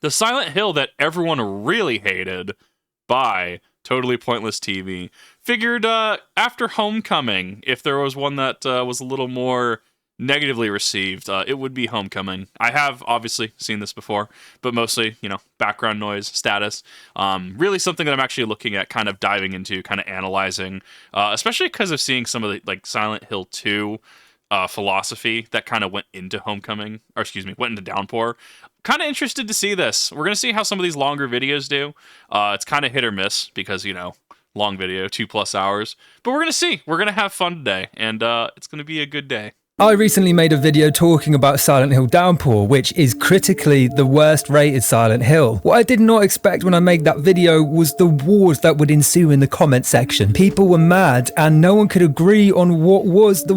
the Silent Hill that everyone really hated by TotallyPointlessTV. Figured after Homecoming, if there was one that was a little more negatively received, it would be Homecoming. I have obviously seen this before, but mostly, background noise, status. Really something that I'm actually looking at, kind of diving into, kind of analyzing, especially because of seeing some of the like Silent Hill 2 philosophy that kind of went into Homecoming, or excuse me, went into Downpour. Kind of interested to see this. We're going to see how some of these longer videos do. It's kind of hit or miss because, long video, 2+ hours. But we're going to see. We're going to have fun today, and it's going to be a good day. I recently made a video talking about Silent Hill Downpour, which is critically the worst rated Silent Hill. What I did not expect when I made that video was the wars that would ensue in the comment section. People were mad and no one could agree on what was the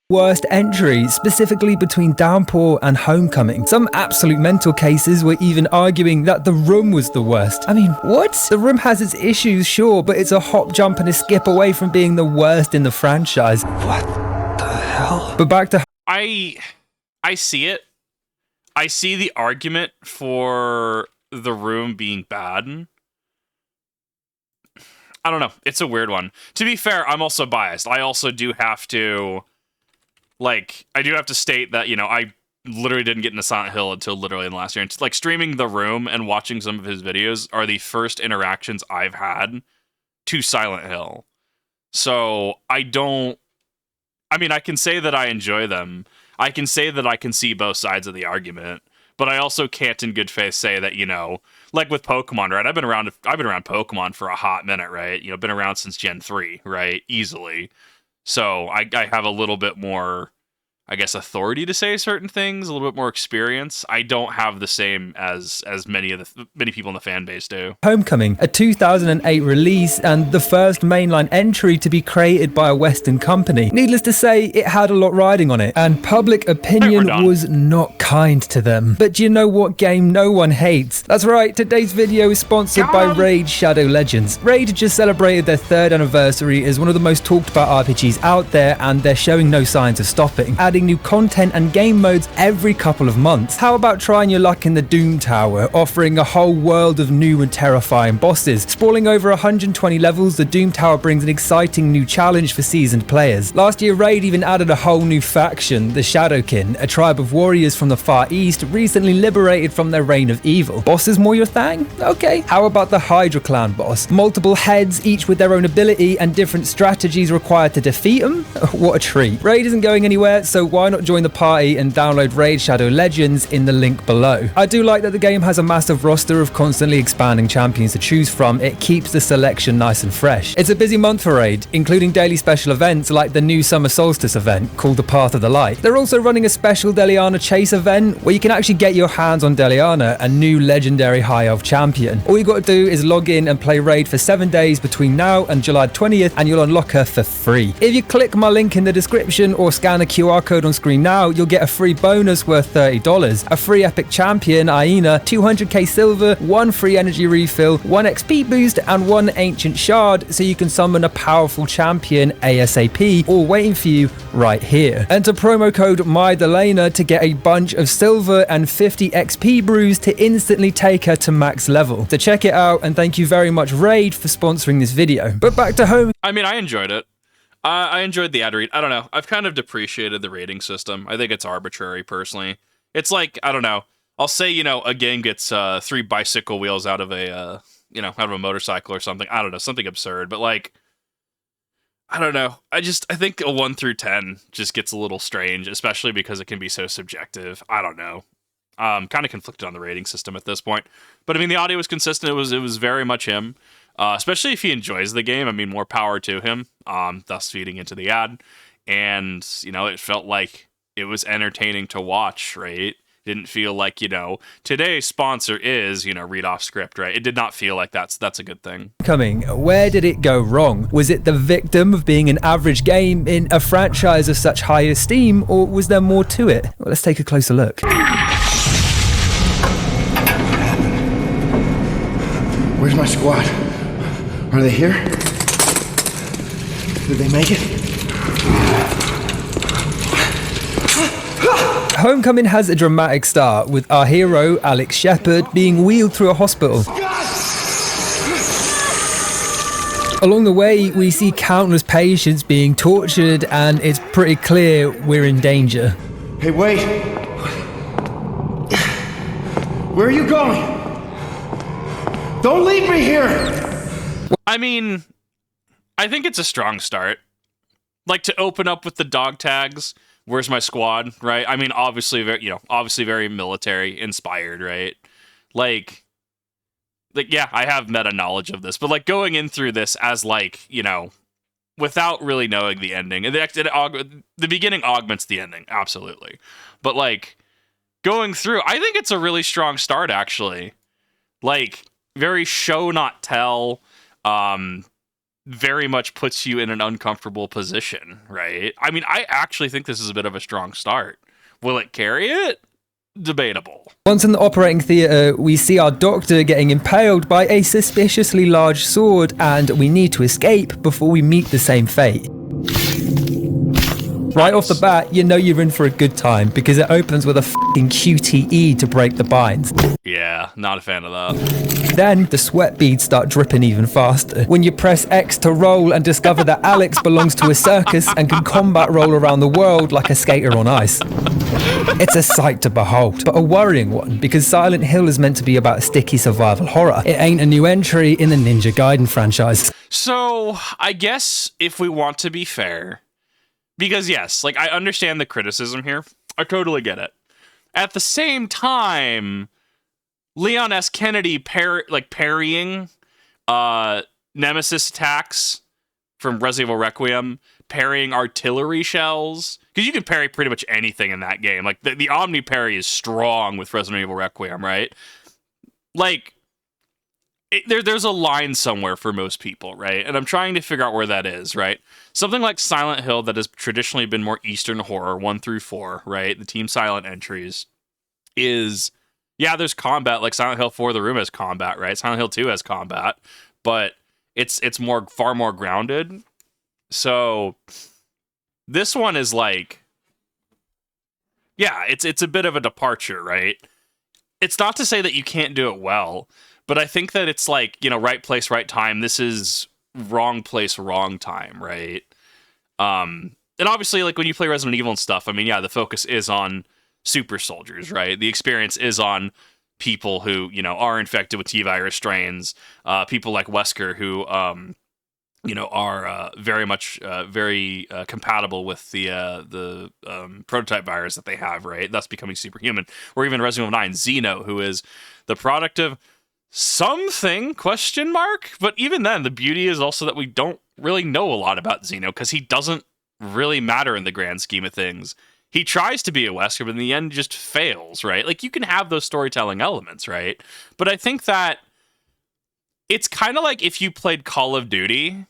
worst entry, specifically between Downpour and Homecoming. Some absolute mental cases were even arguing that The Room was the worst. I mean, what? The Room has its issues, sure, but it's a hop, jump and a skip away from being the worst in the franchise. What the hell? But back to... I see it. I see the argument for The Room being bad. I don't know. It's a weird one. To be fair, I'm also biased. I also do have to... I do have to state that, I literally didn't get into Silent Hill until literally in the last year. And, streaming The Room and watching some of his videos are the first interactions I've had to Silent Hill. So, I can say that I enjoy them. I can say that I can see both sides of the argument. But I also can't in good faith say that, like with Pokemon, right? I've been around Pokemon for a hot minute, right? Been around since Gen 3, right? Easily. So I have a little bit more, I guess, authority to say certain things, a little bit more experience. I don't have the same as many people in the fan base do. Homecoming, a 2008 release and the first mainline entry to be created by a Western company. Needless to say, it had a lot riding on it, and public opinion was not kind to them. But do you know what game no one hates? That's right, today's video is sponsored by Raid Shadow Legends. Raid just celebrated their 3rd anniversary as one of the most talked about RPGs out there, and they're showing no signs of stopping, adding new content and game modes every couple of months. How about trying your luck in the Doom Tower, offering a whole world of new and terrifying bosses? Sprawling over 120 levels, the Doom Tower brings an exciting new challenge for seasoned players. Last year, Raid even added a whole new faction, the Shadowkin, a tribe of warriors from the Far East recently liberated from their reign of evil. Bosses more your thing? Okay. How about the Hydra Clan boss? Multiple heads, each with their own ability and different strategies required to defeat them? What a treat. Raid isn't going anywhere, so why not join the party and download Raid Shadow Legends in the link below. I do like that the game has a massive roster of constantly expanding champions to choose from. It keeps the selection nice and fresh. It's a busy month for Raid, including daily special events like the new Summer Solstice event called the Path of the Light. They're also running a special Deliana Chase event where you can actually get your hands on Deliana, a new legendary High Elf champion. All you got to do is log in and play Raid for 7 days between now and July 20th and you'll unlock her for free. If you click my link in the description or scan the QR code on screen now, you'll get a free bonus worth $30, a free epic champion, Aina, 200k silver, 1 free energy refill, 1 XP boost, and 1 ancient shard, so you can summon a powerful champion ASAP, all waiting for you right here. Enter promo code MyDelena to get a bunch of silver and 50 XP brews to instantly take her to max level. So check it out, and thank you very much Raid for sponsoring this video. But back to home. I enjoyed it. I enjoyed the ad read. I don't know. I've kind of depreciated the rating system. I think it's arbitrary, personally. It's like, I don't know. I'll say, a game gets 3 bicycle wheels out of a, out of a motorcycle or something. I don't know. Something absurd. But, I don't know. I think a 1 through 10 just gets a little strange, especially because it can be so subjective. I don't know. Kind of conflicted on the rating system at this point. But, the audio was consistent. It was very much him. Especially if he enjoys the game. More power to him, thus feeding into the ad. And, it felt like it was entertaining to watch, right? Didn't feel like, today's sponsor is, read off script, right? It did not feel like that's a good thing. Where did it go wrong? Was it the victim of being an average game in a franchise of such high esteem, or was there more to it? Well, let's take a closer look. Where's my squad? Are they here? Did they make it? Homecoming has a dramatic start with our hero, Alex Shepard, being wheeled through a hospital. Along the way, we see countless patients being tortured, and it's pretty clear we're in danger. Hey, wait. Where are you going? Don't leave me here! I mean, I think it's a strong start. Like, to open up with the dog tags, where's my squad, right? I mean, obviously, obviously very military inspired, right? Like, yeah, I have meta knowledge of this, but like going in through this as like, without really knowing the ending, and the beginning augments the ending, absolutely. But like going through, I think it's a really strong start, actually. Like, very show not tell, very much puts you in an uncomfortable position, right? I mean, I actually think this is a bit of a strong start. Will it carry it? Debatable. Once in the operating theatre, we see our doctor getting impaled by a suspiciously large sword, and we need to escape before we meet the same fate. Right off the bat, you know you're in for a good time, because it opens with a f***ing QTE to break the binds. Yeah, not a fan of that. Then, the sweat beads start dripping even faster. When you press X to roll and discover that Alex belongs to a circus and can combat roll around the world like a skater on ice. It's a sight to behold, but a worrying one, because Silent Hill is meant to be about sticky survival horror. It ain't a new entry in the Ninja Gaiden franchise. So, I guess if we want to be fair, because yes, like I understand the criticism here. I totally get it. At the same time, Leon S. Kennedy parrying Nemesis attacks from Resident Evil Requiem, parrying artillery shells, because you can parry pretty much anything in that game. Like the Omni parry is strong with Resident Evil Requiem, right? Like there's a line somewhere for most people, right? And I'm trying to figure out where that is, right? Something like Silent Hill that has traditionally been more Eastern horror, 1 through 4, right? The Team Silent entries is, yeah, there's combat. Like Silent Hill 4, The Room has combat, right? Silent Hill 2 has combat, but it's far more grounded. So this one is like, yeah, it's a bit of a departure, right? It's not to say that you can't do it well, but I think that it's like, right place, right time. This is wrong place, wrong time, right? And obviously, like when you play Resident Evil and stuff, I mean, yeah, the focus is on super soldiers, right? The experience is on people who, are infected with T-virus strains, people like Wesker who, are very much very compatible with the prototype virus that they have, right? Thus becoming superhuman. Or even Resident Evil 9, Xeno, who is the product of something, ? But even then, the beauty is also that we don't really know a lot about Xeno, because he doesn't really matter in the grand scheme of things. He tries to be a Wesker, but in the end just fails, right? Like, you can have those storytelling elements, right? But I think that it's kind of like if you played Call of Duty.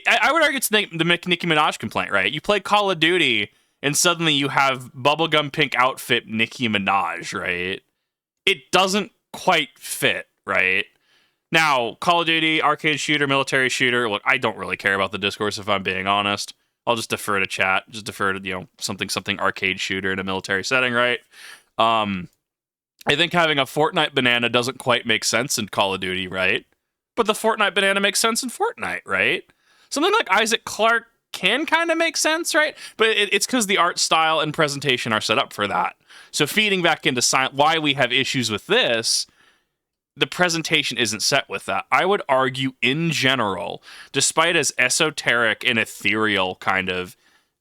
I would argue it's the Nicki Minaj complaint, right? You play Call of Duty, and suddenly you have bubblegum pink outfit Nicki Minaj, right? It doesn't quite fit, right? Now, Call of Duty, arcade shooter, military shooter, look, I don't really care about the discourse if I'm being honest. I'll just defer to chat, just defer to, something arcade shooter in a military setting, right? I think having a Fortnite banana doesn't quite make sense in Call of Duty, right? But the Fortnite banana makes sense in Fortnite, right? Something like Isaac Clarke can kind of make sense, right? But it's because the art style and presentation are set up for that. So feeding back into why we have issues with this, the presentation isn't set with that. I would argue in general, despite as esoteric and ethereal kind of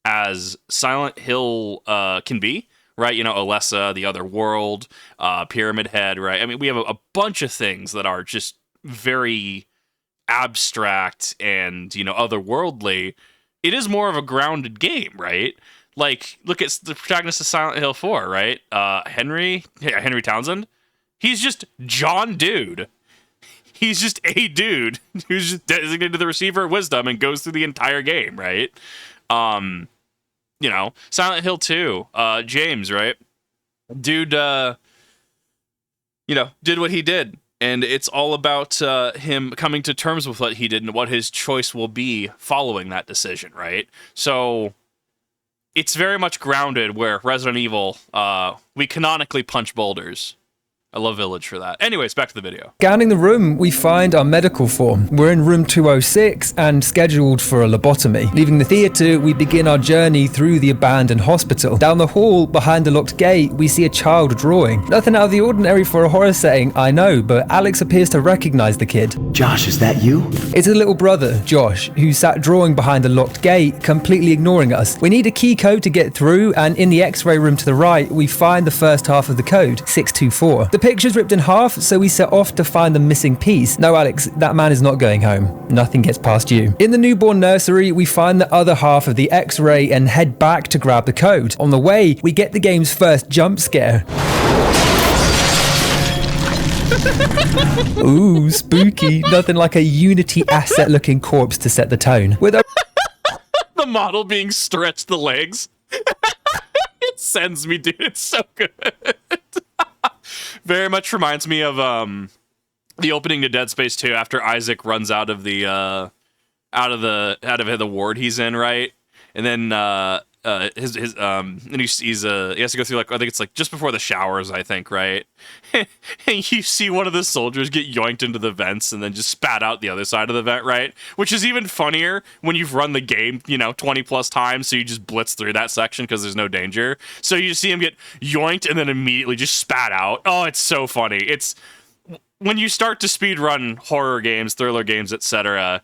as Silent Hill can be, right? Alessa, The Other World, Pyramid Head, right? I mean, we have a bunch of things that are just very abstract and, otherworldly. It is more of a grounded game, right? Like, look at the protagonist of Silent Hill 4, right? Henry Townsend. He's just John Dude. He's just a dude who's just designated to the receiver of wisdom and goes through the entire game, right? Silent Hill 2, James, right? Dude, did what he did. And it's all about him coming to terms with what he did and what his choice will be following that decision, right? So it's very much grounded where Resident Evil, we canonically punch boulders. I love Village for that. Anyways, back to the video. Scanning the room, we find our medical form. We're in room 206 and scheduled for a lobotomy. Leaving the theatre, we begin our journey through the abandoned hospital. Down the hall, behind a locked gate, we see a child drawing. Nothing out of the ordinary for a horror setting, I know, but Alex appears to recognize the kid. Josh, is that you? It's a little brother, Josh, who sat drawing behind a locked gate, completely ignoring us. We need a key code to get through, and in the x-ray room to the right, we find the first half of the code, 624. The picture's ripped in half, so we set off to find the missing piece. No, Alex, that man is not going home. Nothing gets past you. In the newborn nursery, we find the other half of the x-ray and head back to grab the code. On the way, we get the game's first jump scare. Ooh, spooky. Nothing like a Unity asset looking corpse to set the tone. With a The model being stretched the legs. It sends me, dude. It's so good. Very much reminds me of the opening to Dead Space 2 after Isaac runs out of the ward he's in, right? And then and he has to go through, like, I think it's like just before the showers, I think, right? And you see one of the soldiers get yoinked into the vents and then just spat out the other side of the vent, right? Which is even funnier when you've run the game, 20 plus times, so you just blitz through that section because there's no danger. So you just see him get yoinked and then immediately just spat out. Oh, it's so funny. It's when you start to speed run horror games, thriller games, etc.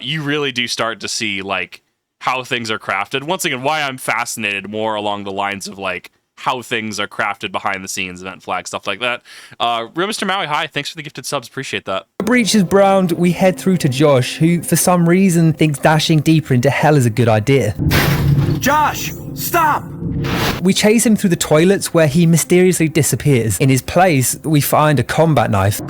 You really do start to see, like, how things are crafted. Once again, why I'm fascinated more along the lines of, like, how things are crafted behind the scenes, event flag, stuff like that. Real Mr. Maui, hi. Thanks for the gifted subs. Appreciate that. The breach is browned. We head through to Josh, who, for some reason, thinks dashing deeper into hell is a good idea. Josh, stop! We chase him through the toilets where he mysteriously disappears. In his place, we find a combat knife.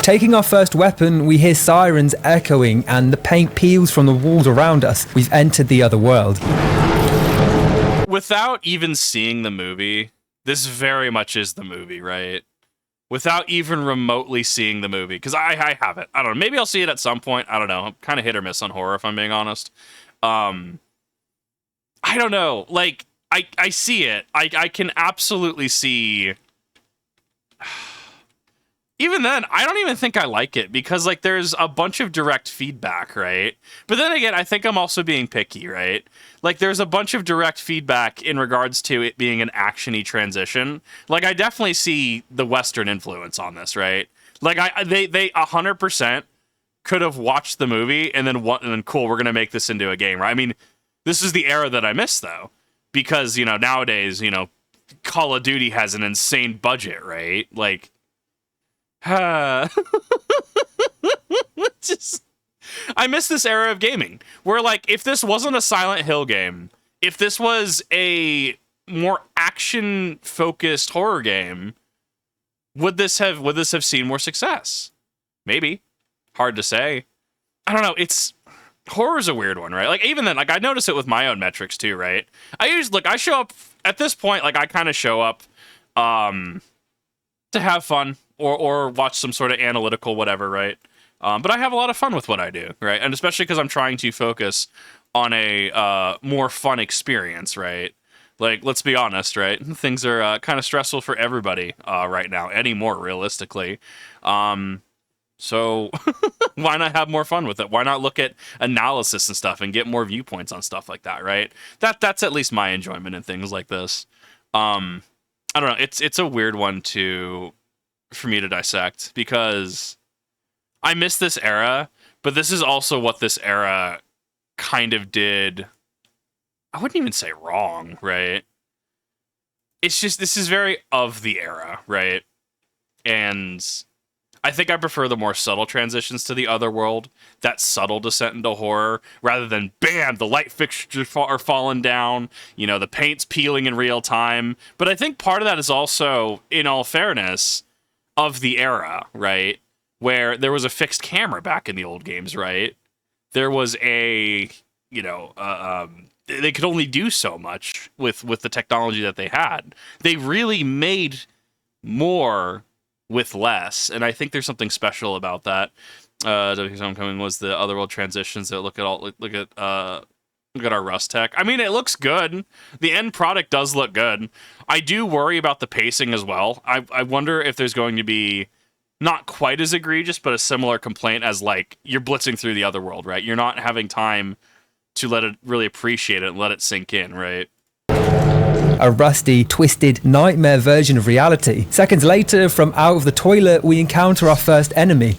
Taking our first weapon, we hear sirens echoing and the paint peels from the walls around us. We've entered the other world. Without even seeing the movie, this very much is the movie, right? Without even remotely seeing the movie, because I have it. I don't know. Maybe I'll see it at some point. I don't know. I'm kind of hit or miss on horror, if I'm being honest. I don't know. Like, I see it. I can absolutely see... Even then, I don't even think I like it because, like, there's a bunch of direct feedback, right? But then again, I think I'm also being picky, right? Like, there's a bunch of direct feedback in regards to it being an action-y transition. Like, I definitely see the Western influence on this, right? Like, they 100% could have watched the movie and then cool, we're gonna make this into a game, right? I mean, this is the era that I miss, though, because nowadays, Call of Duty has an insane budget, right? Like. I miss this era of gaming where, like, if this wasn't a Silent Hill game, if this was a more action focused horror game, would this have seen more success? Maybe. Hard to say. I don't know. Horror's a weird one, right? Like, even then, like, I notice it with my own metrics too, right? I show up at this point, like, I kind of show up to have fun or watch some sort of analytical whatever, right? But I have a lot of fun with what I do, right? And especially because I'm trying to focus on a more fun experience, right? Like, let's be honest, right? Things are kind of stressful for everybody right now, anymore, realistically. So why not have more fun with it? Why not look at analysis and stuff and get more viewpoints on stuff like that, right? That's at least my enjoyment in things like this. I don't know. It's a weird one for me to dissect because I miss this era, but this is also what this era kind of did. I wouldn't even say wrong, right? It's just, this is very of the era, right? And I think I prefer the more subtle transitions to the other world, that subtle descent into horror, rather than, bam, the light fixtures are falling down, the paint's peeling in real time. But I think part of that is also, in all fairness, of the era, right? Where there was a fixed camera back in the old games, right? There was a, they could only do so much with the technology that they had. They really made more with less, and I think there's something special about that. WX Homecoming was the Otherworld transitions that look at our Rust tech. I mean, it looks good. The end product does look good. I do worry about the pacing as well. I wonder if there's going to be not quite as egregious, but a similar complaint as like you're blitzing through the Otherworld, right? You're not having time to let it really appreciate it and let it sink in, right? A rusty, twisted, nightmare version of reality. Seconds later, from out of the toilet, we encounter our first enemy.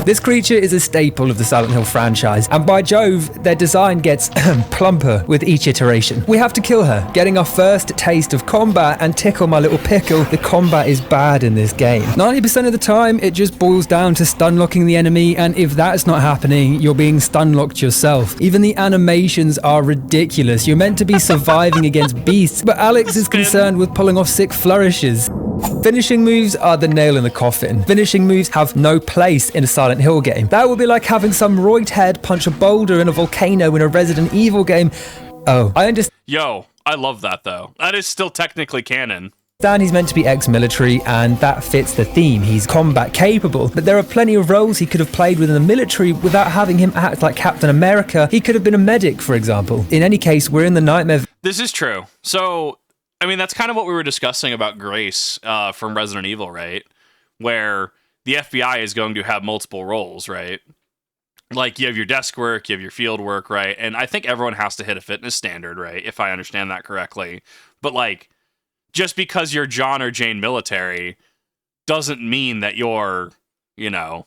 This creature is a staple of the Silent Hill franchise, and by Jove, their design gets plumper with each iteration. We have to kill her, getting our first taste of combat, and tickle my little pickle, the combat is bad in this game. 90% of the time, it just boils down to stun-locking the enemy, and if that's not happening, you're being stun-locked yourself. Even the animations are ridiculous. You're meant to be surviving against beasts, but Alex is concerned with pulling off sick flourishes. Finishing moves are the nail in the coffin. Finishing moves have no place in a Silent Hill game. That would be like having some roid head punch a boulder in a volcano in a Resident Evil game. Oh, I understand. Yo, I love that though. That is still technically canon. He's meant to be ex-military, and that fits the theme. He's combat capable, but there are plenty of roles he could have played within the military without having him act like Captain America. He could have been a medic, for example. In any case, we're in the nightmare. This is true. So, I mean, that's kind of what we were discussing about Grace from Resident Evil, right? Where the FBI is going to have multiple roles, right? Like, you have your desk work, you have your field work, right? And I think everyone has to hit a fitness standard, right? If I understand that correctly. But, like, just because you're John or Jane military doesn't mean that you're, you know,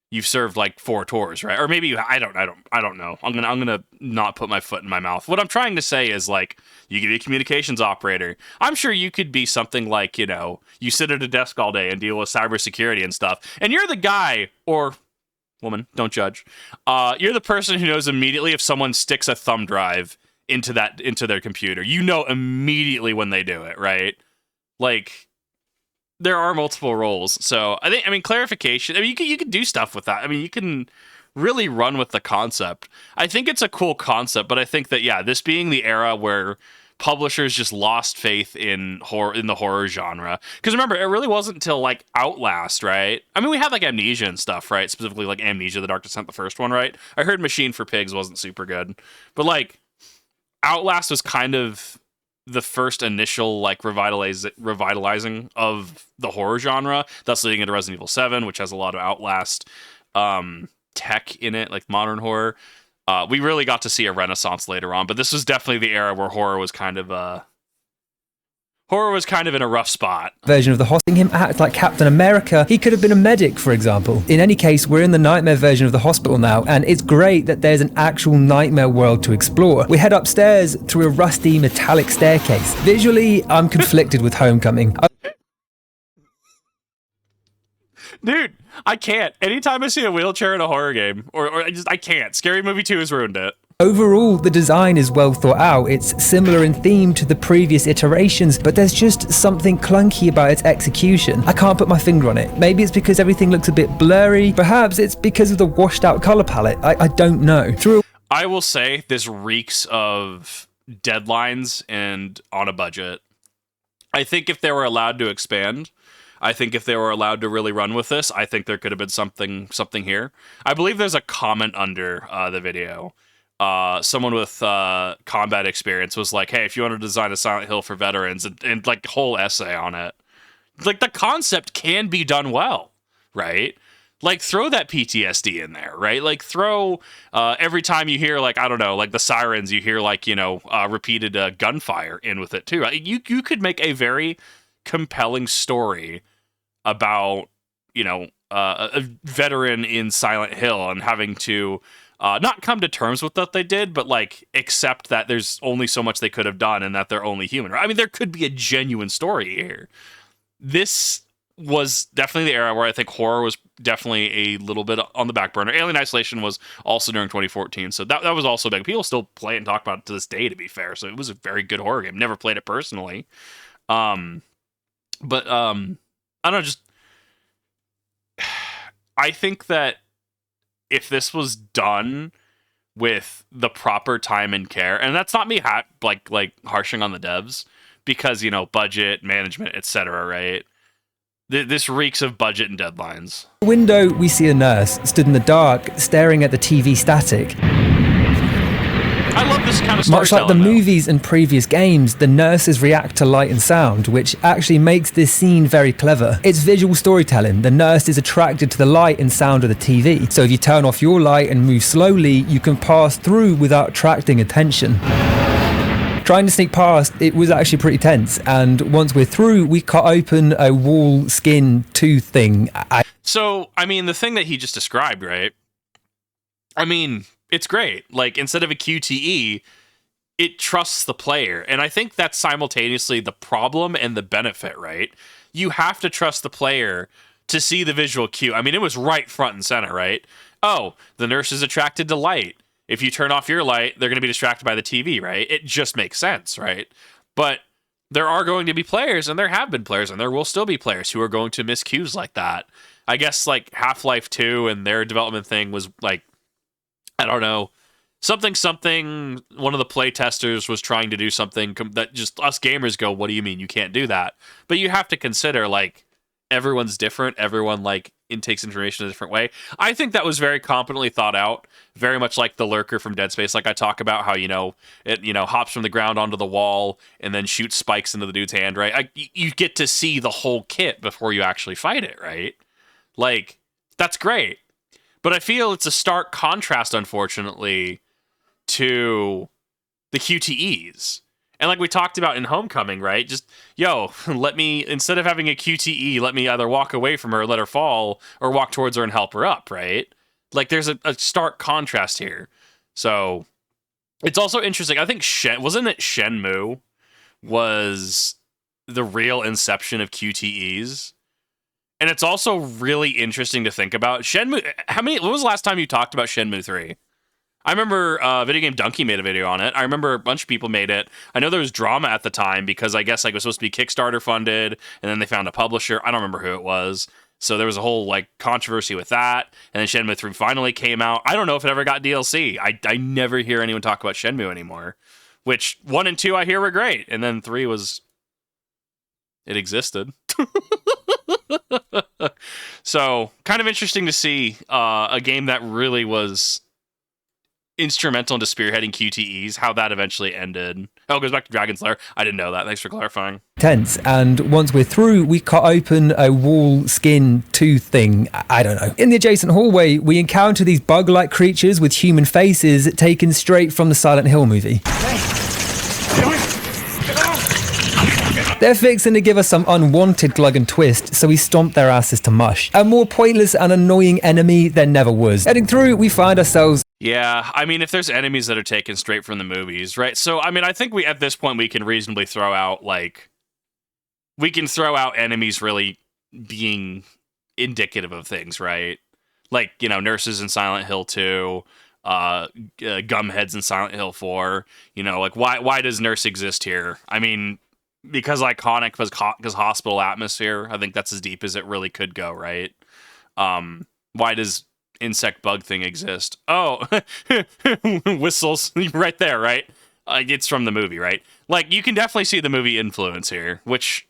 you've served like 4 tours, right? Or maybe I don't know. I'm gonna not put my foot in my mouth. What I'm trying to say is, like, you could be a communications operator. I'm sure you could be something like, you know, you sit at a desk all day and deal with cybersecurity and stuff, and you're the guy or woman, don't judge. You're the person who knows immediately if someone sticks a thumb drive into their computer. You know immediately when they do it, right? Like, there are multiple roles. So I mean, clarification. I mean, you could do stuff with that. I mean, you can really run with the concept. I think it's a cool concept, but I think that, yeah, this being the era where publishers just lost faith in the horror genre. Because remember, it really wasn't until like Outlast, right? I mean, we had like Amnesia and stuff, right? Specifically like Amnesia, the Dark Descent, the first one, right? I heard Machine for Pigs wasn't super good, but like Outlast was kind of the first initial like revitalizing of the horror genre. That's leading into Resident Evil 7, which has a lot of Outlast tech in it, like modern horror. We really got to see a renaissance later on, but this was definitely the era where horror was kind of in a rough spot. Version of the hosting him act like Captain America. He could have been a medic, for example. In any case, we're in the nightmare version of the hospital now, and it's great that there's an actual nightmare world to explore. We head upstairs through a rusty metallic staircase. Visually, I'm conflicted with Homecoming. Dude, I can't. Anytime I see a wheelchair in a horror game, or I can't. Scary Movie 2 has ruined it. Overall, the design is well thought out. It's similar in theme to the previous iterations, but there's just something clunky about its execution. I can't put my finger on it. Maybe it's because everything looks a bit blurry. Perhaps it's because of the washed out color palette. I don't know. I will say this reeks of deadlines and on a budget. I think if they were allowed to expand, I think if they were allowed to really run with this, I think there could have been something here. I believe there's a comment under the video. Someone with combat experience was like, hey, if you want to design a Silent Hill for veterans, and like whole essay on it. Like, the concept can be done well, right? Like, throw that PTSD in there, right? Like, throw every time you hear, like, I don't know, like the sirens, you hear, like, you know, repeated gunfire in with it too. You could make a very compelling story about, you know, a veteran in Silent Hill and having to not come to terms with what they did, but like accept that there's only so much they could have done and that they're only human. I mean, there could be a genuine story here. This was definitely the era where I think horror was definitely a little bit on the back burner. Alien Isolation was also during 2014, so that was also big. People still play it and talk about it to this day, to be fair. So it was a very good horror game. Never played it personally. But I don't know, just I think that if this was done with the proper time and care, and that's not me like harshing on the devs, because, you know, budget, management, etc., right? This reeks of budget and deadlines. Window, we see a nurse stood in the dark, staring at the TV static. I love this kind of storytelling. Much like the movies and previous games, the nurses react to light and sound, which actually makes this scene very clever. It's visual storytelling. The nurse is attracted to the light and sound of the TV. So if you turn off your light and move slowly, you can pass through without attracting attention. Trying to sneak past, it was actually pretty tense. And once we're through, we cut open a wall skin tooth thing. So, I mean, the thing that he just described, right? I mean, it's great. Like, instead of a QTE, it trusts the player. And I think that's simultaneously the problem and the benefit, right? You have to trust the player to see the visual cue. I mean, it was right front and center, right? Oh, the nurse is attracted to light. If you turn off your light, they're going to be distracted by the TV, right? It just makes sense, right? But there are going to be players, and there have been players, and there will still be players who are going to miss cues like that. I guess, like, Half-Life 2 and their development thing was, like, I don't know, something, one of the play testers was trying to do something that just us gamers go, what do you mean you can't do that? But you have to consider, like, everyone's different. Everyone, like, intakes information in a different way. I think that was very competently thought out, very much like the lurker from Dead Space. Like I talk about how, it, hops from the ground onto the wall and then shoots spikes into the dude's hand, right? You get to see the whole kit before you actually fight it, right? Like, that's great. But I feel it's a stark contrast, unfortunately, to the QTEs. And like we talked about in Homecoming, right? Just, instead of having a QTE, let me either walk away from her, let her fall, or walk towards her and help her up, right? Like, there's a stark contrast here. So, it's also interesting. I think, wasn't it Shenmue was the real inception of QTEs? And it's also really interesting to think about. Shenmue, when was the last time you talked about Shenmue 3? I remember Video Game Donkey made a video on it. I remember a bunch of people made it. I know there was drama at the time because I guess like it was supposed to be Kickstarter funded, and then they found a publisher. I don't remember who it was. So there was a whole like controversy with that. And then Shenmue 3 finally came out. I don't know if it ever got DLC. I never hear anyone talk about Shenmue anymore. Which 1 and 2 I hear were great. And then 3 was... it existed. So, kind of interesting to see a game that really was instrumental into spearheading QTEs, how that eventually ended. Oh, it goes back to Dragon's Lair. I didn't know that. Thanks for clarifying. Tense. And once we're through, we cut open a wall skin tooth thing. I don't know. In the adjacent hallway, we encounter these bug-like creatures with human faces taken straight from the Silent Hill movie. They're fixing to give us some unwanted glug and twist, so we stomp their asses to mush. A more pointless and annoying enemy there never was. Heading through, we find ourselves... yeah, I mean, if there's enemies that are taken straight from the movies, right? So, I mean, I think at this point, we can reasonably throw out, like... we can throw out enemies really being indicative of things, right? Like, nurses in Silent Hill 2... gumheads in Silent Hill 4. Like, why does nurse exist here? I mean... because iconic because hospital atmosphere. I think that's as deep as it really could go, right? Why does insect bug thing exist? Oh, whistles right there, right? It's from the movie, right? Like, you can definitely see the movie influence here, which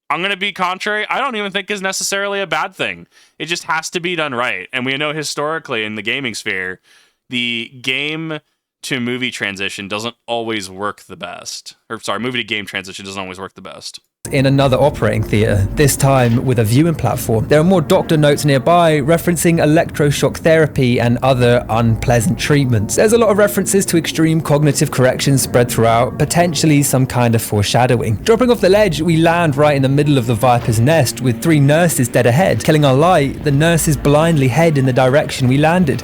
I'm going to be contrary. I don't even think is necessarily a bad thing. It just has to be done right. And we know historically in the gaming sphere, the game to movie transition doesn't always work the best. Movie to game transition doesn't always work the best. In another operating theatre, this time with a viewing platform. There are more doctor notes nearby referencing electroshock therapy and other unpleasant treatments. There's a lot of references to extreme cognitive corrections spread throughout, potentially some kind of foreshadowing. Dropping off the ledge, we land right in the middle of the Viper's nest with 3 nurses dead ahead. Killing our light, the nurses blindly head in the direction we landed.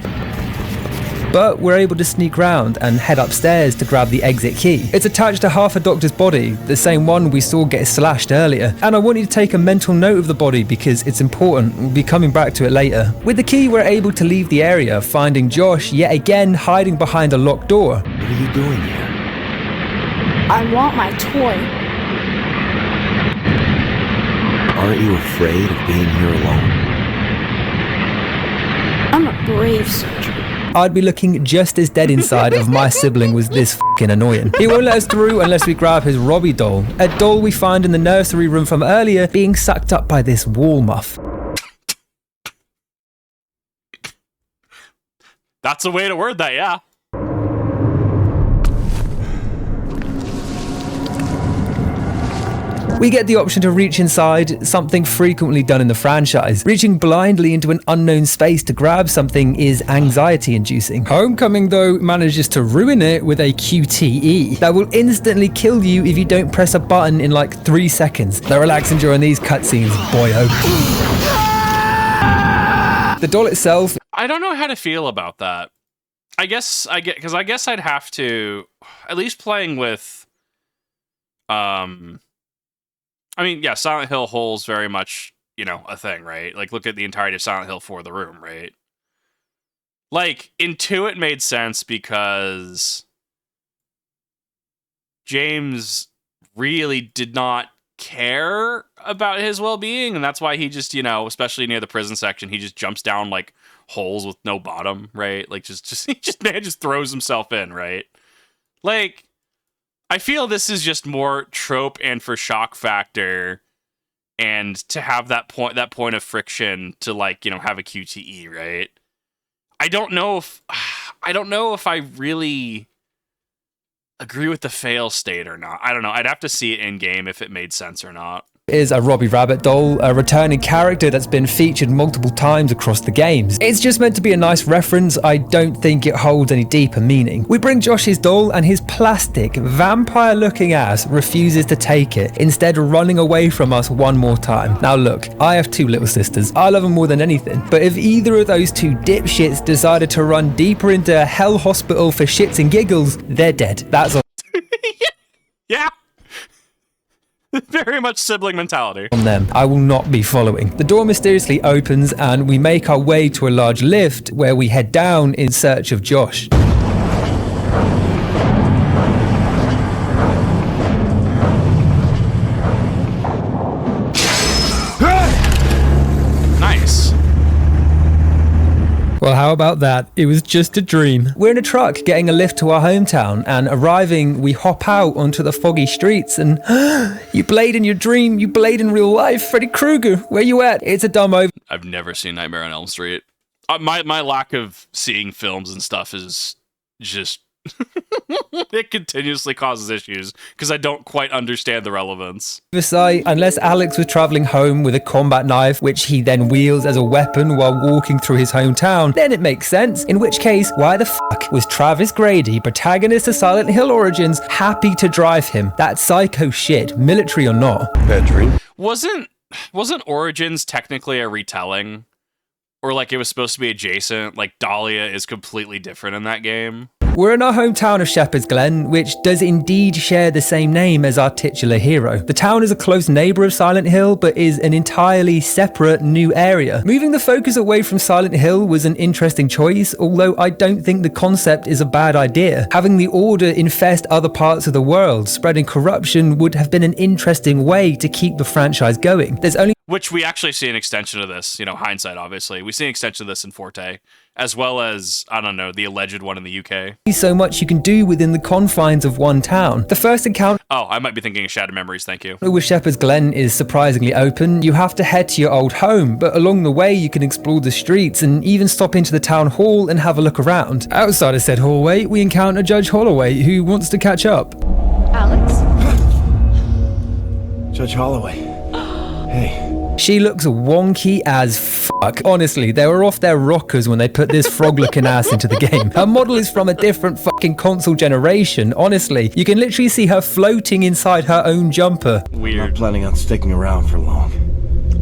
But we're able to sneak round and head upstairs to grab the exit key. It's attached to half a doctor's body, the same one we saw get slashed earlier. And I want you to take a mental note of the body because it's important. We'll be coming back to it later. With the key, we're able to leave the area, finding Josh yet again hiding behind a locked door. What are you doing here? I want my toy. Aren't you afraid of being here alone? I'm a brave soldier. I'd be looking just as dead inside if my sibling was this fucking annoying. He won't let us through unless we grab his Robbie doll, a doll we find in the nursery room from earlier being sucked up by this wall muff. That's a way to word that, yeah. We get the option to reach inside, something frequently done in the franchise. Reaching blindly into an unknown space to grab something is anxiety-inducing. Homecoming, though, manages to ruin it with a QTE that will instantly kill you if you don't press a button in like 3 seconds. They're relaxing during these cutscenes, boyo. The doll itself... I don't know how to feel about that. I guess I'd have to, at least playing with, I mean, yeah, Silent Hill holds very much, you know, a thing, right? Like, look at the entirety of Silent Hill for the room, right? Like, in 2 it made sense because James really did not care about his well-being, and that's why he just, you know, especially near the prison section, he just jumps down, like, holes with no bottom, right? Like, man just throws himself in, right? Like... I feel this is just more trope and for shock factor, and to have that point of friction to, like, you know, have a QTE, right? I don't know if I really agree with the fail state or not. I don't know. I'd have to see it in game if it made sense or not. Is a Robbie Rabbit doll, a returning character that's been featured multiple times across the games. It's just meant to be a nice reference. I don't think it holds any deeper meaning. We bring Josh his doll and his plastic, vampire-looking ass refuses to take it, instead running away from us one more time. Now look, I have 2 little sisters. I love them more than anything, but if either of those 2 dipshits decided to run deeper into a hell hospital for shits and giggles, they're dead. That's all. Yeah. Very much sibling mentality. On them. I will not be following. The door mysteriously opens and we make our way to a large lift where we head down in search of Josh. Nice. Well, how about that? It was just a dream. We're in a truck getting a lift to our hometown, and arriving, we hop out onto the foggy streets and you played in your dream, you played in real life. Freddy Krueger, where you at? It's a dumb over. I've never seen Nightmare on Elm Street. My lack of seeing films and stuff is just... it continuously causes issues because I don't quite understand the relevance. Oversight, unless Alex was traveling home with a combat knife, which he then wields as a weapon while walking through his hometown, then it makes sense. In which case, why the fuck was Travis Grady, protagonist of Silent Hill Origins, happy to drive him? That's psycho shit, military or not. Bad dream. Wasn't Origins technically a retelling? Or like it was supposed to be adjacent? Like Dahlia is completely different in that game? We're in our hometown of Shepherd's Glen, which does indeed share the same name as our titular hero. The town is a close neighbor of Silent Hill, but is an entirely separate new area. Moving the focus away from Silent Hill was an interesting choice, although I don't think the concept is a bad idea. Having the Order infest other parts of the world, spreading corruption, would have been an interesting way to keep the franchise going. There's only... Which we actually see an extension of this, you know, hindsight, obviously. We see an extension of this in Forte, as well as, I don't know, the alleged one in the UK. So much you can do within the confines of one town. The first encounter... Oh, I might be thinking of Shattered Memories, thank you. ...with Shepherd's Glen is surprisingly open. You have to head to your old home, but along the way you can explore the streets and even stop into the town hall and have a look around. Outside of said hallway, we encounter Judge Holloway, who wants to catch up. Alex? Judge Holloway. Hey. She looks wonky as fuck. Honestly, they were off their rockers when they put this frog-looking ass into the game. Her model is from a different fucking console generation. Honestly, you can literally see her floating inside her own jumper. Weird. I'm not planning on sticking around for long.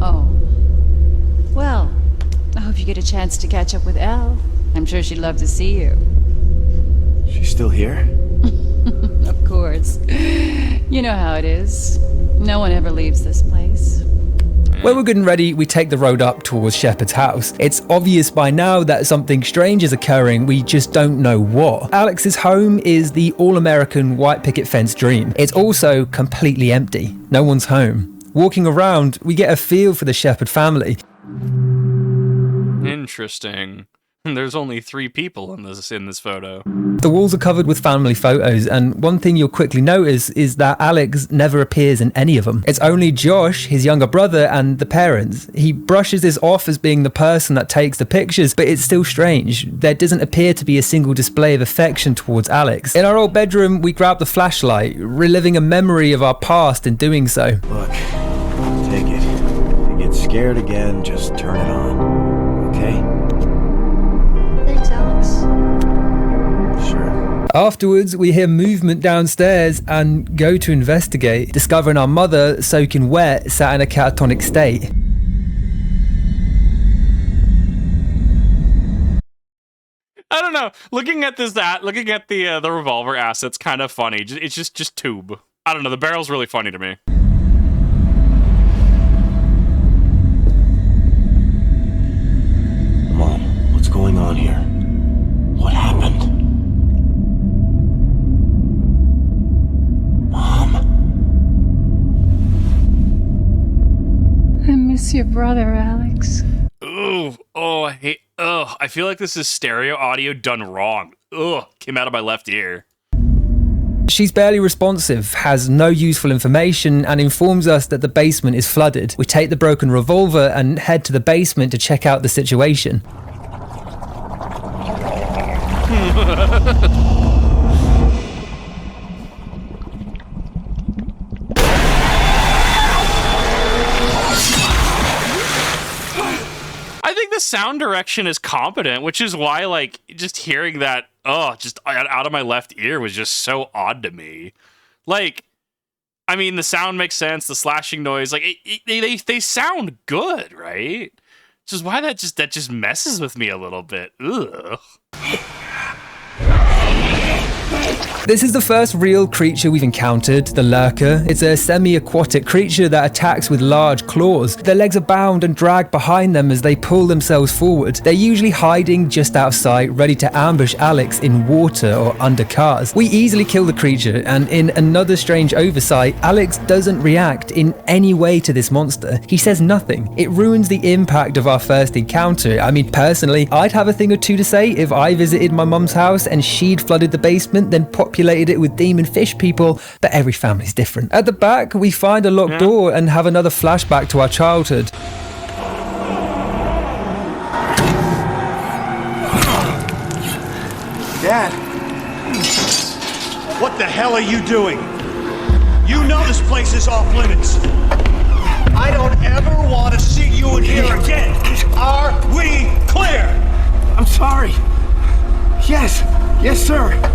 Oh. Well, I hope you get a chance to catch up with Elle. I'm sure she'd love to see you. She's still here? Of course. You know how it is. No one ever leaves this place. When we're good and ready, we take the road up towards Shepard's house. It's obvious by now that something strange is occurring, we just don't know what. Alex's home is the all-American white picket fence dream. It's also completely empty. No one's home. Walking around, we get a feel for the Shepard family. Interesting. There's only 3 people in this photo. The walls are covered with family photos, and one thing you'll quickly notice is that Alex never appears in any of them. It's only Josh, his younger brother, and the parents. He brushes this off as being the person that takes the pictures, but it's still strange. There doesn't appear to be a single display of affection towards Alex. In our old bedroom, we grab the flashlight, reliving a memory of our past in doing so. Look, take it. If you get scared again, just turn it on. Okay? Thanks, Alex. Sure. Afterwards, we hear movement downstairs and go to investigate, discovering our mother, soaking wet, sat in a catatonic state. I don't know. Looking at the revolver asset's kind of funny. It's just tube. I don't know. The barrel's really funny to me. Mom, what's going on here? What happened? Mom? I miss your brother, Alex. Ooh, oh, I feel like this is stereo audio done wrong. Ugh, came out of my left ear. She's barely responsive, has no useful information, and informs us that the basement is flooded. We take the broken revolver and head to the basement to check out the situation. I think the sound direction is competent, which is why, like, just hearing that, just out of my left ear was just so odd to me. Like, I mean, the sound makes sense, the slashing noise, like, they sound good, right? Which is why that just messes with me a little bit. Ugh. This is the first real creature we've encountered, the lurker. It's a semi-aquatic creature that attacks with large claws. Their legs are bound and dragged behind them as they pull themselves forward. They're usually hiding just out of sight, ready to ambush Alex in water or under cars. We easily kill the creature, and in another strange oversight, Alex doesn't react in any way to this monster. He says nothing. It ruins the impact of our first encounter. I mean, personally, I'd have a thing or two to say if I visited my mum's house and she'd flooded the basement, then populated it with demon fish people, but every family's different. At the back, we find a locked door and have another flashback to our childhood. Dad! What the hell are you doing? You know this place is off limits. I don't ever want to see you in here again. Are we clear? I'm sorry. Yes, sir.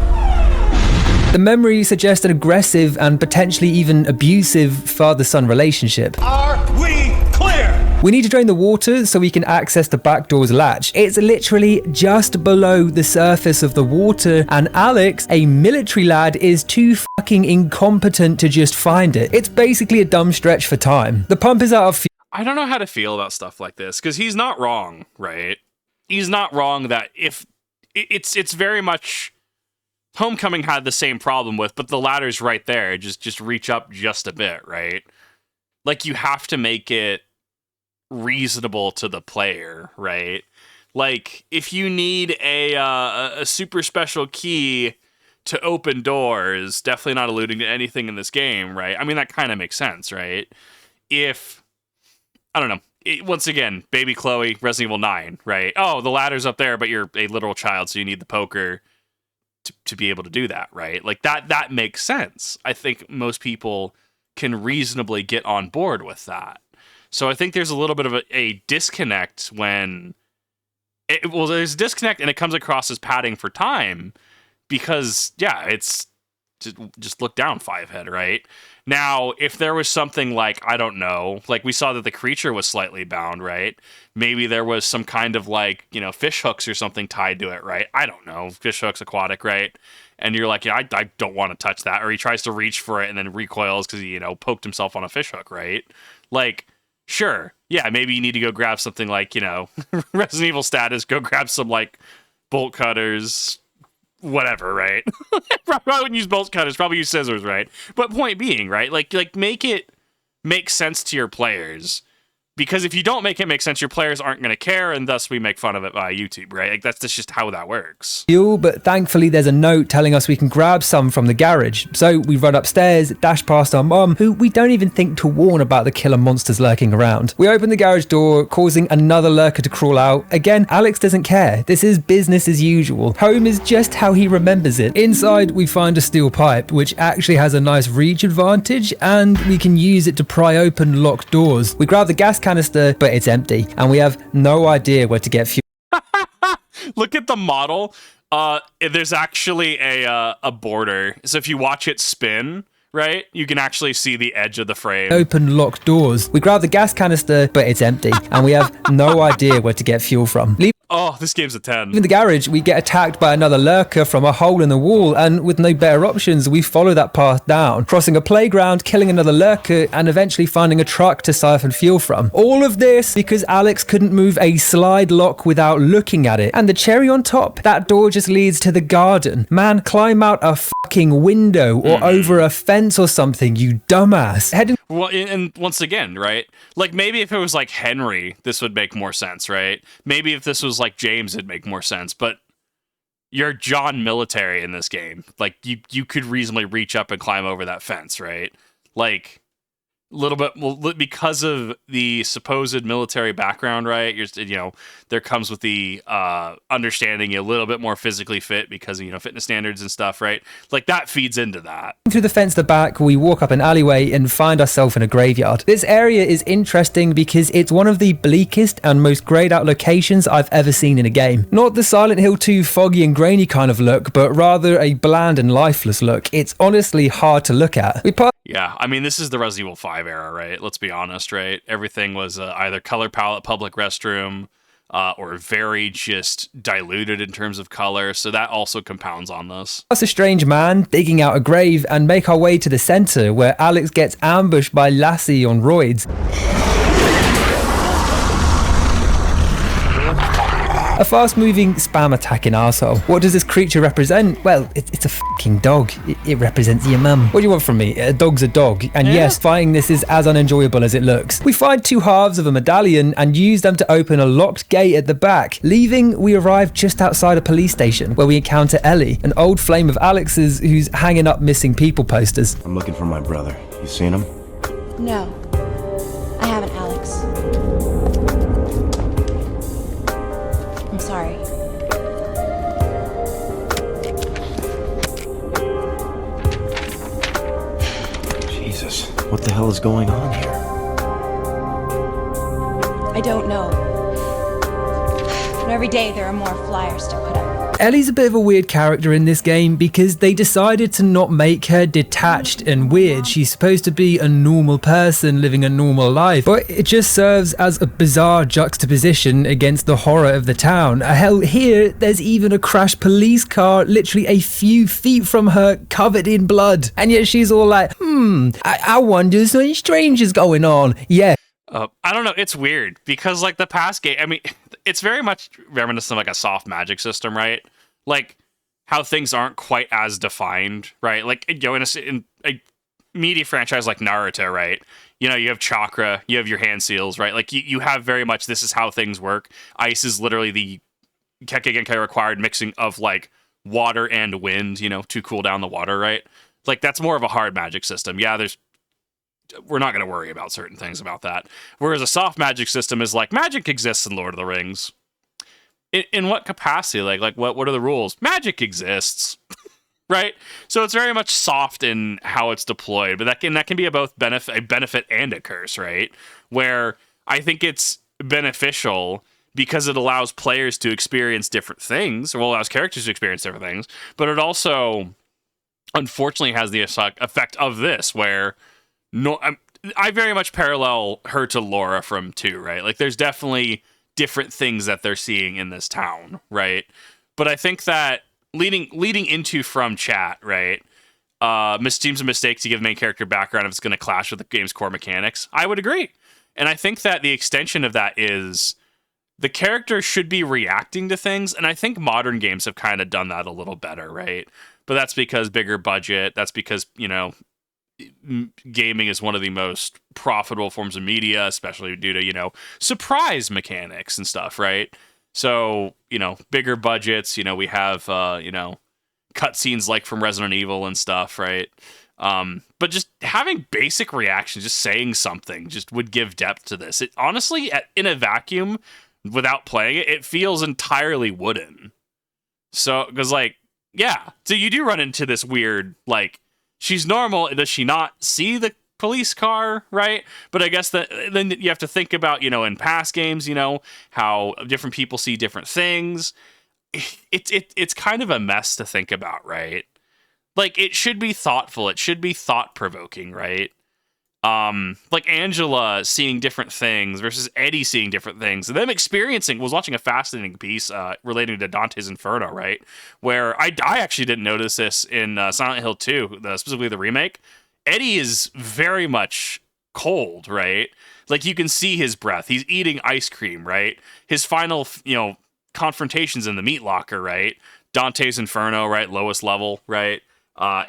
The memory suggests an aggressive and potentially even abusive father-son relationship. Are we clear? We need to drain the water so we can access the back door's latch. It's literally just below the surface of the water, and Alex, a military lad, is too fucking incompetent to just find it. It's basically a dumb stretch for time. The pump is out of fuel. I don't know how to feel about stuff like this, because he's not wrong, right? He's not wrong that if it's very much Homecoming had the same problem with, but the ladder's right there. Just reach up just a bit, right? Like, you have to make it reasonable to the player, right? Like, if you need a super special key to open doors, definitely not alluding to anything in this game, right? I mean, that kind of makes sense, right? If, I don't know, once again, baby Chloe, Resident Evil 9, right? Oh, the ladder's up there, but you're a literal child, so you need the poker to be able to do that, right? Like, that makes sense. I think most people can reasonably get on board with that. So I think there's a little bit of a disconnect when... there's a disconnect, and it comes across as padding for time, because, yeah, it's... Just look down, Fivehead, right? Now, if there was something like, I don't know, like we saw that the creature was slightly bound, right? Maybe there was some kind of, like, you know, fish hooks or something tied to it, right? I don't know. Fish hooks, aquatic, right? And you're like, yeah, I don't want to touch that. Or he tries to reach for it and then recoils because he, you know, poked himself on a fish hook, right? Like, sure. Yeah, maybe you need to go grab something like, you know, Resident Evil status, go grab some, like, bolt cutters, whatever, right? Probably wouldn't use bolt cutters, probably use scissors, right? But point being, right? Like make it make sense to your players Because if you don't make it make sense, your players aren't going to care, and thus we make fun of it via YouTube, right? Like that's just how that works. But thankfully there's a note telling us we can grab some from the garage. So we run upstairs, dash past our mum, who we don't even think to warn about the killer monsters lurking around. We open the garage door, causing another lurker to crawl out. Again, Alex doesn't care. This is business as usual. Home is just how he remembers it. Inside, we find a steel pipe, which actually has a nice reach advantage, and we can use it to pry open locked doors. We grab the gas canister, but it's empty, and we have no idea where to get fuel. Look at the model. There's actually a border. So if you watch it spin, right, you can actually see the edge of the frame. Open locked doors. We grab the gas canister, but it's empty, and we have no idea where to get fuel from. Oh, this game's a 10. In the garage, we get attacked by another lurker from a hole in the wall, and with no better options, we follow that path down, crossing a playground, killing another lurker, and eventually finding a truck to siphon fuel from. All of this because Alex couldn't move a slide lock without looking at it. And the cherry on top, that door just leads to the garden. Man, climb out a fucking window or over a fence or something, you dumbass. Well, and once again, right? Like maybe if it was like Henry, this would make more sense, right? Maybe if this was like James, it'd make more sense. But you're John Military in this game. Like you could reasonably reach up and climb over that fence, right? Like a little bit, well, because of the supposed military background, right? There comes with the understanding you're a little bit more physically fit because of, fitness standards and stuff, right? Like that feeds into that. Through the fence at the back, we walk up an alleyway and find ourselves in a graveyard. This area is interesting because it's one of the bleakest and most grayed out locations I've ever seen in a game. Not the Silent Hill 2 foggy and grainy kind of look, but rather a bland and lifeless look. It's honestly hard to look at. Yeah, I mean, this is the Resident Evil 5 era, right? Let's be honest, right? Everything was either color palette, public restroom, or very just diluted in terms of color, so that also compounds on this. Us a strange man digging out a grave and make our way to the center where Alex gets ambushed by Lassie on roids. A fast-moving, spam-attacking arsehole. What does this creature represent? Well, it's a fucking dog. It represents your mum. What do you want from me? A dog's a dog. And yes, fighting this is as unenjoyable as it looks. We find two halves of a medallion and use them to open a locked gate at the back. Leaving, we arrive just outside a police station where we encounter Ellie, an old flame of Alex's who's hanging up missing people posters. I'm looking for my brother. You seen him? No. I haven't, Alex. I'm sorry. Jesus, what the hell is going on here? I don't know. But every day there are more flyers to put up. Ellie's a bit of a weird character in this game because they decided to not make her detached and weird. She's supposed to be a normal person living a normal life, but it just serves as a bizarre juxtaposition against the horror of the town. Hell, here, there's even a crashed police car literally a few feet from her covered in blood. And yet she's all like, I wonder something strange is going on. Yeah. I don't know. It's weird because like the past game, I mean, it's very much reminiscent of like a soft magic system, right? Like how things aren't quite as defined, right? Like, in a media franchise like Naruto, right? You have chakra, you have your hand seals, right? Like you have very much, this is how things work. Ice is literally the Kekkei Genkai required mixing of like water and wind, to cool down the water, right? Like that's more of a hard magic system. Yeah, we're not going to worry about certain things about that. Whereas a soft magic system is like, magic exists in Lord of the Rings. In what capacity? Like what are the rules? Magic exists, right? So it's very much soft in how it's deployed, but that can be a benefit and a curse, right? Where I think it's beneficial because it allows players to experience different things, or allows characters to experience different things, but it also, unfortunately, has the effect of this, where I very much parallel her to Laura from 2, right? Like, there's definitely different things that they're seeing in this town, right? But I think that leading into from chat, right? Seems a mistake to give main character background if it's going to clash with the game's core mechanics. I would agree. And I think that the extension of that is the character should be reacting to things, and I think modern games have kind of done that a little better, right? But that's because bigger budget, that's because, gaming is one of the most profitable forms of media, especially due to, you know, surprise mechanics and stuff, right? So, you know, bigger budgets, you know, we have, you know, cutscenes like from Resident Evil and stuff, right? But just having basic reactions, just saying something, just would give depth to this. It honestly, in a vacuum, without playing it, it feels entirely wooden. So, because like, yeah, so you do run into this weird, like, she's normal, does she not see the police car, right? But I guess that then you have to think about, you know, in past games, you know, how different people see different things. It's kind of a mess to think about, right? Like, it should be thoughtful, it should be thought-provoking, right? Like Angela seeing different things versus Eddie seeing different things, and them experiencing. Was watching a fascinating piece relating to Dante's Inferno, right? Where I actually didn't notice this in Silent Hill 2, specifically the remake. Eddie is very much cold, right? Like, you can see his breath. He's eating ice cream, right? His final, you know, confrontations in the meat locker, right? Dante's Inferno, right? Lowest level, right?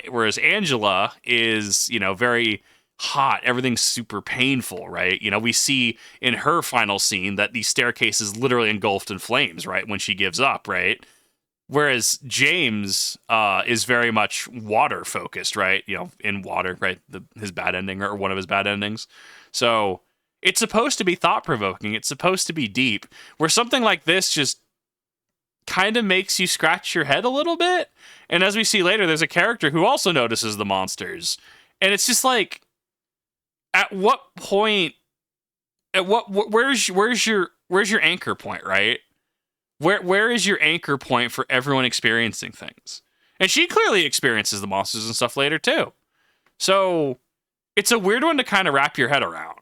Whereas Angela is, you know, very hot, everything's super painful, right? You know, we see in her final scene that the staircase is literally engulfed in flames, right, when she gives up, right? Whereas James is very much water focused, right? You know, in water, right? His bad ending, or one of his bad endings. So it's supposed to be thought provoking. It's supposed to be deep. Where something like this just kind of makes you scratch your head a little bit. And as we see later, there's a character who also notices the monsters, and it's just like, at what point? Where's your anchor point, right? Where is your anchor point for everyone experiencing things? And she clearly experiences the monsters and stuff later too. So it's a weird one to kind of wrap your head around.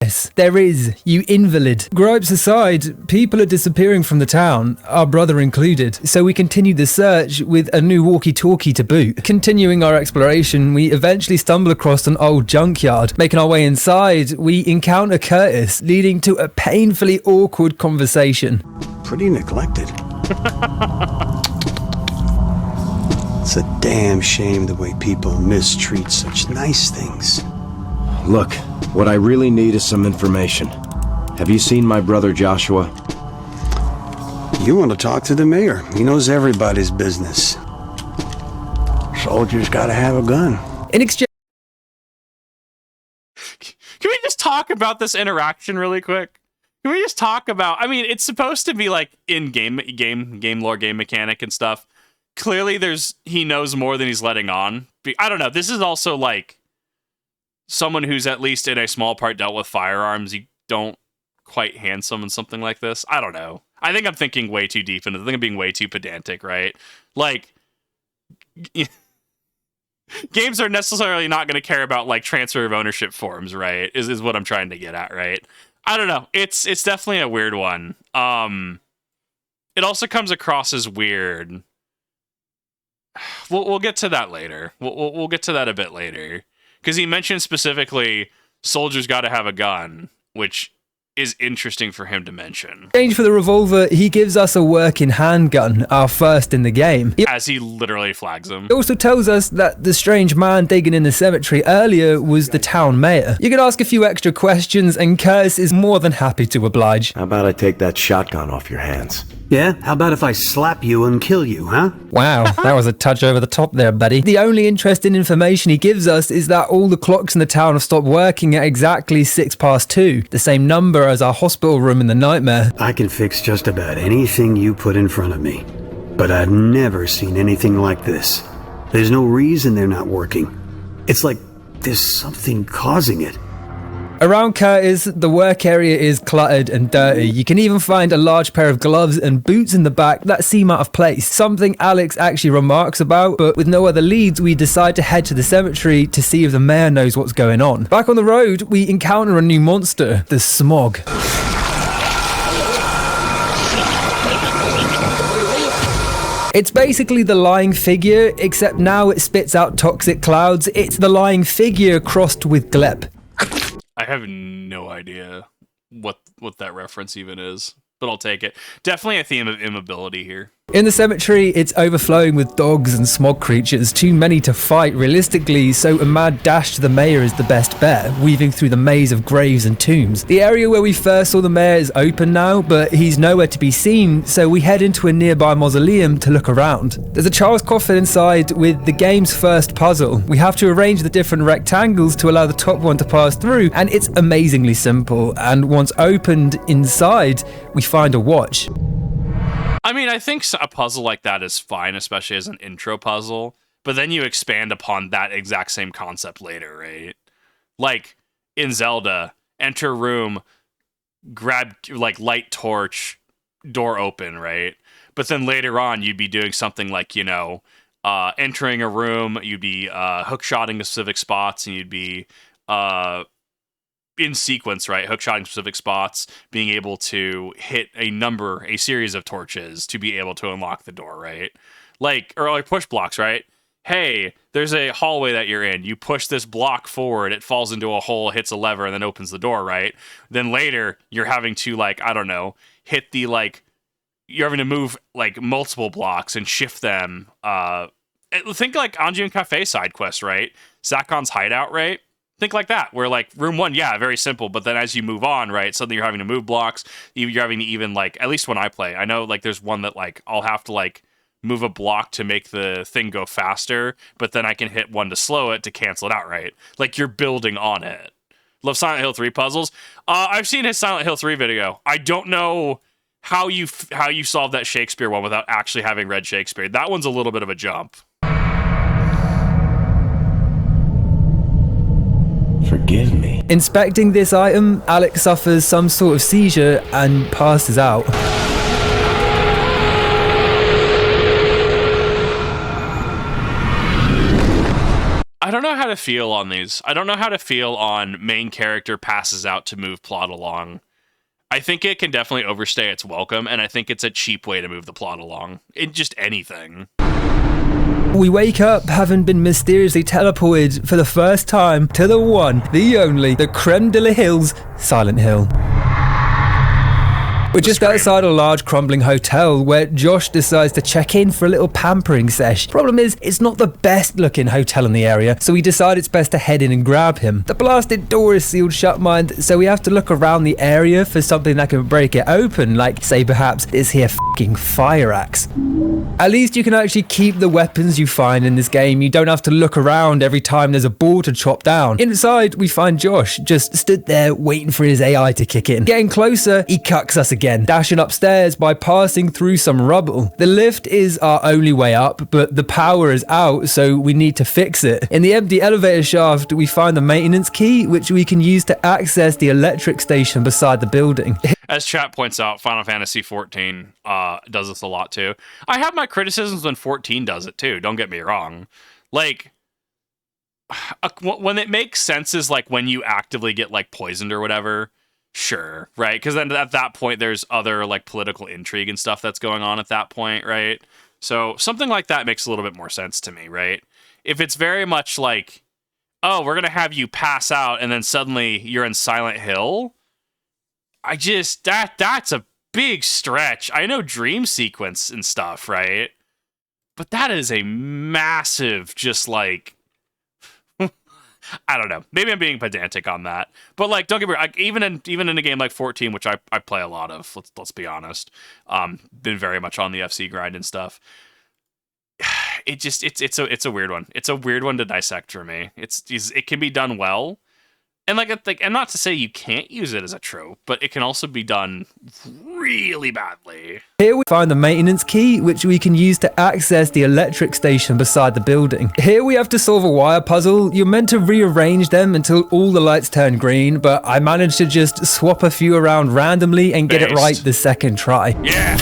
Yes, there is, you invalid. Gripes aside, people are disappearing from the town, our brother included, so we continue the search with a new walkie-talkie to boot. Continuing our exploration, we eventually stumble across an old junkyard. Making our way inside, we encounter Curtis, leading to a painfully awkward conversation. Pretty neglected. It's a damn shame the way people mistreat such nice things. Look, what I really need is some information. Have you seen my brother Joshua? You want to talk to the mayor. He knows everybody's business. Soldiers gotta have a gun. In exchange... Can we just talk about this interaction really quick? Can we just talk about... I mean, it's supposed to be like in game lore, game mechanic and stuff. Clearly, he knows more than he's letting on. I don't know. This is also like someone who's at least in a small part dealt with firearms. You don't quite hand someone something like this. I don't know. I think I'm thinking way too deep into it. I think I'm being way too pedantic, right? Like, games are necessarily not going to care about like transfer of ownership forms, right? Is what I'm trying to get at, right? I don't know. It's definitely a weird one. It also comes across as weird. We'll get to that later. We'll get to that a bit later. Because he mentioned specifically, soldiers got to have a gun, which is interesting for him to mention. In exchange for the revolver, he gives us a working handgun, our first in the game. As he literally flags him. He also tells us that the strange man digging in the cemetery earlier was the town mayor. You can ask a few extra questions, and Curtis is more than happy to oblige. How about I take that shotgun off your hands? Yeah? How about if I slap you and kill you, huh? Wow, that was a touch over the top there, buddy. The only interesting information he gives us is that all the clocks in the town have stopped working at exactly 2:06, the same number as our hospital room in the nightmare. I can fix just about anything you put in front of me, but I've never seen anything like this. There's no reason they're not working. It's like there's something causing it. Around Curtis, the work area is cluttered and dirty. You can even find a large pair of gloves and boots in the back that seem out of place. Something Alex actually remarks about, but with no other leads, we decide to head to the cemetery to see if the mayor knows what's going on. Back on the road, we encounter a new monster, the Smog. It's basically the lying figure, except now it spits out toxic clouds. It's the lying figure crossed with Glep. I have no idea what that reference even is, but I'll take it. Definitely a theme of immobility here. In the cemetery, it's overflowing with dogs and smog creatures, too many to fight realistically, so a mad dash to the mayor is the best bet, weaving through the maze of graves and tombs. The area where we first saw the mayor is open now, but he's nowhere to be seen, so we head into a nearby mausoleum to look around. There's a child's coffin inside with the game's first puzzle. We have to arrange the different rectangles to allow the top one to pass through, and it's amazingly simple, and once opened inside, we find a watch. I mean, I think a puzzle like that is fine, especially as an intro puzzle, but then you expand upon that exact same concept later, right? Like, in Zelda, enter room, grab, like, light torch, door open, right? But then later on, you'd be doing something like, you know, entering a room, you'd be hookshotting specific spots, and you'd be in sequence, right? Hookshotting specific spots, being able to hit a series of torches to be able to unlock the door, right? Or like push blocks, right? Hey, there's a hallway that you're in. You push this block forward, it falls into a hole, hits a lever, and then opens the door, right? Then later, you're having to, like, I don't know, hit the, like, you're having to move, like, multiple blocks and shift them. Think like Anju and Cafe side quest, right? Sakon's hideout, right? Think like that, where, like, room one, yeah, very simple, but then as you move on, right, suddenly you're having to move blocks, you're having to even, like, at least when I play, I know, like, there's one that, like, I'll have to, like, move a block to make the thing go faster, but then I can hit one to slow it to cancel it out, right? Like, you're building on it. Love Silent Hill 3 puzzles. I've seen his Silent Hill 3 video. I don't know how you solve that Shakespeare one without actually having read Shakespeare. That one's a little bit of a jump. Forgive me. Inspecting this item, Alex suffers some sort of seizure and passes out. I don't know how to feel on these. I don't know how to feel on main character passes out to move plot along. I think it can definitely overstay its welcome, and I think it's a cheap way to move the plot along. In just anything. We wake up having been mysteriously teleported for the first time to the one, the only, the creme de la hills, Silent Hill. We're just outside a large crumbling hotel where Josh decides to check in for a little pampering sesh. Problem is, it's not the best looking hotel in the area, so we decide it's best to head in and grab him. The blasted door is sealed shut, mind, so we have to look around the area for something that can break it open, like, say perhaps, this here f***ing fire axe. At least you can actually keep the weapons you find in this game. You don't have to look around every time there's a ball to chop down. Inside, we find Josh, just stood there waiting for his AI to kick in. Getting closer, he cucks us again, dashing upstairs by passing through some rubble. The lift is our only way up, but the power is out, so we need to fix it. In the empty elevator shaft, we find the maintenance key, which we can use to access the electric station beside the building. As chat points out, Final Fantasy XIV does this a lot too. I have my criticisms when 14 does it too, don't get me wrong. Like, when it makes sense is like when you actively get like poisoned or whatever, sure, right? Because then at that point there's other like political intrigue and stuff that's going on at that point, right? So something like that makes a little bit more sense to me, right? If it's very much like, oh, we're gonna have you pass out and then suddenly you're in Silent Hill, that's a big stretch. I know dream sequence and stuff, right? But that is a massive, just like, I don't know. Maybe I'm being pedantic on that, but like, don't get me wrong. Like, even in a game like 14, which I play a lot of. Let's be honest. Been very much on the FC grind and stuff. It's a weird one. It's a weird one to dissect for me. It can be done well. And and not to say you can't use it as a trope, but it can also be done really badly. Here we find the maintenance key, which we can use to access the electric station beside the building. Here we have to solve a wire puzzle. You're meant to rearrange them until all the lights turn green, but I managed to just swap a few around randomly and get it right the second try. Yeah!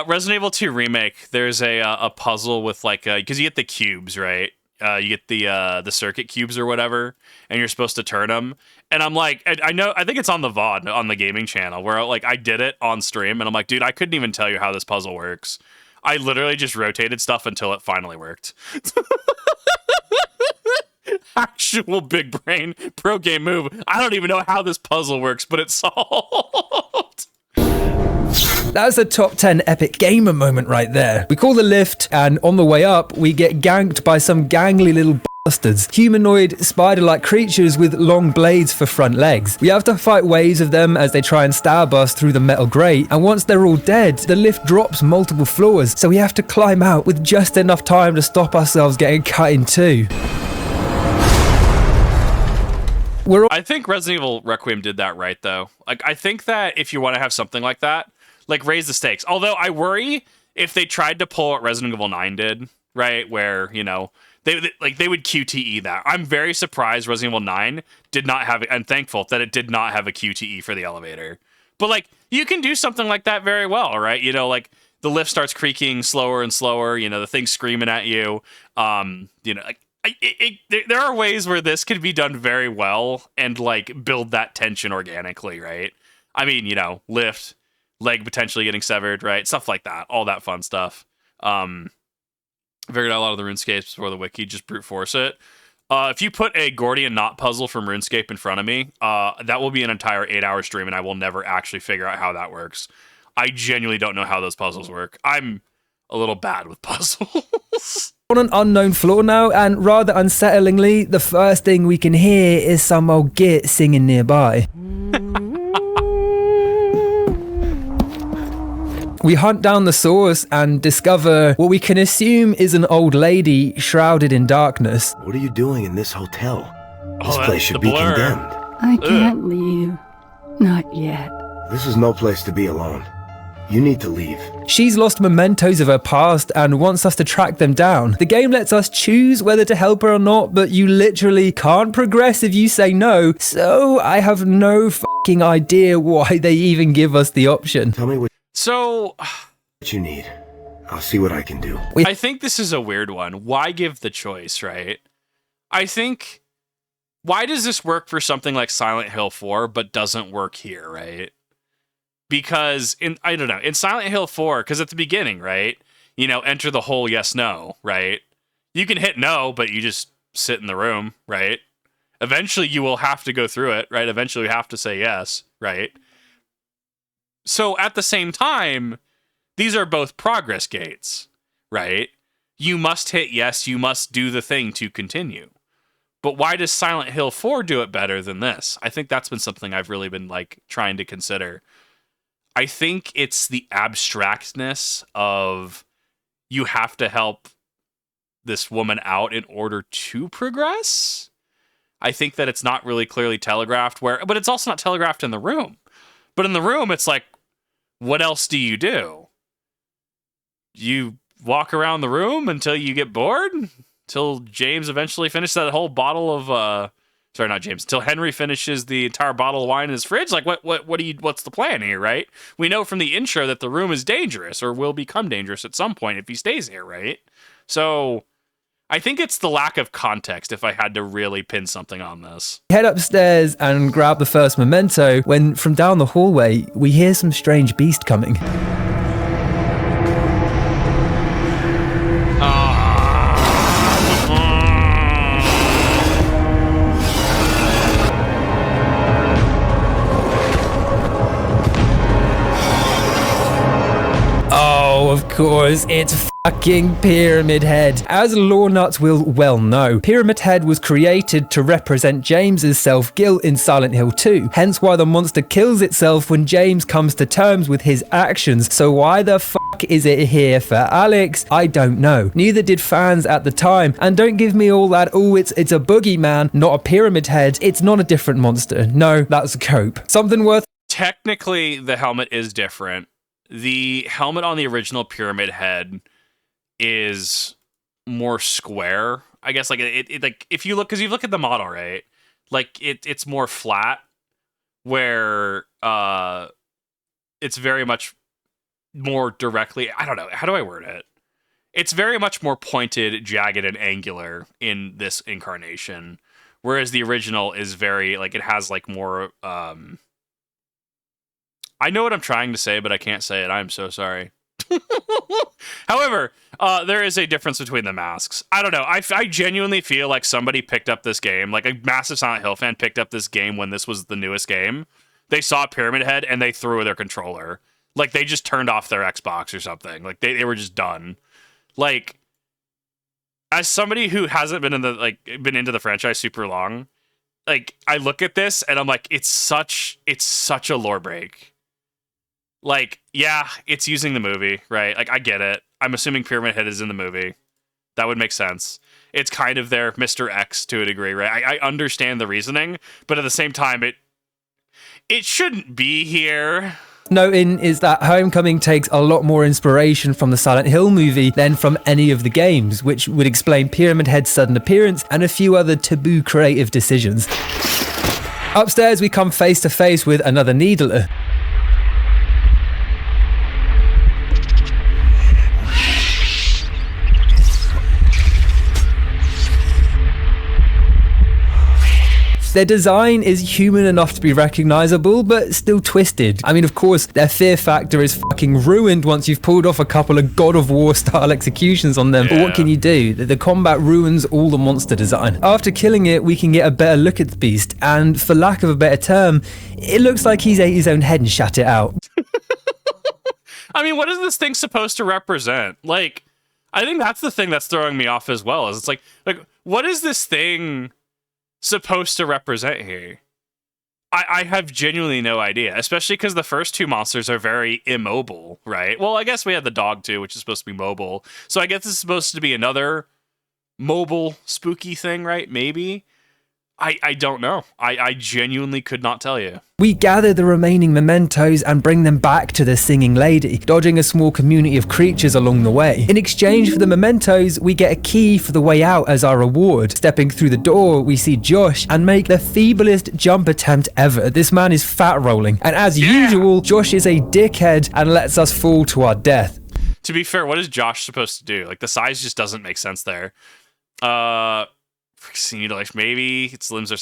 Resident Evil 2 Remake, there's a puzzle with like, because you get the cubes, right? You get the circuit cubes or whatever, and you're supposed to turn them. And I'm like, I think it's on the VOD on the gaming channel where like I did it on stream, and I'm like, dude, I couldn't even tell you how this puzzle works. I literally just rotated stuff until it finally worked. Actual big brain pro game move. I don't even know how this puzzle works, but it's solved. That's a top 10 epic gamer moment right there. We call the lift, and on the way up, we get ganked by some gangly little bastards. Humanoid, spider-like creatures with long blades for front legs. We have to fight waves of them as they try and stab us through the metal grate, and once they're all dead, the lift drops multiple floors, so we have to climb out with just enough time to stop ourselves getting cut in two. I think Resident Evil Requiem did that right, though. Like, I think that if you want to have something like that, like, raise the stakes. Although I worry if they tried to pull what Resident Evil 9 did, right, where, you know, they would QTE that. I'm very surprised Resident Evil 9 did not have it, and thankful that it did not have a QTE for the elevator. But, like, you can do something like that very well, right? You know, like, the lift starts creaking slower and slower, you know, the thing's screaming at you, you know, like, there are ways where this could be done very well and, like, build that tension organically, right? I mean, you know, lift, leg potentially getting severed, right? Stuff like that. All that fun stuff. Figured out a lot of the RuneScapes before the wiki, just brute force it. If you put a Gordian knot puzzle from RuneScape in front of me, that will be an entire 8-hour stream, and I will never actually figure out how that works. I genuinely don't know how those puzzles work. I'm a little bad with puzzles. On an unknown floor now, and rather unsettlingly, the first thing we can hear is some old git singing nearby. We hunt down the source and discover what we can assume is an old lady shrouded in darkness. What are you doing in this hotel? This Oh, place should be blur. condemned. I can't leave. Not yet. This is no place to be alone. You need to leave. She's lost mementos of her past and wants us to track them down. The game lets us choose whether to help her or not, but you literally can't progress if you say no, so I have no fucking idea why they even give us the option. Tell me what So, you need. I'll see what I can do. I think this is a weird one. Why give the choice, right? I think, why does this work for something like Silent Hill 4, but doesn't work here, right? Because I don't know, in Silent Hill 4, because at the beginning, right, you know, enter the whole yes, no, right? You can hit no, but you just sit in the room, right? Eventually you will have to go through it, right? Eventually you have to say yes, right? So at the same time, these are both progress gates, right? You must hit yes, you must do the thing to continue. But why does Silent Hill 4 do it better than this? I think that's been something I've really been, like, trying to consider. I think it's the abstractness of you have to help this woman out in order to progress. I think that it's not really clearly telegraphed but it's also not telegraphed in the room. But in the room, it's like, what else do? You walk around the room until you get bored? Until James eventually finishes that whole bottle of, sorry, not James. Until Henry finishes the entire bottle of wine in his fridge. Like, what's the plan here, right? We know from the intro that the room is dangerous or will become dangerous at some point if he stays here, right? So I think it's the lack of context if I had to really pin something on this. Head upstairs and grab the first memento when from down the hallway we hear some strange beast coming. Oh, of course, it's fucking Pyramid Head. As lore nuts will well know, Pyramid Head was created to represent James's self-guilt in Silent Hill 2, hence why the monster kills itself when James comes to terms with his actions. So why the fuck is it here for Alex? I don't know. Neither did fans at the time, and don't give me all that, oh, it's a boogeyman, not a Pyramid Head. It's not a different monster. No, that's a cope. Something worth... Technically, the helmet is different. The helmet on the original Pyramid Head is more square, I guess. Like it like if you look, because you look at the model, right? Like it's more flat, where it's very much more directly. I don't know, how do I word it? It's very much more pointed, jagged, and angular in this incarnation, whereas the original is very like it has like more. I know what I'm trying to say, but I can't say it. I'm so sorry. However, there is a difference between the masks. I don't know. I genuinely feel like somebody picked up this game, like a massive Silent Hill fan picked up this game when this was the newest game. They saw Pyramid Head and they threw their controller. Like, they just turned off their Xbox or something. Like, they were just done. Like, as somebody who hasn't been into the franchise super long, like, I look at this and I'm like, it's such a lore break. Like, yeah, it's using the movie, right? Like, I get it. I'm assuming Pyramid Head is in the movie. That would make sense. It's kind of their Mr. X to a degree, right? I understand the reasoning, but at the same time, it shouldn't be here. Noting is that Homecoming takes a lot more inspiration from the Silent Hill movie than from any of the games, which would explain Pyramid Head's sudden appearance and a few other taboo creative decisions. Upstairs, we come face to face with another Needler. Their design is human enough to be recognizable, but still twisted. I mean, of course, their fear factor is fucking ruined once you've pulled off a couple of God of War style executions on them. Yeah. But what can you do? The combat ruins all the monster design. After killing it, we can get a better look at the beast, and for lack of a better term, it looks like he's ate his own head and shat it out. I mean, what is this thing supposed to represent? Like, I think that's the thing that's throwing me off as well, is it's like what is this thing supposed to represent here? I have genuinely no idea, especially because the first two monsters are very immobile, right? Well, I guess we had the dog too, which is supposed to be mobile. So I guess this is supposed to be another mobile spooky thing, right? Maybe. I don't know. I genuinely could not tell you. We gather the remaining mementos and bring them back to the singing lady, dodging a small community of creatures along the way. In exchange for the mementos, we get a key for the way out as our reward. Stepping through the door, we see Josh and make the feeblest jump attempt ever. This man is fat rolling, and as usual, Josh is a dickhead and lets us fall to our death. To be fair, what is Josh supposed to do? Like, the size just doesn't make sense there. Maybe its limbs are...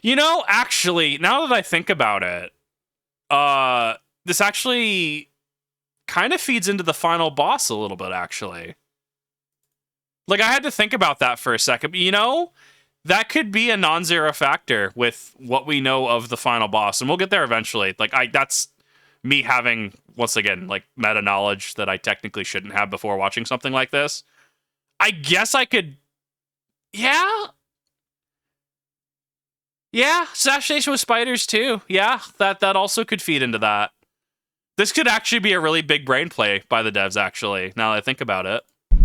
You know, actually, now that I think about it, this actually kind of feeds into the final boss a little bit, actually. Like, I had to think about that for a second. But, you know, that could be a non-zero factor with what we know of the final boss. And we'll get there eventually. Like, that's me having, once again, like, meta knowledge that I technically shouldn't have before watching something like this. I guess I could... Yeah, assassination with spiders too. Yeah, that also could feed into that. This could actually be a really big brain play by the devs, actually, now that I think about it.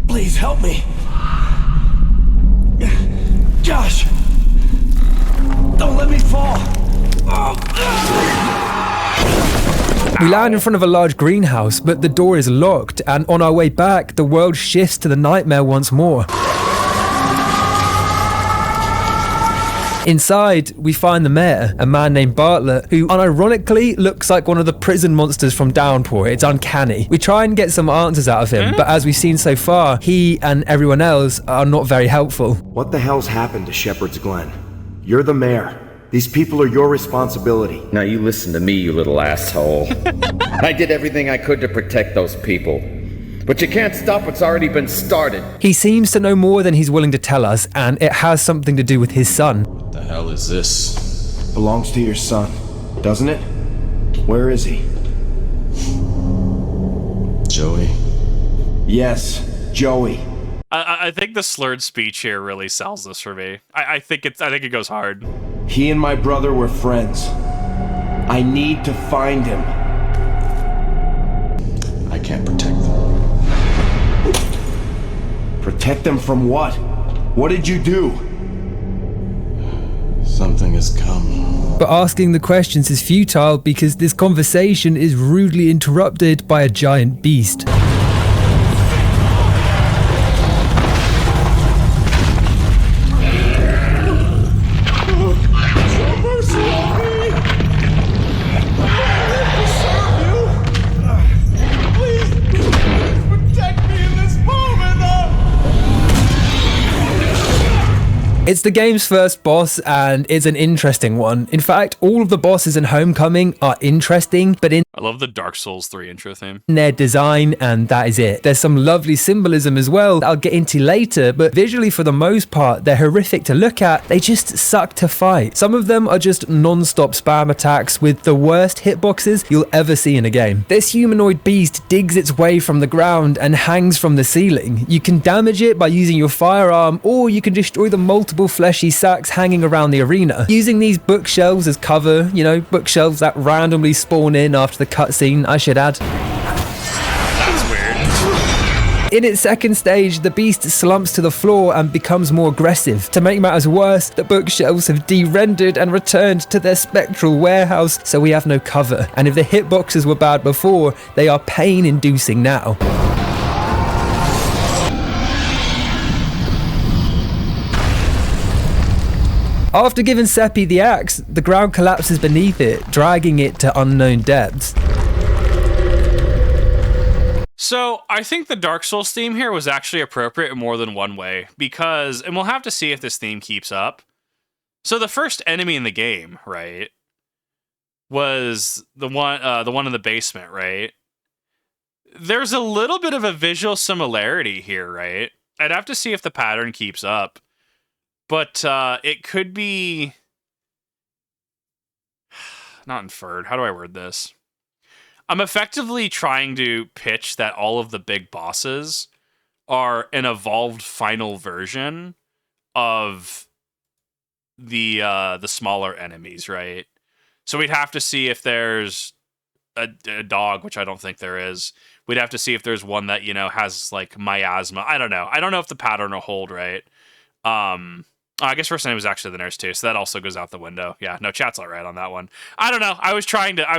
Please help me. Josh! Don't let me fall! We land in front of a large greenhouse, but the door is locked, and on our way back, the world shifts to the nightmare once more. Inside, we find the mayor, a man named Bartlett, who unironically looks like one of the prison monsters from Downpour. It's uncanny. We try and get some answers out of him, but as we've seen so far, he and everyone else are not very helpful. What the hell's happened to Shepherd's Glen? You're the mayor. These people are your responsibility. Now you listen to me, you little asshole. I did everything I could to protect those people. But you can't stop what's already been started. He seems to know more than he's willing to tell us, and it has something to do with his son. What the hell is this? Belongs to your son, doesn't it? Where is he? Joey? Yes, Joey. I think the slurred speech here really sells this for me. I think it goes hard. He and my brother were friends. I need to find him. I can't protect them. Protect them from what? What did you do? Something has come. But asking the questions is futile because this conversation is rudely interrupted by a giant beast. It's the game's first boss, and it's an interesting one. In fact, all of the bosses in Homecoming are interesting, but in I love the Dark Souls 3 intro theme. their design, and that is it. There's some lovely symbolism as well that I'll get into later, but visually for the most part, they're horrific to look at. They just suck to fight. Some of them are just non-stop spam attacks with the worst hitboxes you'll ever see in a game. This humanoid beast digs its way from the ground and hangs from the ceiling. You can damage it by using your firearm, or you can destroy the multiple fleshy sacks hanging around the arena. Using these bookshelves as cover, you know, bookshelves that randomly spawn in after the cutscene, I should add. That's weird. In its second stage, the beast slumps to the floor and becomes more aggressive. To make matters worse, the bookshelves have de-rendered and returned to their spectral warehouse, so we have no cover. And if the hitboxes were bad before, they are pain-inducing now. After giving Seppi the axe, the ground collapses beneath it, dragging it to unknown depths. So, I think the Dark Souls theme here was actually appropriate in more than one way, because, and we'll have to see if this theme keeps up. So the first enemy in the game, right, was the one in the basement, right? There's a little bit of a visual similarity here, right? I'd have to see if the pattern keeps up. But it could be not inferred. How do I word this? I'm effectively trying to pitch that all of the big bosses are an evolved final version of the smaller enemies, right? So we'd have to see if there's a dog, which I don't think there is. We'd have to see if there's one that, you know, has like miasma. I don't know. I don't know if the pattern will hold, right? I guess first name was actually the nurse too, so that also goes out the window. Yeah, no, chat's all right on that one. I don't know. I was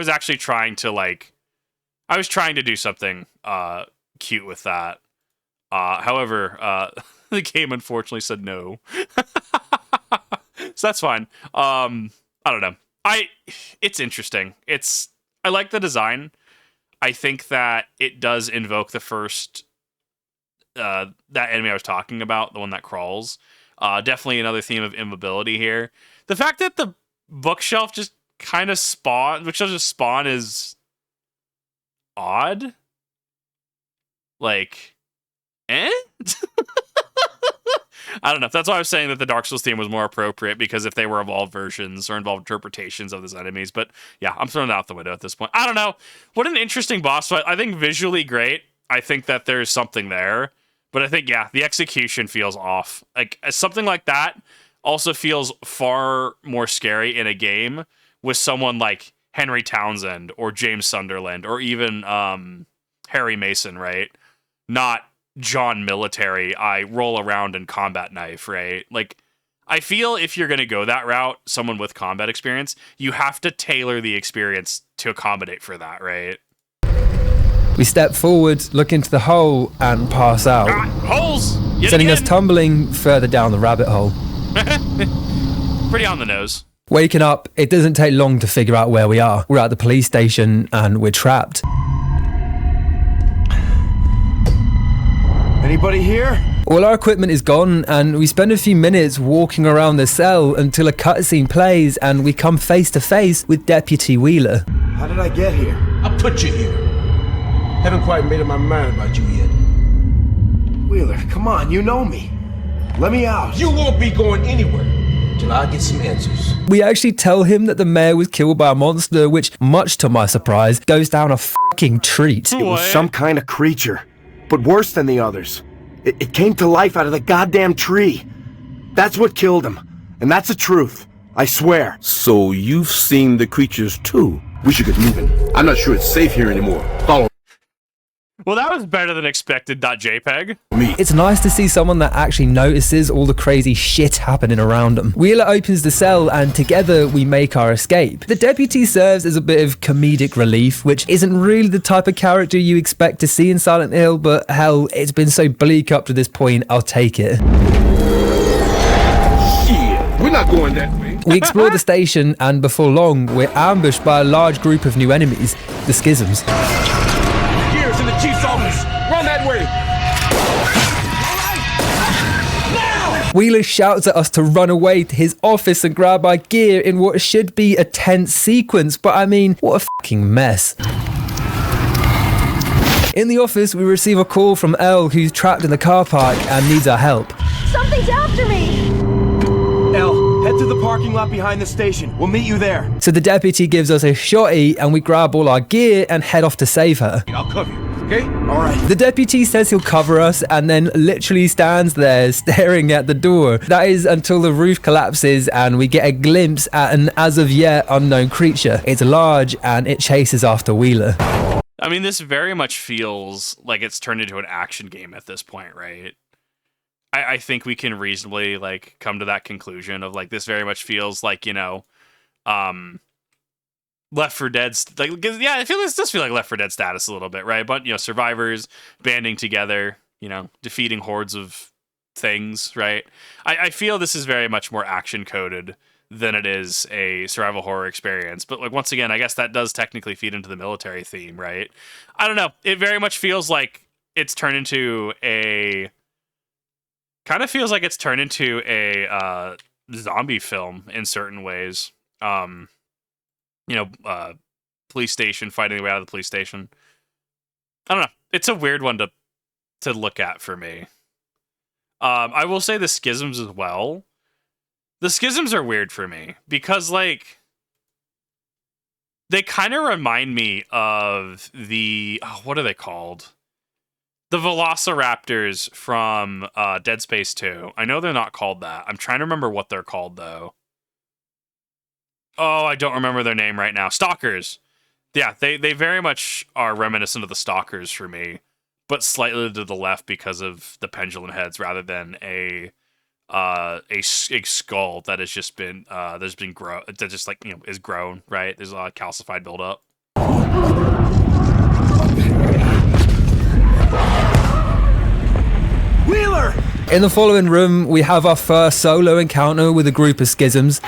actually trying to do something cute with that. However, the game unfortunately said no. So that's fine. I don't know. It's interesting. I like the design. I think that it does invoke the first that enemy I was talking about, the one that crawls. Definitely another theme of immobility here. The fact that the bookshelf just kind of spawn is odd. Like, I don't know. That's why I was saying that the Dark Souls theme was more appropriate, because if they were evolved versions or involved interpretations of these enemies. But yeah, I'm throwing it out the window at this point. I don't know. What an interesting boss fight. I think visually great. I think that there's something there. But I think, yeah, the execution feels off. Like, something like that also feels far more scary in a game with someone like Henry Townsend or James Sunderland or even Harry Mason, right? Not John Military, I roll around in combat knife, right? Like, I feel if you're going to go that route, someone with combat experience, you have to tailor the experience to accommodate for that, right? We step forward, look into the hole, and pass out. Holes! Sending us tumbling further down the rabbit hole. Pretty on the nose. Waking up, it doesn't take long to figure out where we are. We're at the police station, and we're trapped. Anybody here? All our equipment is gone, and we spend a few minutes walking around the cell until a cutscene plays, and we come face to face with Deputy Wheeler. How did I get here? I put you here. Haven't quite made up my mind about you yet. Wheeler, come on, you know me. Let me out. You won't be going anywhere till I get some answers. We actually tell him that the mayor was killed by a monster, which, much to my surprise, goes down a fucking treat. It was some kind of creature, but worse than the others. It came to life out of the goddamn tree. That's what killed him, and that's the truth. I swear. So you've seen the creatures too? We should get moving. I'm not sure it's safe here anymore. Follow Well, that was better than expected. .jpeg. me. It's nice to see someone that actually notices all the crazy shit happening around them. Wheeler opens the cell, and together we make our escape. The deputy serves as a bit of comedic relief, which isn't really the type of character you expect to see in Silent Hill, but hell, it's been so bleak up to this point, I'll take it. Shit, we're not going that way. We explore the station, and before long, we're ambushed by a large group of new enemies, the Schisms. Gears in the chief's office. Run that way. Wheeler shouts at us to run away to his office and grab our gear in what should be a tense sequence, but I mean, what a fucking mess. In the office, we receive a call from Elle, who's trapped in the car park and needs our help. Something's after me! Elle, head to the parking lot behind the station. We'll meet you there. So the deputy gives us a shotty and we grab all our gear and head off to save her. I'll cover you, okay? All right. The deputy says he'll cover us and then literally stands there staring at the door. That is until the roof collapses and we get a glimpse at an as of yet unknown creature. It's large and it chases after Wheeler. I mean, this very much feels like it's turned into an action game at this point, right? I think we can reasonably like come to that conclusion of like this very much feels like, you know, Left 4 Dead's like, yeah, I feel this does feel like Left 4 Dead status a little bit, right? But you know, survivors banding together, you know, defeating hordes of things, right? I feel this is very much more action coded than it is a survival horror experience. But like once again, I guess that does technically feed into the military theme, right? I don't know. It very much feels like it's turned into a zombie film in certain ways. Police station fighting their way out of the police station. I don't know. It's a weird one to look at for me. I will say the schisms as well. The schisms are weird for me because like they kind of remind me of what are they called? The Velociraptors from Dead Space 2. I know they're not called that. I'm trying to remember what they're called, though. Oh, I don't remember their name right now. Stalkers. Yeah, they very much are reminiscent of the Stalkers for me, but slightly to the left because of the pendulum heads rather than a skull that has just been that just like, you know, is grown, right? There's a lot of calcified buildup. Wheeler! In the following room, we have our first solo encounter with a group of schisms.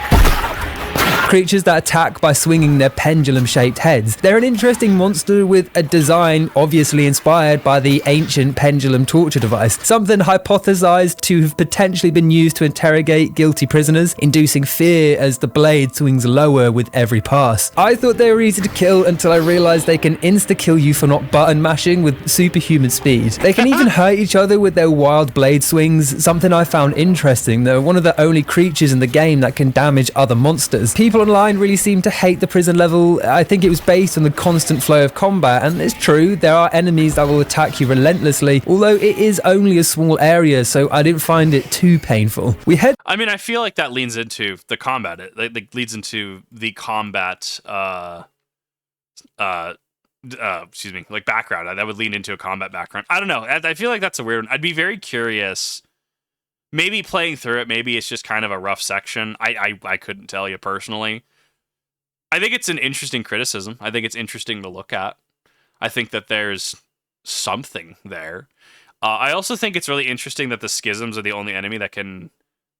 Creatures that attack by swinging their pendulum-shaped heads. They're an interesting monster with a design obviously inspired by the ancient pendulum torture device, something hypothesized to have potentially been used to interrogate guilty prisoners, inducing fear as the blade swings lower with every pass. I thought they were easy to kill until I realized they can insta-kill you for not button mashing with superhuman speed. They can even hurt each other with their wild blade swings, something I found interesting. They're one of the only creatures in the game that can damage other monsters. People online really seem to hate the prison level. I think it was based on the constant flow of combat, and it's true, there are enemies that will attack you relentlessly, although it is only a small area, so I didn't find it too painful. I feel like that leans into the combat. It leads into the combat like background. That would lean into a combat background. I don't know. I feel like that's a weird one. I'd be very curious. Maybe playing through it, maybe it's just kind of a rough section. I couldn't tell you personally. I think it's an interesting criticism. I think it's interesting to look at. I think that there's something there. I also think it's really interesting that the schisms are the only enemy that can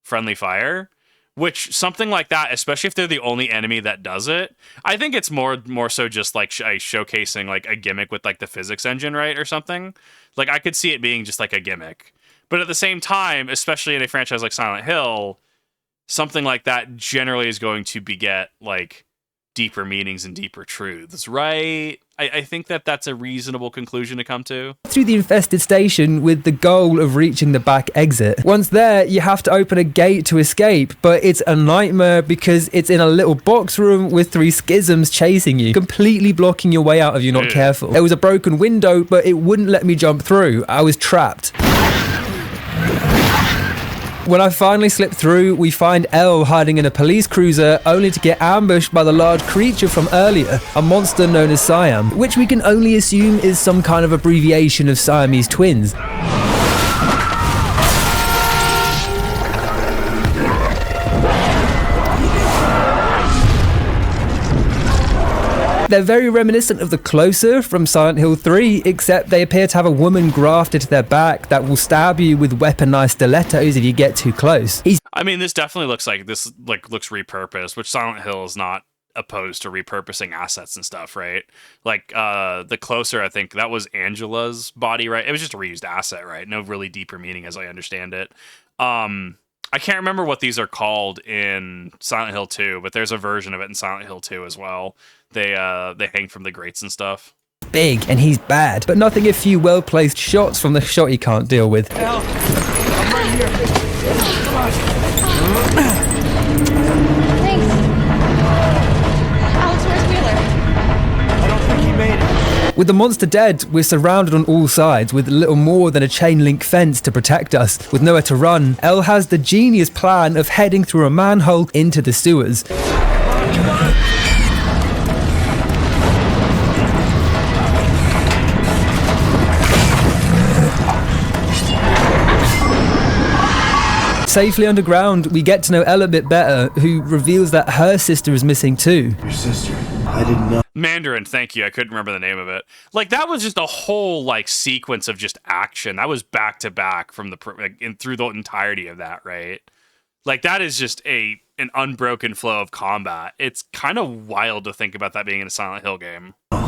friendly fire, which something like that, especially if they're the only enemy that does it, I think it's more so just like showcasing like a gimmick with like the physics engine, right, or something. Like I could see it being just like a gimmick. But at the same time, especially in a franchise like Silent Hill, something like that generally is going to beget like deeper meanings and deeper truths, right? I think that that's a reasonable conclusion to come to. Through the infested station with the goal of reaching the back exit. Once there, you have to open a gate to escape, but it's a nightmare because it's in a little box room with 3 schisms chasing you, completely blocking your way out if you're not careful. There was a broken window, but it wouldn't let me jump through. I was trapped. When I finally slip through, we find Elle hiding in a police cruiser, only to get ambushed by the large creature from earlier, a monster known as Siam, which we can only assume is some kind of abbreviation of Siamese twins. They're very reminiscent of the Closer from Silent Hill 3, except they appear to have a woman grafted to their back that will stab you with weaponized stilettos if you get too close. This definitely looks repurposed, which Silent Hill is not opposed to repurposing assets and stuff, right? Like the Closer, I think that was Angela's body, right? It was just a reused asset, right? No really deeper meaning as I understand it. I can't remember what these are called in Silent Hill 2, but there's a version of it in Silent Hill 2 as well. They hang from the grates and stuff. Big, and he's bad, but nothing a few well-placed shots from the shot he can't deal with. Al, I'm right here. Come on. Thanks. Alex, where's Wheeler? I don't think he made it. With the monster dead, we're surrounded on all sides with little more than a chain link fence to protect us. With nowhere to run, Elle has the genius plan of heading through a manhole into the sewers. Safely underground, we get to know Elle a bit better, who reveals that her sister is missing too. Your sister. I didn't know. Mandarin, thank you. I couldn't remember the name of it. Like, that was just a whole, like, sequence of just action. That was back to back from through the entirety of that, right? Like, that is just an unbroken flow of combat. It's kind of wild to think about that being in a Silent Hill game. She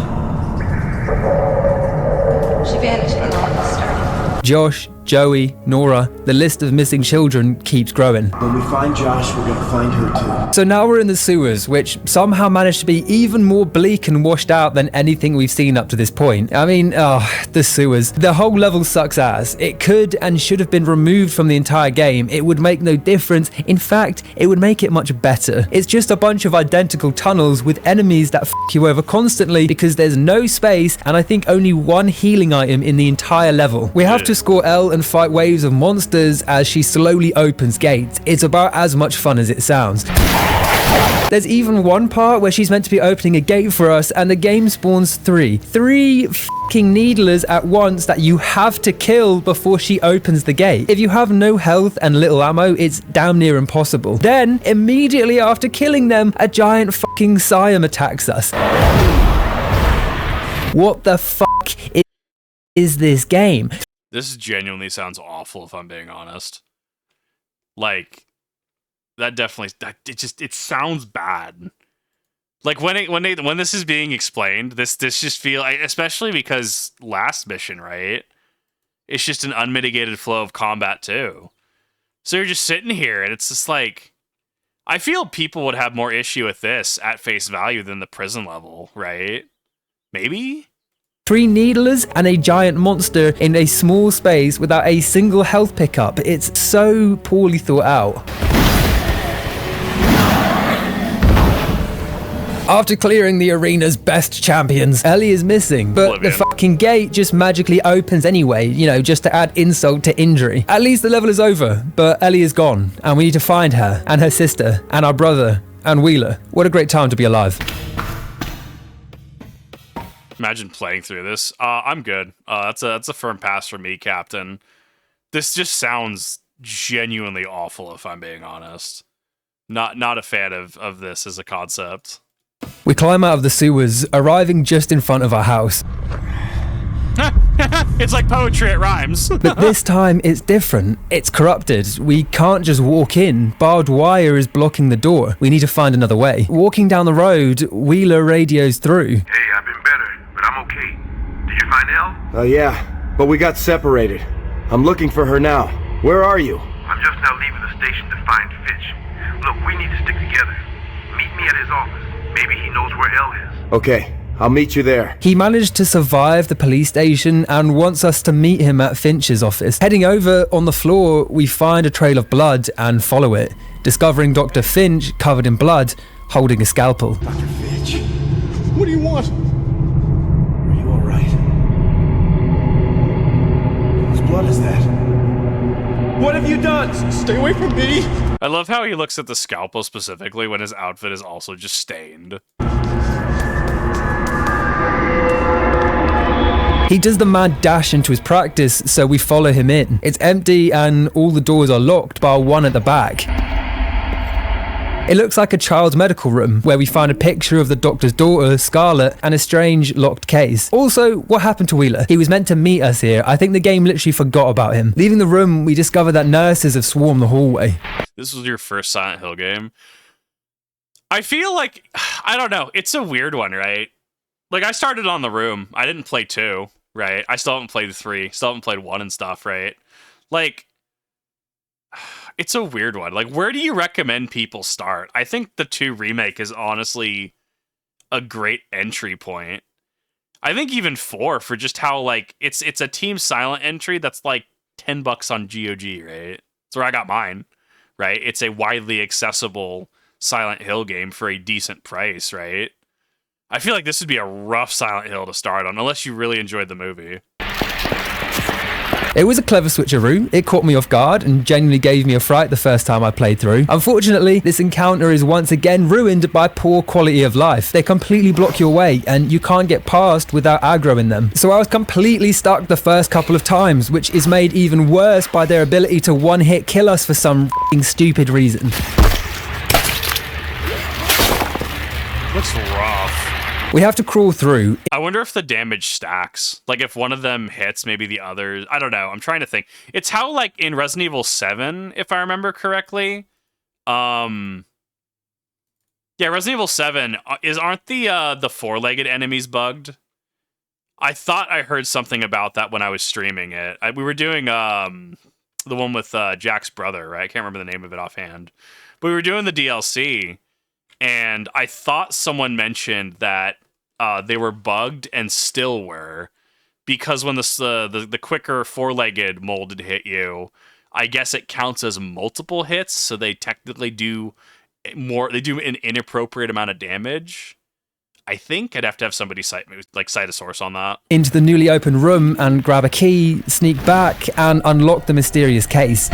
vanished when all this started. Josh, Joey, Nora, the list of missing children keeps growing. When we find Josh, we're gonna find her too. So now we're in the sewers, which somehow managed to be even more bleak and washed out than anything we've seen up to this point. I mean, the sewers. The whole level sucks ass. It could and should have been removed from the entire game. It would make no difference. In fact, it would make it much better. It's just a bunch of identical tunnels with enemies that f you over constantly because there's no space and I think only one healing item in the entire level. We have to score Elle and fight waves of monsters as she slowly opens gates. It's about as much fun as it sounds. There's even one part where she's meant to be opening a gate for us and the game spawns three fucking needlers at once that you have to kill before she opens the gate. If you have no health and little ammo, it's damn near impossible. Then, immediately after killing them, a giant fucking Siam attacks us. What the fuck is this game? This genuinely sounds awful, if I'm being honest. Like, that definitely, it sounds bad. Like, when this is being explained, this just feel, especially because last mission, right? It's just an unmitigated flow of combat too. So you're just sitting here, and it's just like, I feel people would have more issue with this at face value than the prison level, right? Maybe? 3 needlers and a giant monster in a small space without a single health pickup. It's so poorly thought out. After clearing the arena's best champions, Ellie is missing, but the fucking gate just magically opens anyway, you know, just to add insult to injury. At least the level is over, but Ellie is gone, and we need to find her, and her sister, and our brother, and Wheeler. What a great time to be alive. Imagine playing through this. I'm good. That's a firm pass for me, Captain. This just sounds genuinely awful, if I'm being honest. Not a fan of this as a concept. We climb out of the sewers, arriving just in front of our house. It's like poetry, it rhymes. But this time, it's different. It's corrupted. We can't just walk in. Barbed wire is blocking the door. We need to find another way. Walking down the road, Wheeler radios through. Hey, I've been better, but I'm okay. Did you find Elle? Yeah, but we got separated. I'm looking for her now. Where are you? I'm just now leaving the station to find Fitch. Look, we need to stick together. Meet me at his office. Maybe he knows where Elle is. Okay, I'll meet you there. He managed to survive the police station and wants us to meet him at Finch's office. Heading over, on the floor, we find a trail of blood and follow it, discovering Dr. Finch covered in blood, holding a scalpel. Dr. Finch? What do you want? Are you alright? Whose blood is that? What have you done? Stay away from me! I love how he looks at the scalpel specifically when his outfit is also just stained. He does the mad dash into his practice, so we follow him in. It's empty and all the doors are locked, bar one at the back. It looks like a child's medical room, where we find a picture of the doctor's daughter, Scarlett, and a strange locked case. Also, what happened to Wheeler? He was meant to meet us here. I think the game literally forgot about him. Leaving the room, we discover that nurses have swarmed the hallway. This was your first Silent Hill game. I feel like, I don't know, it's a weird one, right? Like, I started on The Room. I didn't play 2, right? I still haven't played 3. Still haven't played 1 and stuff, right? Like, it's a weird one. Like, where do you recommend people start? I think the 2 remake is honestly a great entry point. I think even 4 for just how, like, it's a Team Silent entry that's like $10 on GOG, right? That's where I got mine, right? It's a widely accessible Silent Hill game for a decent price, right? I feel like this would be a rough Silent Hill to start on, unless you really enjoyed the movie. It was a clever switcheroo. It caught me off guard and genuinely gave me a fright the first time I played through. Unfortunately, this encounter is once again ruined by poor quality of life. They completely block your way and you can't get past without aggroing them. So I was completely stuck the first couple of times, which is made even worse by their ability to one-hit kill us for some f***ing stupid reason. Looks rough. We have to crawl through. I wonder if the damage stacks. Like, if one of them hits, maybe the others... I don't know. I'm trying to think. It's how, like, in Resident Evil 7, if I remember correctly. Yeah, Resident Evil 7, aren't the four-legged enemies bugged? I thought I heard something about that when I was streaming it. We were doing the one with Jack's brother, right? I can't remember the name of it offhand. But we were doing the DLC... And I thought someone mentioned that they were bugged and still were, because when the quicker four-legged molded hit you, I guess it counts as multiple hits, so they technically do more. They do an inappropriate amount of damage. I think I'd have to have somebody cite a source on that. Into the newly opened room and grab a key, sneak back, and unlock the mysterious case.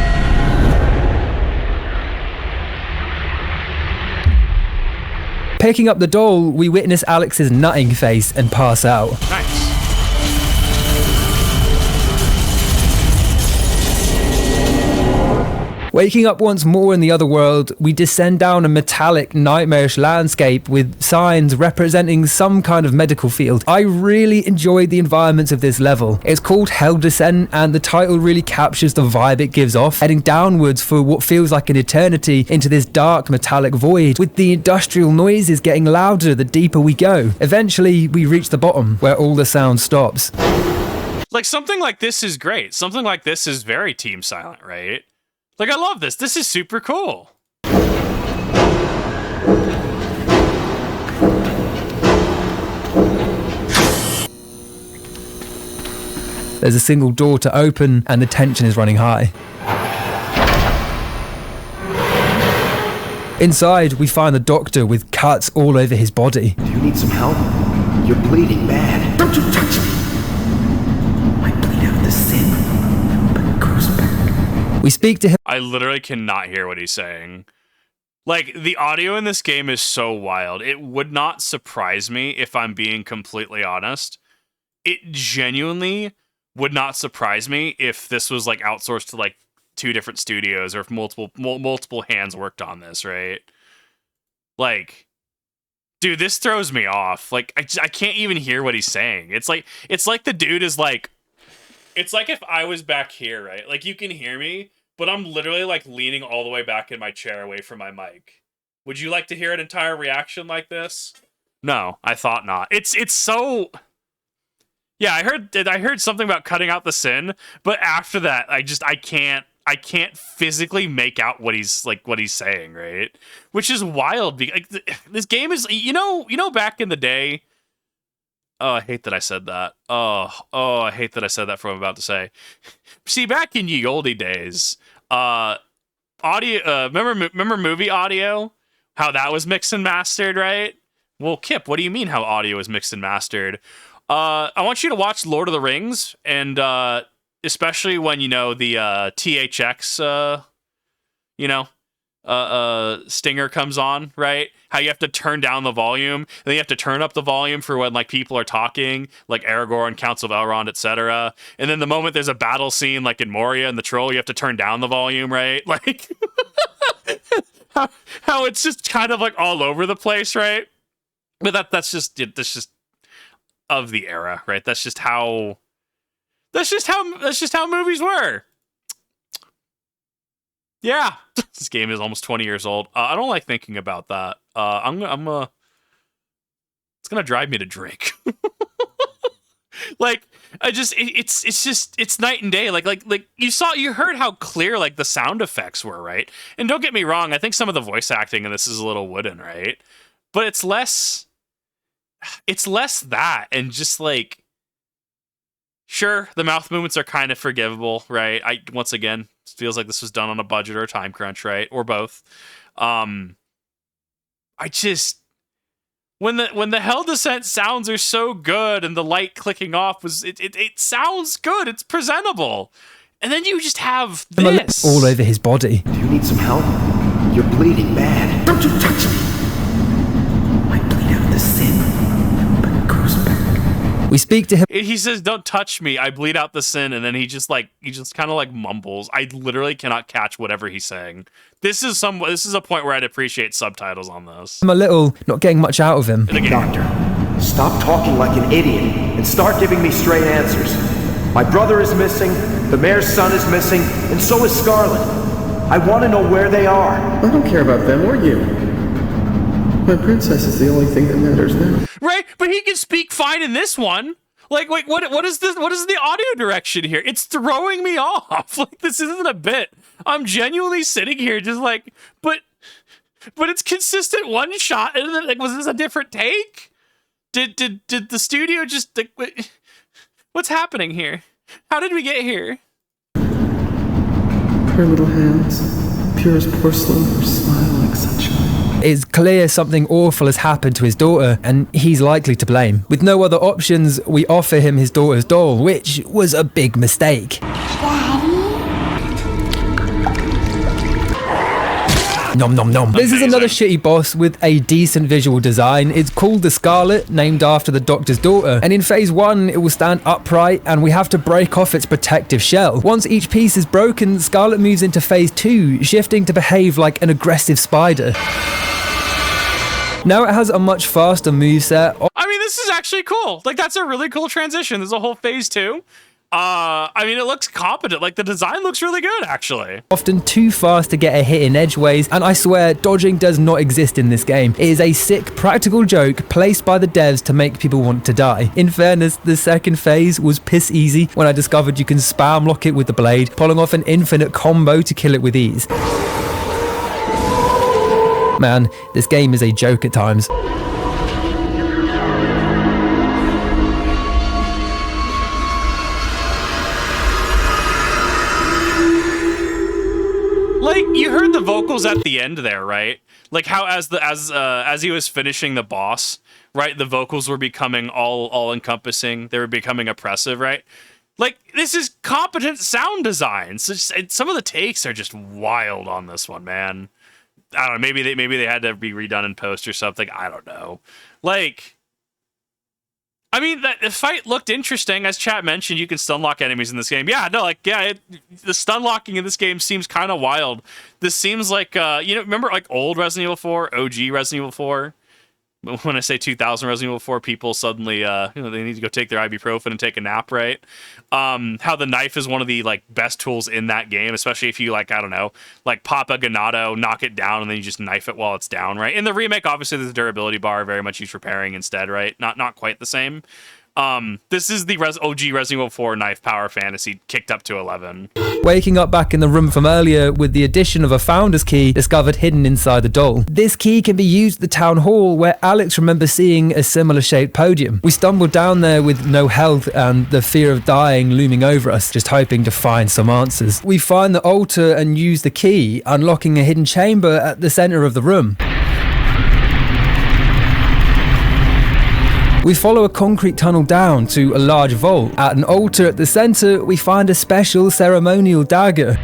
Picking up the doll, we witness Alex's nutting face and pass out. Nice. Waking up once more in the other world, we descend down a metallic, nightmarish landscape with signs representing some kind of medical field. I really enjoyed the environments of this level. It's called Hell Descent, and the title really captures the vibe it gives off, heading downwards for what feels like an eternity into this dark metallic void, with the industrial noises getting louder the deeper we go. Eventually, we reach the bottom, where all the sound stops. Like, something like this is great. Something like this is very Team Silent, right? Like, I love this. This is super cool. There's a single door to open, and the tension is running high. Inside, we find the doctor with cuts all over his body. Do you need some help? You're bleeding bad. Don't you touch me! I bleed out the sin, but it grows back. We speak to him. I literally cannot hear what he's saying. Like, the audio in this game is so wild. It would not surprise me if I'm being completely honest. It genuinely would not surprise me if this was, like, outsourced to, like, 2 different studios, or if multiple hands worked on this, right? Like, dude, this throws me off. Like, I can't even hear what he's saying. It's like the dude is like, it's like if I was back here, right? Like, you can hear me, but I'm literally, like, leaning all the way back in my chair away from my mic. Would you like to hear an entire reaction like this? No, I thought not. It's so... Yeah, I heard something about cutting out the sin, but after that, I can't physically make out what he's saying, right? Which is wild. Like, this game is, you know, back in the day... Oh, I hate that I said that. Oh, I hate that I said that for what I'm about to say. See, back in ye olde days, audio. Remember movie audio? How that was mixed and mastered, right? Well, Kip, what do you mean how audio is mixed and mastered? I want you to watch Lord of the Rings, and especially when the THX, stinger comes on, right? How you have to turn down the volume, and then you have to turn up the volume for when, like, people are talking, like Aragorn, Council of Elrond, etc. And then the moment there's a battle scene, like in Moria and the Troll, you have to turn down the volume, right? Like, how it's just kind of like all over the place, right? But that's just of the era, right? That's just how movies were. Yeah, this game is almost 20 years old. I don't like thinking about that. It's gonna drive me to drink. Like, It's night and day. Like you heard how clear like the sound effects were, right? And don't get me wrong, I think some of the voice acting in this is a little wooden, right? But it's less that, and just like, sure, the mouth movements are kind of forgivable, right? Once again, it feels like this was done on a budget or a time crunch, right? Or both. When the Hell Descent sounds are so good and the light clicking off it sounds good, it's presentable. And then you just have this all over his body. Do you need some help? You're bleeding bad. Don't you touch me! I bleed out the sin, but it goes back. We speak to him. He says, "Don't touch me, I bleed out the sin," and then he just kind of like mumbles. I literally cannot catch whatever he's saying. This is a point where I'd appreciate subtitles on this. I'm a little not getting much out of him. Doctor, stop talking like an idiot and start giving me straight answers. My brother is missing, the mayor's son is missing, and so is Scarlet. I want to know where they are. I don't care about them or you. My princess is the only thing that matters now. Right, but he can speak fine in this one. Like, wait, what is this? What is the audio direction here? It's throwing me off. Like, this isn't a bit. I'm genuinely sitting here just like, but it's consistent one shot, and then like, was this a different take? Did the studio just like, what's happening here? How did we get here? Her little hands, pure as porcelain, her smile like sunshine. It's clear something awful has happened to his daughter, and he's likely to blame. With no other options, we offer him his daughter's doll, which was a big mistake. Nom nom nom. This is another shitty boss with a decent visual design. It's called the Scarlet, named after the Doctor's daughter, and in phase 1 it will stand upright and we have to break off its protective shell. Once each piece is broken, Scarlet moves into phase 2, shifting to behave like an aggressive spider. Now it has a much faster moveset. I mean, this is actually cool. Like, that's a really cool transition. There's a whole phase 2. I mean, it looks competent. Like, the design looks really good, actually. Often too fast to get a hit in edgeways, and I swear, dodging does not exist in this game. It is a sick practical joke placed by the devs to make people want to die. In fairness, the second phase was piss easy when I discovered you can spam lock it with the blade, pulling off an infinite combo to kill it with ease. Man, this game is a joke at times. Like, you heard the vocals at the end there, right? Like how as he was finishing the boss, right, the vocals were becoming all encompassing. They were becoming oppressive, right? Like, this is competent sound design. So some of the takes are just wild on this one, man. I don't know, maybe they had to be redone in post or something. I don't know. Like, I mean, the fight looked interesting. As chat mentioned, you can stun lock enemies in this game. Yeah, no, like, yeah, the stun locking in this game seems kind of wild. This seems like, remember like old Resident Evil 4, OG Resident Evil 4? When I say 2000 Resident Evil 4, people suddenly, they need to go take their ibuprofen and take a nap, right? How the knife is one of the, like, best tools in that game, especially if you, like, I don't know, like, pop a Ganado, knock it down, and then you just knife it while it's down, right? In the remake, obviously, there's a durability bar, very much used for parrying instead, right? Not quite the same. This is the OG Resident Evil 4 knife power fantasy kicked up to 11. Waking up back in the room from earlier with the addition of a founder's key discovered hidden inside the doll. This key can be used at the town hall where Alex remembers seeing a similar shaped podium. We stumbled down there with no health and the fear of dying looming over us, just hoping to find some answers. We find the altar and use the key, unlocking a hidden chamber at the center of the room. We follow a concrete tunnel down to a large vault. At an altar at the center, we find a special ceremonial dagger.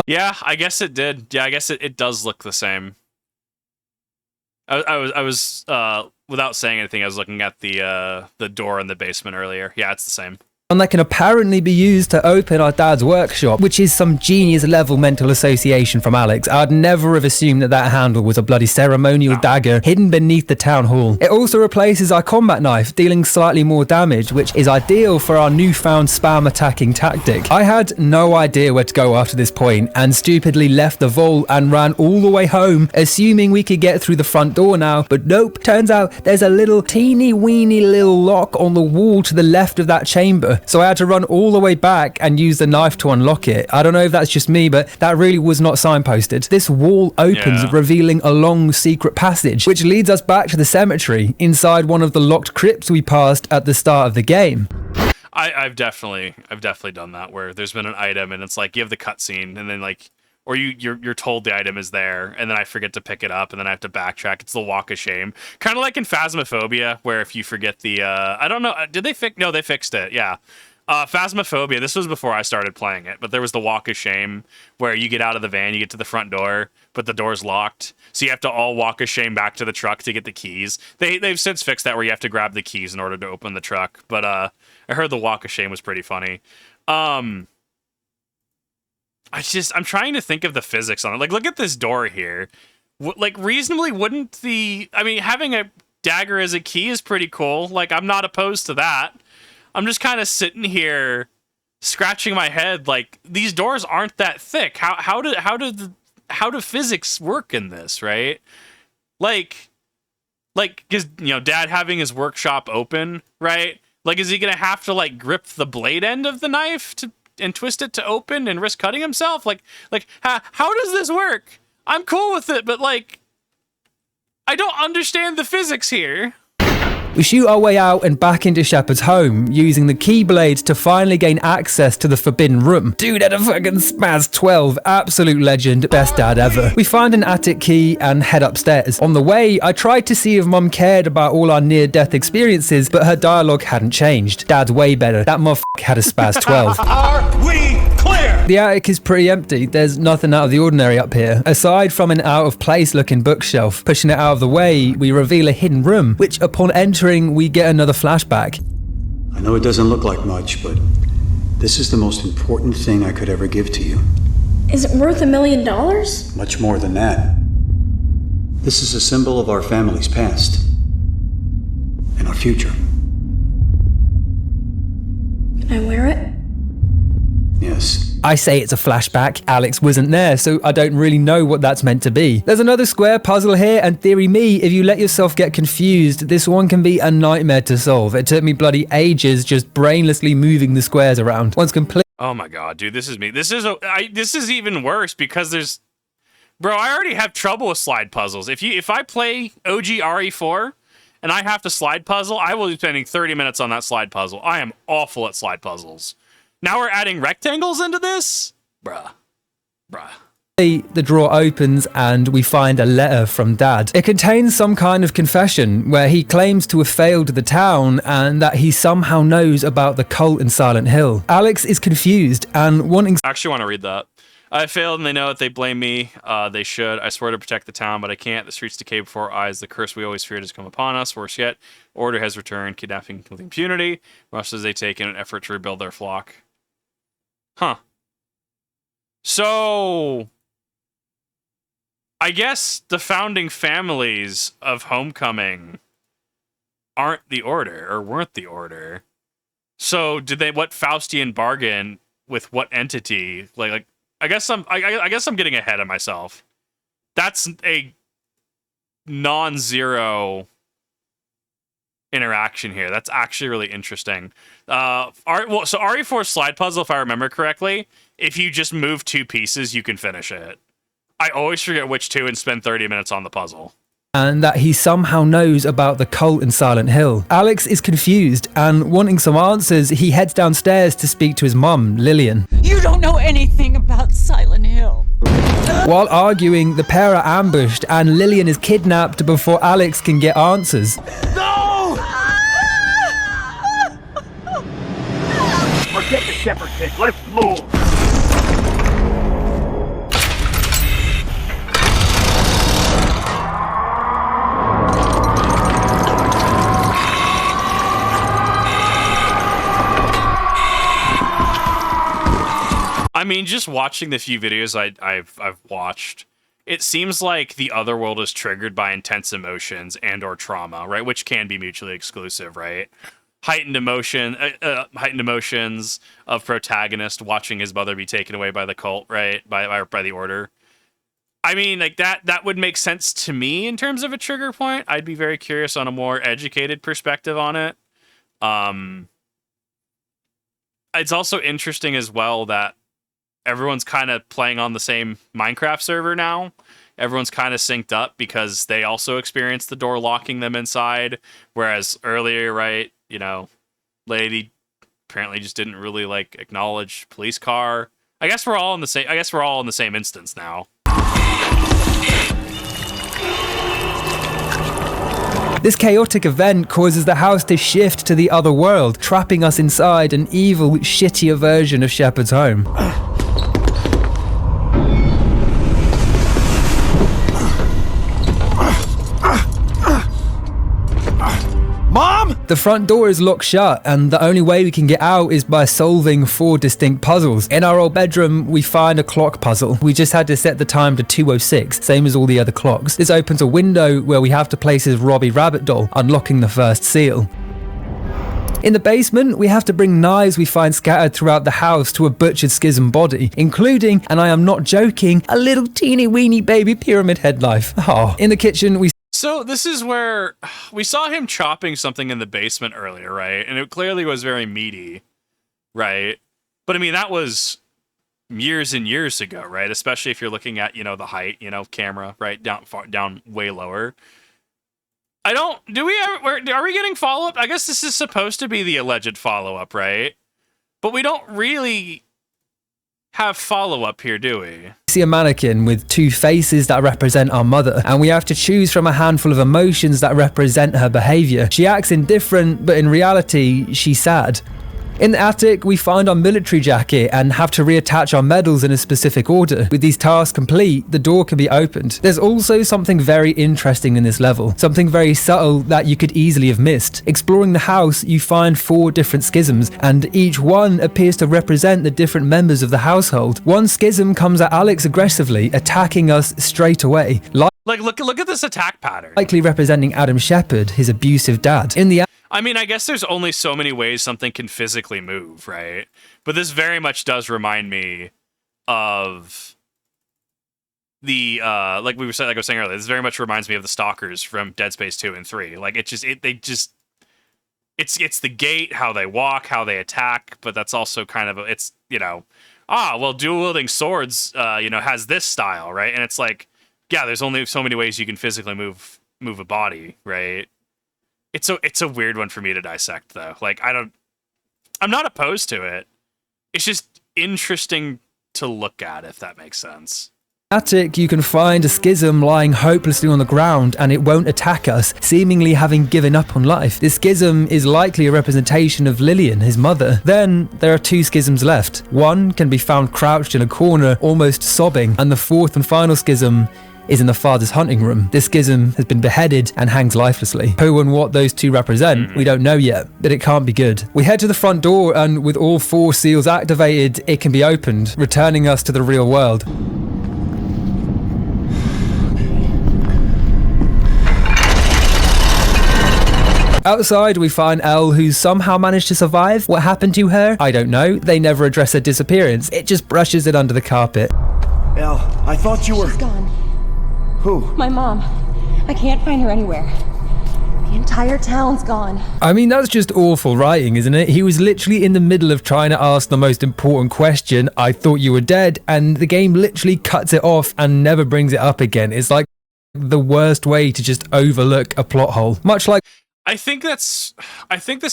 Yeah, I guess it did. Yeah, I guess it does look the same. I was without saying anything, I was looking at the door in the basement earlier. Yeah, it's the same. and that can apparently be used to open our dad's workshop, which is some genius level mental association from Alex. I'd never have assumed that that handle was a bloody ceremonial dagger hidden beneath the town hall. It also replaces our combat knife, dealing slightly more damage, which is ideal for our newfound spam attacking tactic. I had no idea where to go after this point, and stupidly left the vault and ran all the way home, assuming we could get through the front door now, but nope. Turns out there's a little teeny weeny little lock on the wall to the left of that chamber, so I had to run all the way back and use the knife to unlock it. I don't know if that's just me, but that really was not signposted. This wall opens, revealing a long secret passage, which leads us back to the cemetery, inside one of the locked crypts we passed at the start of the game. I've definitely done that, where there's been an item and it's like you have the cutscene and then like, or you're told the item is there and then I forget to pick it up and then I have to backtrack. It's the walk of shame, kind of like in Phasmophobia, where if you forget the I don't know, did they fix? No, they fixed it. Yeah. Phasmophobia, this was before I started playing it, but there was the walk of shame where you get out of the van, you get to the front door, but the door's locked, so you have to all walk of shame back to the truck to get the keys. They've since fixed that, where you have to grab the keys in order to open the truck, but I heard the walk of shame was pretty funny. I'm trying to think of the physics on it. Like, look at this door here. Like, reasonably, wouldn't having a dagger as a key is pretty cool. Like, I'm not opposed to that. I'm just kind of sitting here scratching my head, like, these doors aren't that thick. How do physics work in this, right? Like, because, Dad having his workshop open, right? Like, is he gonna have to like grip the blade end of the knife and twist it to open and risk cutting himself? Like, how does this work? I'm cool with it, but like, I don't understand the physics here. We shoot our way out and back into Shepard's home, using the keyblades to finally gain access to the forbidden room. Dude had a fucking spaz 12, absolute legend, best dad ever. We find an attic key and head upstairs. On the way, I tried to see if Mum cared about all our near-death experiences, but her dialogue hadn't changed. Dad's way better. That motherfucker had a spaz 12. Are we clear? The attic is pretty empty. There's nothing out of the ordinary up here, aside from an out-of-place looking bookshelf. Pushing it out of the way, we reveal a hidden room, which upon entering, we get another flashback. I know it doesn't look like much, but this is the most important thing I could ever give to you. Is it worth $1 million? Much more than that. This is a symbol of our family's past and our future. Can I wear it? Yes. I say it's a flashback. Alex wasn't there, so I don't really know what that's meant to be. There's another square puzzle here, and theory me, if you let yourself get confused, this one can be a nightmare to solve. It took me bloody ages just brainlessly moving the squares around. Once complete. Oh my god, dude, this is me. This is even worse because there's, bro, I already have trouble with slide puzzles. If I play OG RE4 and I have to slide puzzle, I will be spending 30 minutes on that slide puzzle. I am awful at slide puzzles. Now we're adding rectangles into this? Bruh. The drawer opens and we find a letter from Dad. It contains some kind of confession where he claims to have failed the town and that he somehow knows about the cult in Silent Hill. Alex is confused and wanting... I actually want to read that. I failed and they know it. They blame me. They should. I swear to protect the town, but I can't. The streets decay before our eyes. The curse we always feared has come upon us. Worse yet, order has returned, kidnapping with impunity. Much as they take in an effort to rebuild their flock. Huh. So, I guess the founding families of Homecoming aren't the Order, or weren't the Order. So, did they, what Faustian bargain with what entity? Like I guess I'm getting ahead of myself. That's a non-zero interaction here. That's actually really interesting. So RE4 slide puzzle, if I remember correctly, if you just move 2 pieces, you can finish it. I always forget which 2 and spend 30 minutes on the puzzle. And that he somehow knows about the cult in Silent Hill. Alex is confused and wanting some answers, he heads downstairs to speak to his mum, Lillian. You don't know anything about Silent Hill. While arguing, the pair are ambushed and Lillian is kidnapped before Alex can get answers. No! Forget the shepherd pit. Let's move. mean, just watching the few videos I've watched, it seems like the other world is triggered by intense emotions and or trauma, right? Which can be mutually exclusive, right? Heightened emotions of protagonist watching his mother be taken away by the cult, right? By the order. I mean, like that would make sense to me in terms of a trigger point. I'd be very curious on a more educated perspective on it. It's also interesting as well that everyone's kind of playing on the same Minecraft server now. Everyone's kind of synced up because they also experienced the door locking them inside. Whereas earlier, right, you know, lady apparently just didn't really like acknowledge police car. I guess we're all in the same instance now. This chaotic event causes the house to shift to the other world, trapping us inside an evil, shittier version of Shepard's home. Mom? The front door is locked shut, and the only way we can get out is by solving 4 distinct puzzles. In our old bedroom, we find a clock puzzle. We just had to set the time to 2:06, same as all the other clocks. This opens a window where we have to place his Robbie Rabbit doll, unlocking the first seal. In the basement, we have to bring knives we find scattered throughout the house to a butchered Schism body, including, and I am not joking, a little teeny weeny baby pyramid head knife. Oh. In the kitchen, we So this is where we saw him chopping something in the basement earlier, right? And it clearly was very meaty, right? But I mean, that was years and years ago, right? Especially if you're looking at, you know, the height, you know, camera, right? Down way lower. Are we getting follow-up? I guess this is supposed to be the alleged follow-up, right? But we don't really have follow-up here, do we? See a mannequin with 2 faces that represent our mother, and we have to choose from a handful of emotions that represent her behavior. She acts indifferent, but in reality, she's sad. In the attic, we find our military jacket and have to reattach our medals in a specific order. With these tasks complete, the door can be opened. There's also something very interesting in this level, something very subtle that you could easily have missed. Exploring the house, you find 4 different schisms, and each one appears to represent the different members of the household. One schism comes at Alex aggressively, attacking us straight away. Like, look at this attack pattern. Likely representing Adam Shepard, his abusive dad. I mean, I guess there's only so many ways something can physically move, right? But this very much does remind me of the like I was saying earlier. This very much reminds me of the stalkers from Dead Space 2 and 3. Like it's the gait, how they walk, how they attack, but that's also kind of dual wielding swords, has this style, right? And it's like, yeah, there's only so many ways you can physically move a body, right? It's a weird one for me to dissect, though. Like, I'm not opposed to it. It's just interesting to look at, if that makes sense. Attic, you can find a schism lying hopelessly on the ground, and it won't attack us, seemingly having given up on life. This schism is likely a representation of Lillian, his mother. Then, there are 2 schisms left. One can be found crouched in a corner, almost sobbing, and the 4th and final schism is in the father's hunting room. This schism has been beheaded and hangs lifelessly. Who and what those 2 represent, we don't know yet, but it can't be good. We head to the front door, and with all 4 seals activated, it can be opened, returning us to the real world. Outside, we find Elle, who somehow managed to survive. What happened to her? I don't know. They never address her disappearance. It just brushes it under the carpet. Elle, I thought you were... She's gone. Who? My mom. I can't find her anywhere. The entire town's gone. I mean, that's just awful writing, isn't it? He was literally in the middle of trying to ask the most important question, I thought you were dead, and the game literally cuts it off and never brings it up again. It's like the worst way to just overlook a plot hole. Much like... I think this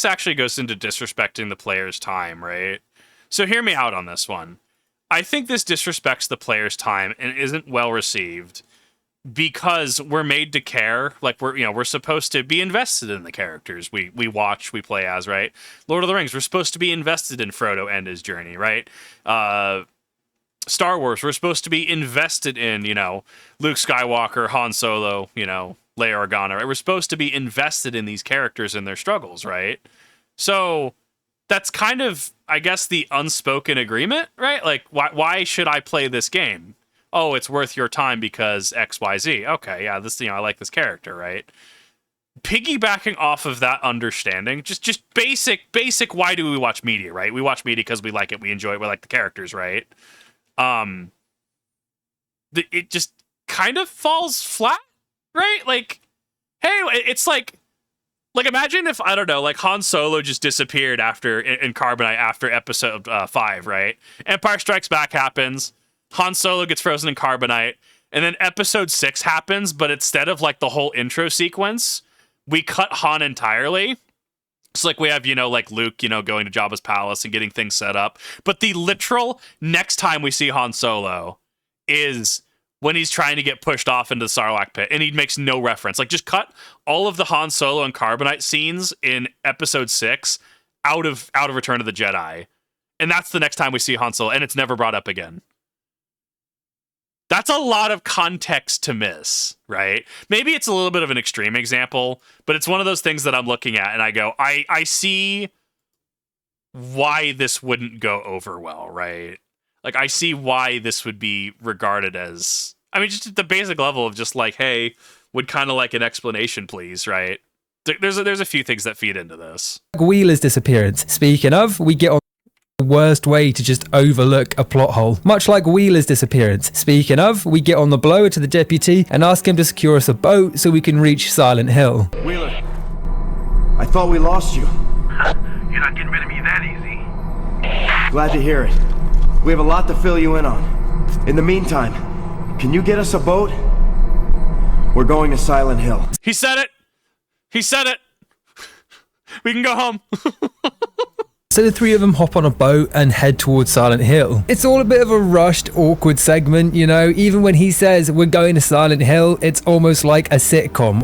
actually goes into disrespecting the player's time, right? So hear me out on this one. I think this disrespects the player's time and isn't well received because we're made to care. Like we're supposed to be invested in the characters we watch, we play as, right? Lord of the Rings, we're supposed to be invested in Frodo and his journey, right? Star Wars, we're supposed to be invested in, Luke Skywalker, Han Solo, Leia Organa, right? We're supposed to be invested in these characters and their struggles, right? So that's kind of, I guess, the unspoken agreement, right? Like, why should I play this game? Oh, it's worth your time because XYZ. Okay, yeah, this, I like this character, right? Piggybacking off of that understanding, just basic, why do we watch media, right? We watch media because we like it, we enjoy it, we like the characters, right? It just kind of falls flat, right? Like, hey, it's like imagine if, I don't know, like Han Solo just disappeared in Carbonite after episode 5, right? Empire Strikes Back happens, Han Solo gets frozen in Carbonite, and then episode 6 happens, but instead of like the whole intro sequence, we cut Han entirely. It's like we have, like Luke, going to Jabba's palace and getting things set up. But the literal next time we see Han Solo is when he's trying to get pushed off into the Sarlacc pit, and he makes no reference. Like, just cut all of the Han Solo and Carbonite scenes in episode 6 out of Return of the Jedi. And that's the next time we see Han Solo, and it's never brought up again. That's a lot of context to miss, right? Maybe it's a little bit of an extreme example, but it's one of those things that I'm looking at and I go, I see why this wouldn't go over well, right? Like, I see why this would be regarded as, just at the basic level of just like, hey, would kind of like an explanation, please, right? There's a few things that feed into this. Wheeler's disappearance. Speaking of, we get on the worst way to just overlook a plot hole. Much like Wheeler's disappearance. Speaking of, we get on the blower to the deputy and ask him to secure us a boat so we can reach Silent Hill. Wheeler, I thought we lost you. You're not getting rid of me that easy. Glad to hear it. We have a lot to fill you in on. In the meantime, can you get us a boat? We're going to Silent Hill. He said it. We can go home. So the three of them hop on a boat and head towards Silent Hill. It's all a bit of a rushed, awkward segment, Even when he says we're going to Silent Hill, it's almost like a sitcom.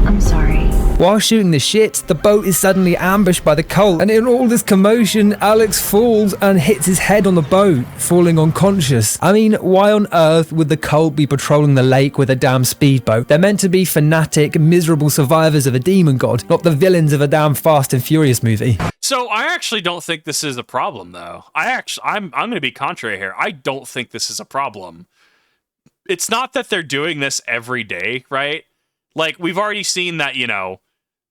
I'm sorry. While shooting the shit, the boat is suddenly ambushed by the cult, and in all this commotion, Alex falls and hits his head on the boat, falling unconscious. Why on earth would the cult be patrolling the lake with a damn speedboat? They're meant to be fanatic, miserable survivors of a demon god, not the villains of a damn Fast and Furious movie. So I actually don't think this is a problem, though. I'm going to be contrary here. I don't think this is a problem. It's not that they're doing this every day, right? Like, we've already seen that,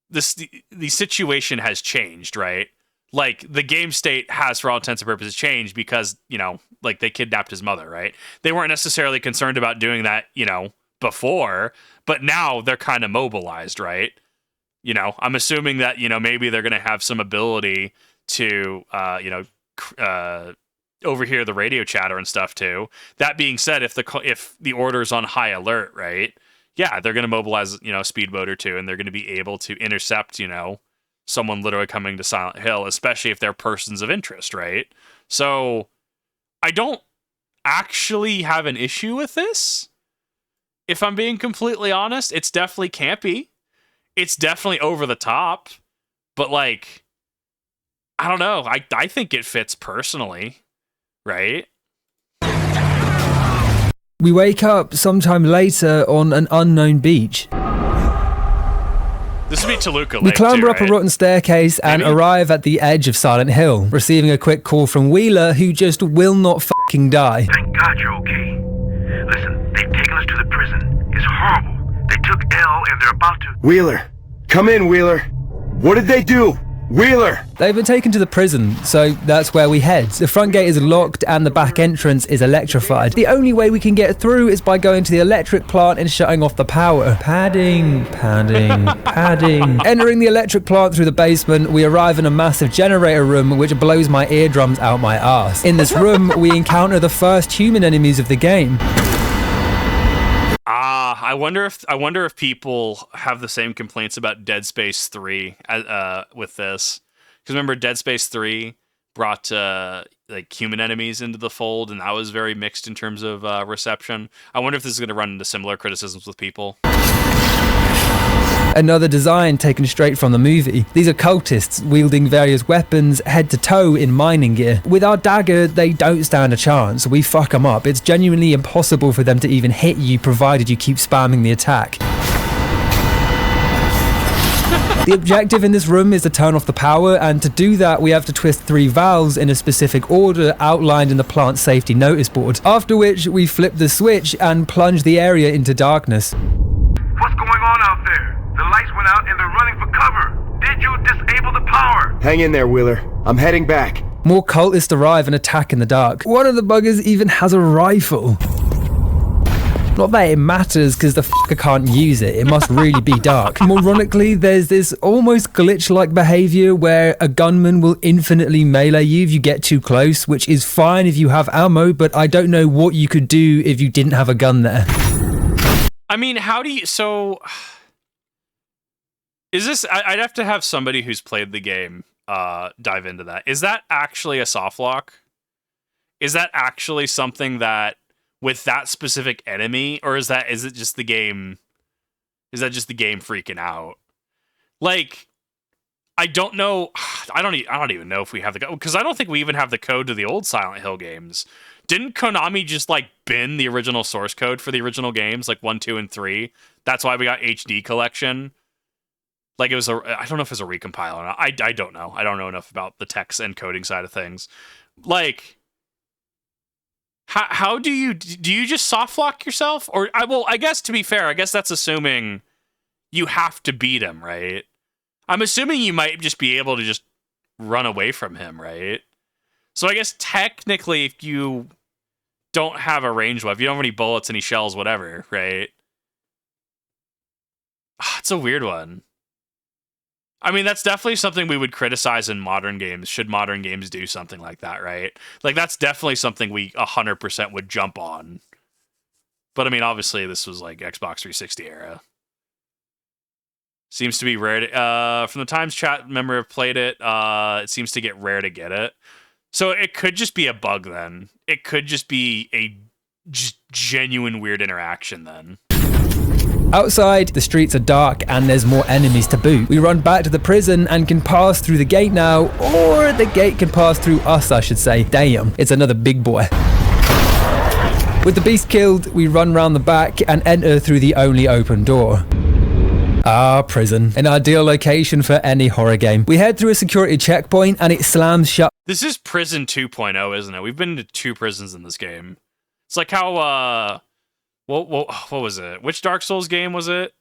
the situation has changed, right? Like, the game state has, for all intents and purposes, changed because, like, they kidnapped his mother, right? They weren't necessarily concerned about doing that, before, but now they're kind of mobilized, right? I'm assuming that, maybe they're going to have some ability to, overhear the radio chatter and stuff too. That being said, if the order's on high alert, right? Yeah, they're going to mobilize, a speedboat or two, and they're going to be able to intercept, someone literally coming to Silent Hill, especially if they're persons of interest, right? So I don't actually have an issue with this. If I'm being completely honest, it's definitely campy. It's definitely over the top, but like, I don't know. I think it fits personally, right? We wake up sometime later on an unknown beach. This would be Toluca Lake. We clamber up right? a rotten staircase and arrive at the edge of Silent Hill, receiving a quick call from Wheeler, who just will not fucking die. Thank God you're okay. Listen, they've taken us to the prison. It's horrible. They took Elle and they're about to... Wheeler, come in, Wheeler. What did they do? Wheeler! They've been taken to the prison, so that's where we head. The front gate is locked and the back entrance is electrified. The only way we can get through is by going to the electric plant and shutting off the power. Padding. Entering the electric plant through the basement, we arrive in a massive generator room which blows my eardrums out my ass. In this room, we encounter the first human enemies of the game. I wonder if people have the same complaints about Dead Space 3 with this. Because remember, Dead Space 3 brought like human enemies into the fold, and that was very mixed in terms of reception. I wonder if this is going to run into similar criticisms with people. Another design taken straight from the movie. These are cultists wielding various weapons head to toe in mining gear. With our dagger, they don't stand a chance. We fuck them up. It's genuinely impossible for them to even hit you provided you keep spamming the attack. The objective in this room is to turn off the power, and to do that we have to twist 3 valves in a specific order outlined in the plant safety notice board, after which we flip the switch and plunge the area into darkness. What's going on out there? The lights went out and they're running for cover. Did you disable the power? Hang in there, Wheeler. I'm heading back. More cultists arrive and attack in the dark. One of the buggers even has a rifle. Not that it matters, because the fucker can't use it. It must really be dark. Ironically, there's this almost glitch-like behavior where a gunman will infinitely melee you if you get too close, which is fine if you have ammo, but I don't know what you could do if you didn't have a gun there. I mean, how do you... So... Is this... I'd have to have somebody who's played the game dive into that. Is that actually a soft lock? Is that actually something that... with that specific enemy, or is it just the game? Is that just the game freaking out? Like, I don't know. I don't even know if we have the code, because I don't think we even have the code to the old Silent Hill games. Didn't Konami just like bin the original source code for the original games, like 1, 2, and 3? That's why we got HD collection. Like, it was I don't know if it was a recompile or not. I don't know. I don't know enough about the text and coding side of things. Like, how do you just soft lock yourself? Or I guess, to be fair, I guess that's assuming you have to beat him, right? I'm assuming you might just be able to just run away from him, right? So I guess technically, if you don't have a range weapon, if you don't have any bullets, any shells, whatever, right? It's a weird one. I mean, that's definitely something we would criticize in modern games. Should modern games do something like that, right? Like, that's definitely something we 100% would jump on. But I mean, obviously, this was like Xbox 360 era. Seems to be rare to, from the Times chat member have played it, it seems to get rare to get it. So it could just be a bug then. It could just be a genuine weird interaction then. Outside, the streets are dark and there's more enemies to boot. We run back to the prison and can pass through the gate now, or the gate can pass through us, I should say. Damn, it's another big boy. With the beast killed, we run round the back and enter through the only open door. Ah, prison. An ideal location for any horror game. We head through a security checkpoint and it slams shut. This is Prison 2.0, isn't it? We've been to 2 prisons in this game. It's like how, what was it? Which Dark Souls game was it?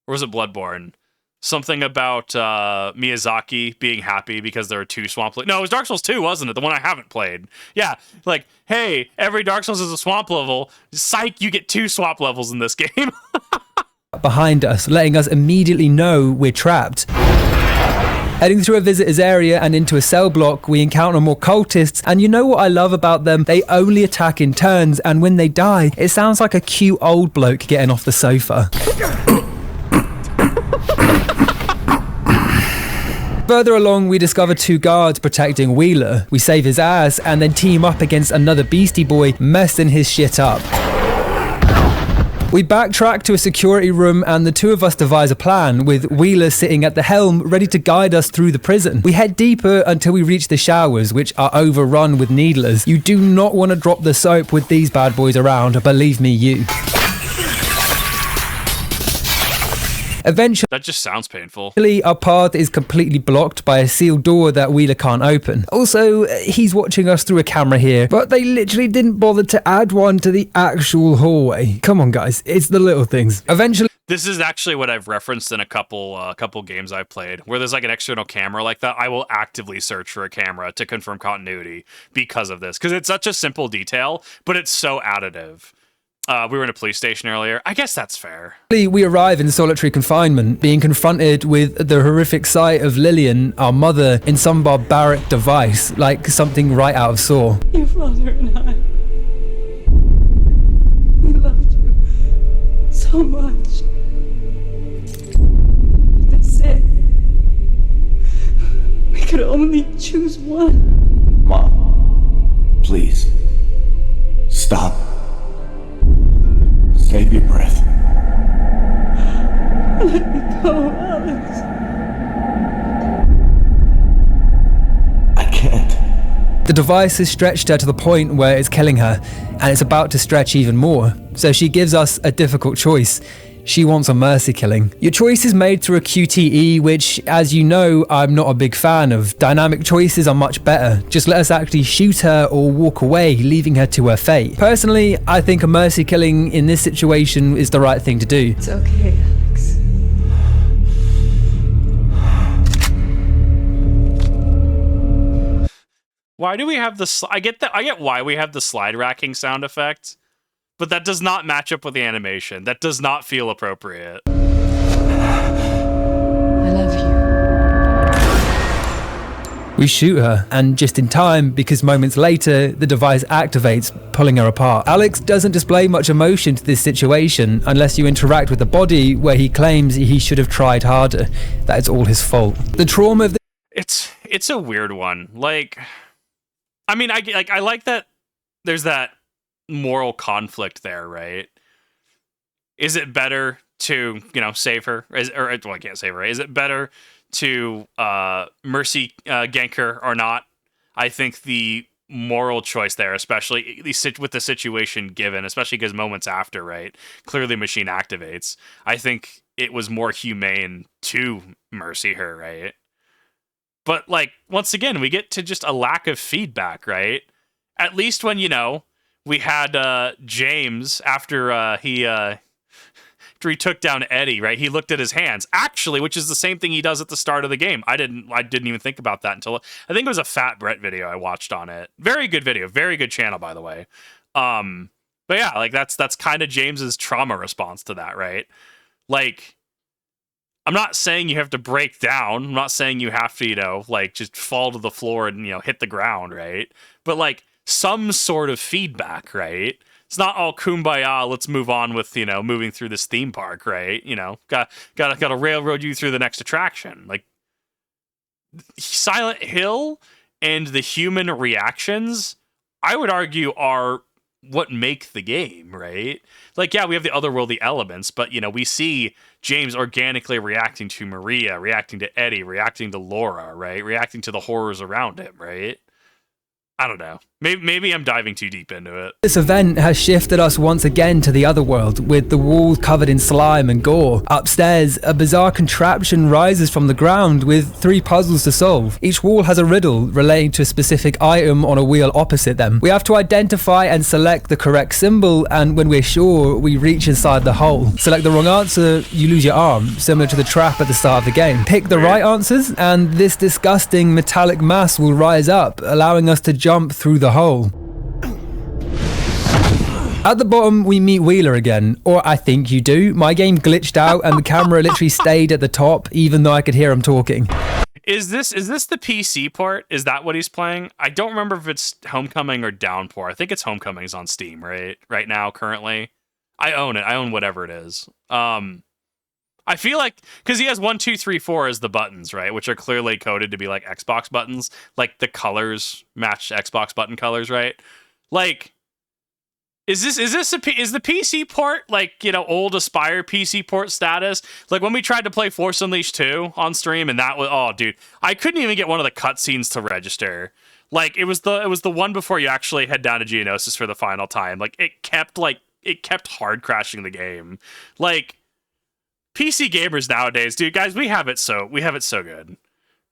Or was it Bloodborne? Something about Miyazaki being happy because there are 2 swamp... No, it was Dark Souls 2, wasn't it? The one I haven't played. Yeah, like, hey, every Dark Souls is a swamp level. Psych, you get 2 swamp levels in this game. Behind us, letting us immediately know we're trapped. Heading through a visitor's area and into a cell block, we encounter more cultists, and you know what I love about them? They only attack in turns, and when they die, it sounds like a cute old bloke getting off the sofa. Further along, we discover 2 guards protecting Wheeler. We save his ass, and then team up against another beastie boy, messing his shit up. We backtrack to a security room and the 2 of us devise a plan, with Wheeler sitting at the helm ready to guide us through the prison. We head deeper until we reach the showers, which are overrun with needlers. You do not want to drop the soap with these bad boys around, believe me, you. Eventually, that just sounds painful. Our path is completely blocked by a sealed door that Wheeler can't open. Also, he's watching us through a camera here, but they literally didn't bother to add one to the actual hallway. Come on, guys, it's the little things. Eventually, this is actually what I've referenced in a couple games I've played, where there's like an external camera like that. I will actively search for a camera to confirm continuity because of this, because it's such a simple detail, but it's so additive. We were in a police station earlier. I guess that's fair. We arrive in solitary confinement, being confronted with the horrific sight of Lillian, our mother, in some barbaric device, like something right out of Saw. Your father and I, we loved you so much. They said we could only choose one. Mom, please, stop. Save your breath. Let me go, Alex. I can't. The device is stretched her to the point where it's killing her, and it's about to stretch even more. So she gives us a difficult choice. She wants a mercy killing. Your choice is made through a QTE, which, as you know, I'm not a big fan of. Dynamic choices are much better. Just let us actually shoot her or walk away, leaving her to her fate. Personally, I think a mercy killing in this situation is the right thing to do. It's okay, Alex. Why do we have the... I get why we have the slide racking sound effect, but that does not match up with the animation. That does not feel appropriate. I love you. We shoot her, and just in time, because moments later, the device activates, pulling her apart. Alex doesn't display much emotion to this situation, unless you interact with the body, where he claims he should have tried harder. That it's all his fault. The trauma of the... It's a weird one. Like... I mean, I like that there's that moral conflict there, right? Is it better to, save her? Well, I can't save her. Is it better to mercy gank her or not? I think the moral choice there, especially with the situation given, especially because moments after, right? Clearly machine activates. I think it was more humane to mercy her, right? But, once again, we get to just a lack of feedback, right? At least when, we had James, after he took down Eddie, right? He looked at his hands. Actually, which is the same thing he does at the start of the game. I didn't even think about that until... I think it was a Fat Brett video I watched on it. Very good video. Very good channel, by the way. But yeah, that's kind of James's trauma response to that, right? I'm not saying you have to break down. I'm not saying you have to, just fall to the floor and, hit the ground, right? But, some sort of feedback, right? It's not all kumbaya, let's move on with, moving through this theme park, right? Gotta railroad you through the next attraction. Silent Hill and the human reactions, I would argue, are what make the game, right? Yeah, we have the otherworldly elements, but, we see James organically reacting to Maria, reacting to Eddie, reacting to Laura, right? Reacting to the horrors around him, right? I don't know. Maybe I'm diving too deep into it. This event has shifted us once again to the other world, with the walls covered in slime and gore. Upstairs, a bizarre contraption rises from the ground with 3 puzzles to solve. Each wall has a riddle relating to a specific item on a wheel opposite them. We have to identify and select the correct symbol, and when we're sure, we reach inside the hole. Select the wrong answer, you lose your arm, similar to the trap at the start of the game. Pick the right answers, and this disgusting metallic mass will rise up, allowing us to jump through the hole. At the bottom, we meet Wheeler again, or I think you do. My game glitched out and the camera literally stayed at the top, even though I could hear him talking. Is this the PC port? Is that what he's playing? I don't remember if it's Homecoming or Downpour. I think it's Homecoming's on Steam, right now, currently. I own it. I own whatever it is. I feel like, because he has 1, 2, 3, 4 as the buttons, right? Which are clearly coded to be Xbox buttons. The colors match Xbox button colors, right? Is the PC port old Aspire PC port status? When we tried to play Force Unleashed 2 on stream, and that was, oh dude, I couldn't even get one of the cutscenes to register. It was the one before you actually head down to Geonosis for the final time. It kept hard crashing the game. PC gamers nowadays, dude, guys, we have it so good.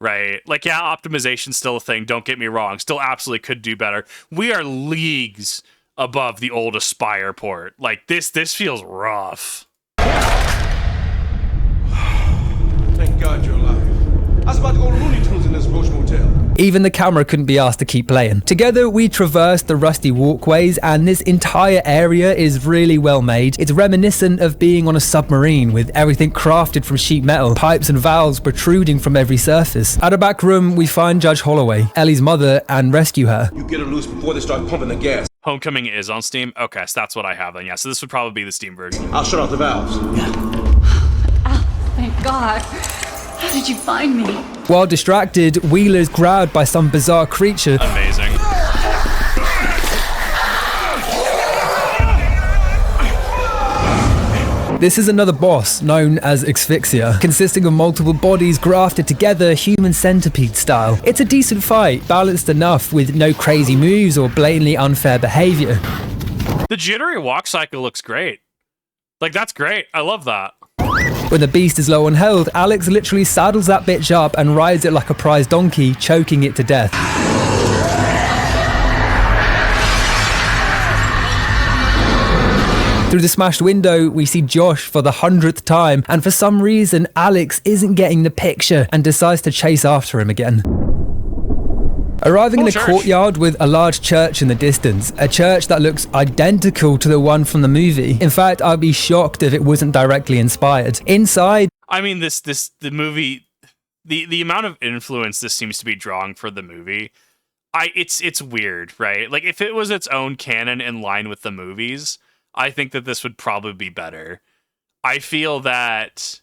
Right? Yeah, optimization's still a thing, don't get me wrong. Still absolutely could do better. We are leagues above the old Aspire port. This feels rough. Thank God you're alive. I was about to go to Looney Tunes in this Roach Motel. Even the camera couldn't be asked to keep playing. Together, we traversed the rusty walkways, and this entire area is really well made. It's reminiscent of being on a submarine, with everything crafted from sheet metal, pipes and valves protruding from every surface. At a back room, we find Judge Holloway, Ellie's mother, and rescue her. You get her loose before they start pumping the gas. Homecoming is on Steam? Okay, so that's what I have then. Yeah, so this would probably be the Steam version. I'll shut off the valves. Al, thank God. How did you find me? While distracted, Wheeler's grabbed by some bizarre creature. Amazing. This is another boss, known as Asphyxia, consisting of multiple bodies grafted together human centipede style. It's a decent fight, balanced enough with no crazy moves or blatantly unfair behavior. The jittery walk cycle looks great. Like, that's great. I love that. When the beast is low on health, Alex literally saddles that bitch up and rides it like a prize donkey, choking it to death. Through the smashed window, we see Josh for the 100th time, and for some reason, Alex isn't getting the picture and decides to chase after him again. Arriving in a courtyard with a large church in the distance, a church that looks identical to the one from the movie. In fact, I'd be shocked if it wasn't directly inspired. Inside, I mean, the movie, the amount of influence this seems to be drawing for the movie, it's weird, right? Like, if it was its own canon in line with the movies, I think that this would probably be better. I feel that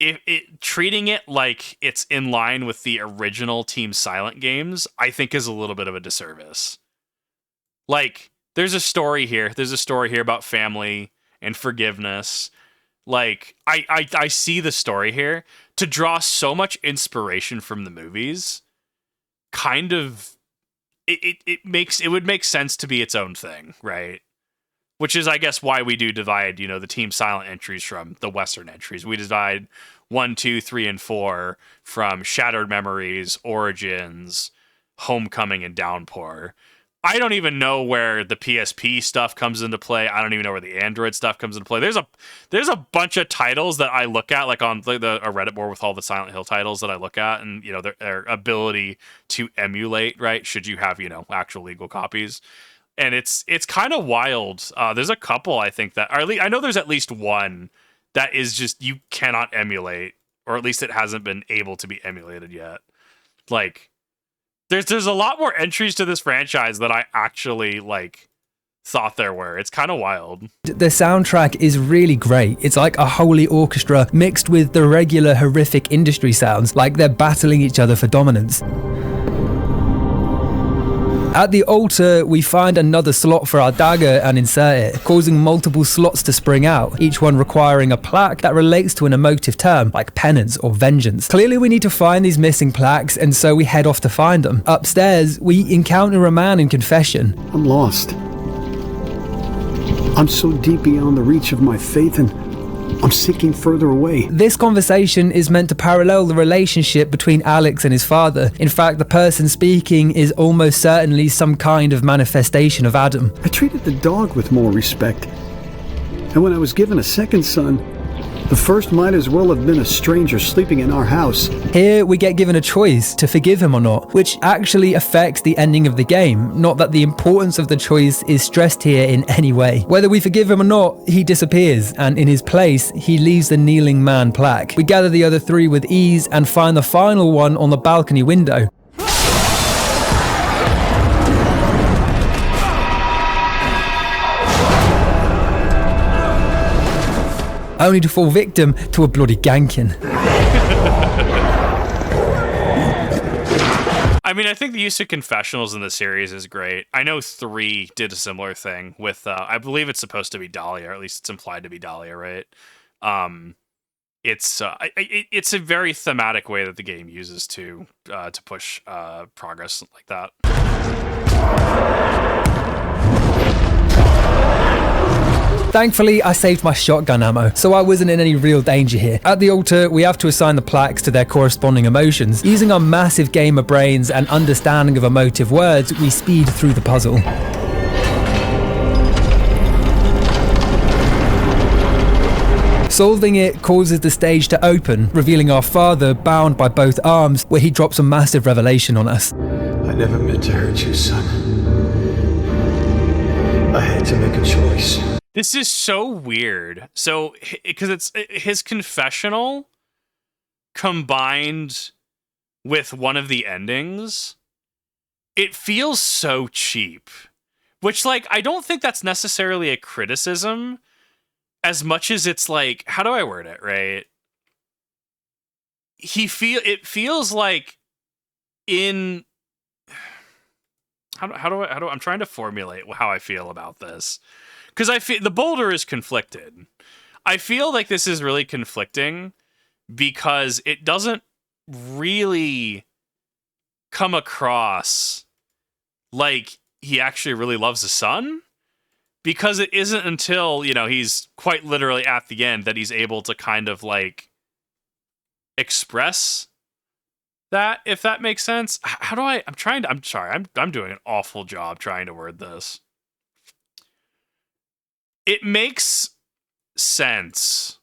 if treating it like it's in line with the original Team Silent games, I think is a little bit of a disservice. Like, there's a story here. There's a story here about family and forgiveness. Like, I see the story here. To draw so much inspiration from the movies, kind of, it would make sense to be its own thing, right? Which is, I guess, why we do divide, the Team Silent entries from the Western entries. We divide 1, 2, 3, and 4 from Shattered Memories, Origins, Homecoming, and Downpour. I don't even know where the PSP stuff comes into play. I don't even know where the Android stuff comes into play. There's a bunch of titles that I look at, like on a Reddit board with all the Silent Hill titles that I look at, and their ability to emulate, right? Should you have actual legal copies. And it's kind of wild. There's a couple, I think, that, or at least, I know there's at least one that is just, you cannot emulate, or at least it hasn't been able to be emulated yet. Like, there's a lot more entries to this franchise that I actually, thought there were. It's kind of wild. The soundtrack is really great. It's like a holy orchestra mixed with the regular horrific industry sounds, like they're battling each other for dominance. At the altar, we find another slot for our dagger and insert it, causing multiple slots to spring out, each one requiring a plaque that relates to an emotive term, like penance or vengeance. Clearly, we need to find these missing plaques, and so we head off to find them. Upstairs, we encounter a man in confession. I'm lost. I'm so deep beyond the reach of my faith, and I'm sinking further away. This conversation is meant to parallel the relationship between Alex and his father. In fact, the person speaking is almost certainly some kind of manifestation of Adam. I treated the dog with more respect. And when I was given a second son, the first might as well have been a stranger sleeping in our house. Here, we get given a choice to forgive him or not, which actually affects the ending of the game. Not that the importance of the choice is stressed here in any way. Whether we forgive him or not, he disappears, and in his place, he leaves the kneeling man plaque. We gather the other three with ease and find the final one on the balcony window. Only to fall victim to a bloody ganking. I mean, I think the use of confessionals in the series is great. I know 3 did a similar thing with, I believe it's supposed to be Dahlia, or at least it's implied to be Dahlia, right? It's a very thematic way that the game uses to push progress like that. Thankfully, I saved my shotgun ammo, so I wasn't in any real danger here. At the altar, we have to assign the plaques to their corresponding emotions. Using our massive gamer brains and understanding of emotive words, we speed through the puzzle. Solving it causes the stage to open, revealing our father bound by both arms, where he drops a massive revelation on us. I never meant to hurt you, son. I had to make a choice. This is so weird. So, because it's his confessional combined with one of the endings, it feels so cheap. Which, I don't think that's necessarily a criticism as much as it's how do I word it, right? It feels like in... I'm trying to formulate how I feel about this. Because I feel the Boulder is conflicted. I feel like this is really conflicting because it doesn't really come across like he actually really loves his son. because it isn't until, you know, he's quite literally at the end that he's able to kind of like express that, if that makes sense. How do I'm sorry, I'm doing an awful job trying to word this. It makes sense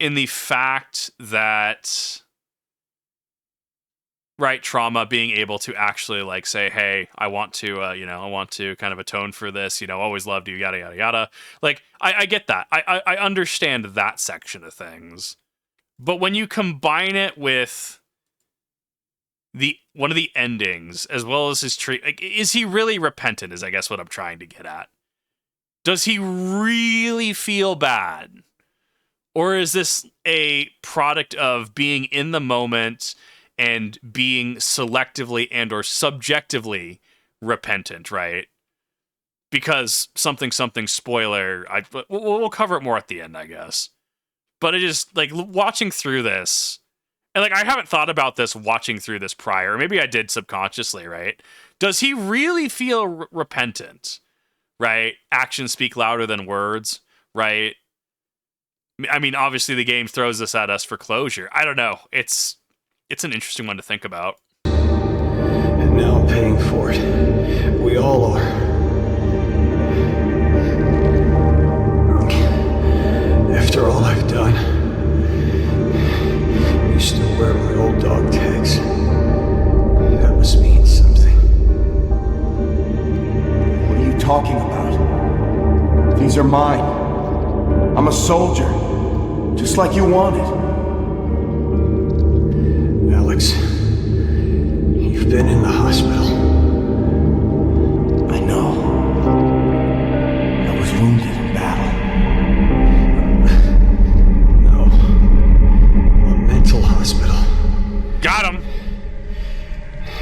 in the fact that, right, trauma being able to actually like say, hey, I want to, you know, I want to kind of atone for this, you know, always loved you, yada, yada, yada. Like, I get that. I understand that section of things. But when you combine it with one of the endings, as well as his like, is he really repentant, is I guess what I'm trying to get at. Does he really feel bad? Or is this a product of being in the moment and being selectively and or subjectively repentant, right? Because something spoiler, we'll cover it more at the end, I guess. But it is like watching through this, and like I haven't thought about this watching through this prior. Maybe I did subconsciously, right? Does he really feel repentant? Right? Actions speak louder than words, right? I mean, obviously the game throws this at us for closure. I don't know. It's an interesting one to think about. And now I'm paying for it. We all are. After all I've done, you still wear my old dog tags. That must mean something. What are you talking about? These are mine. I'm a soldier, just like you wanted. Alex, you've been in the hospital. I know. I was wounded in battle. No. A mental hospital. Got him!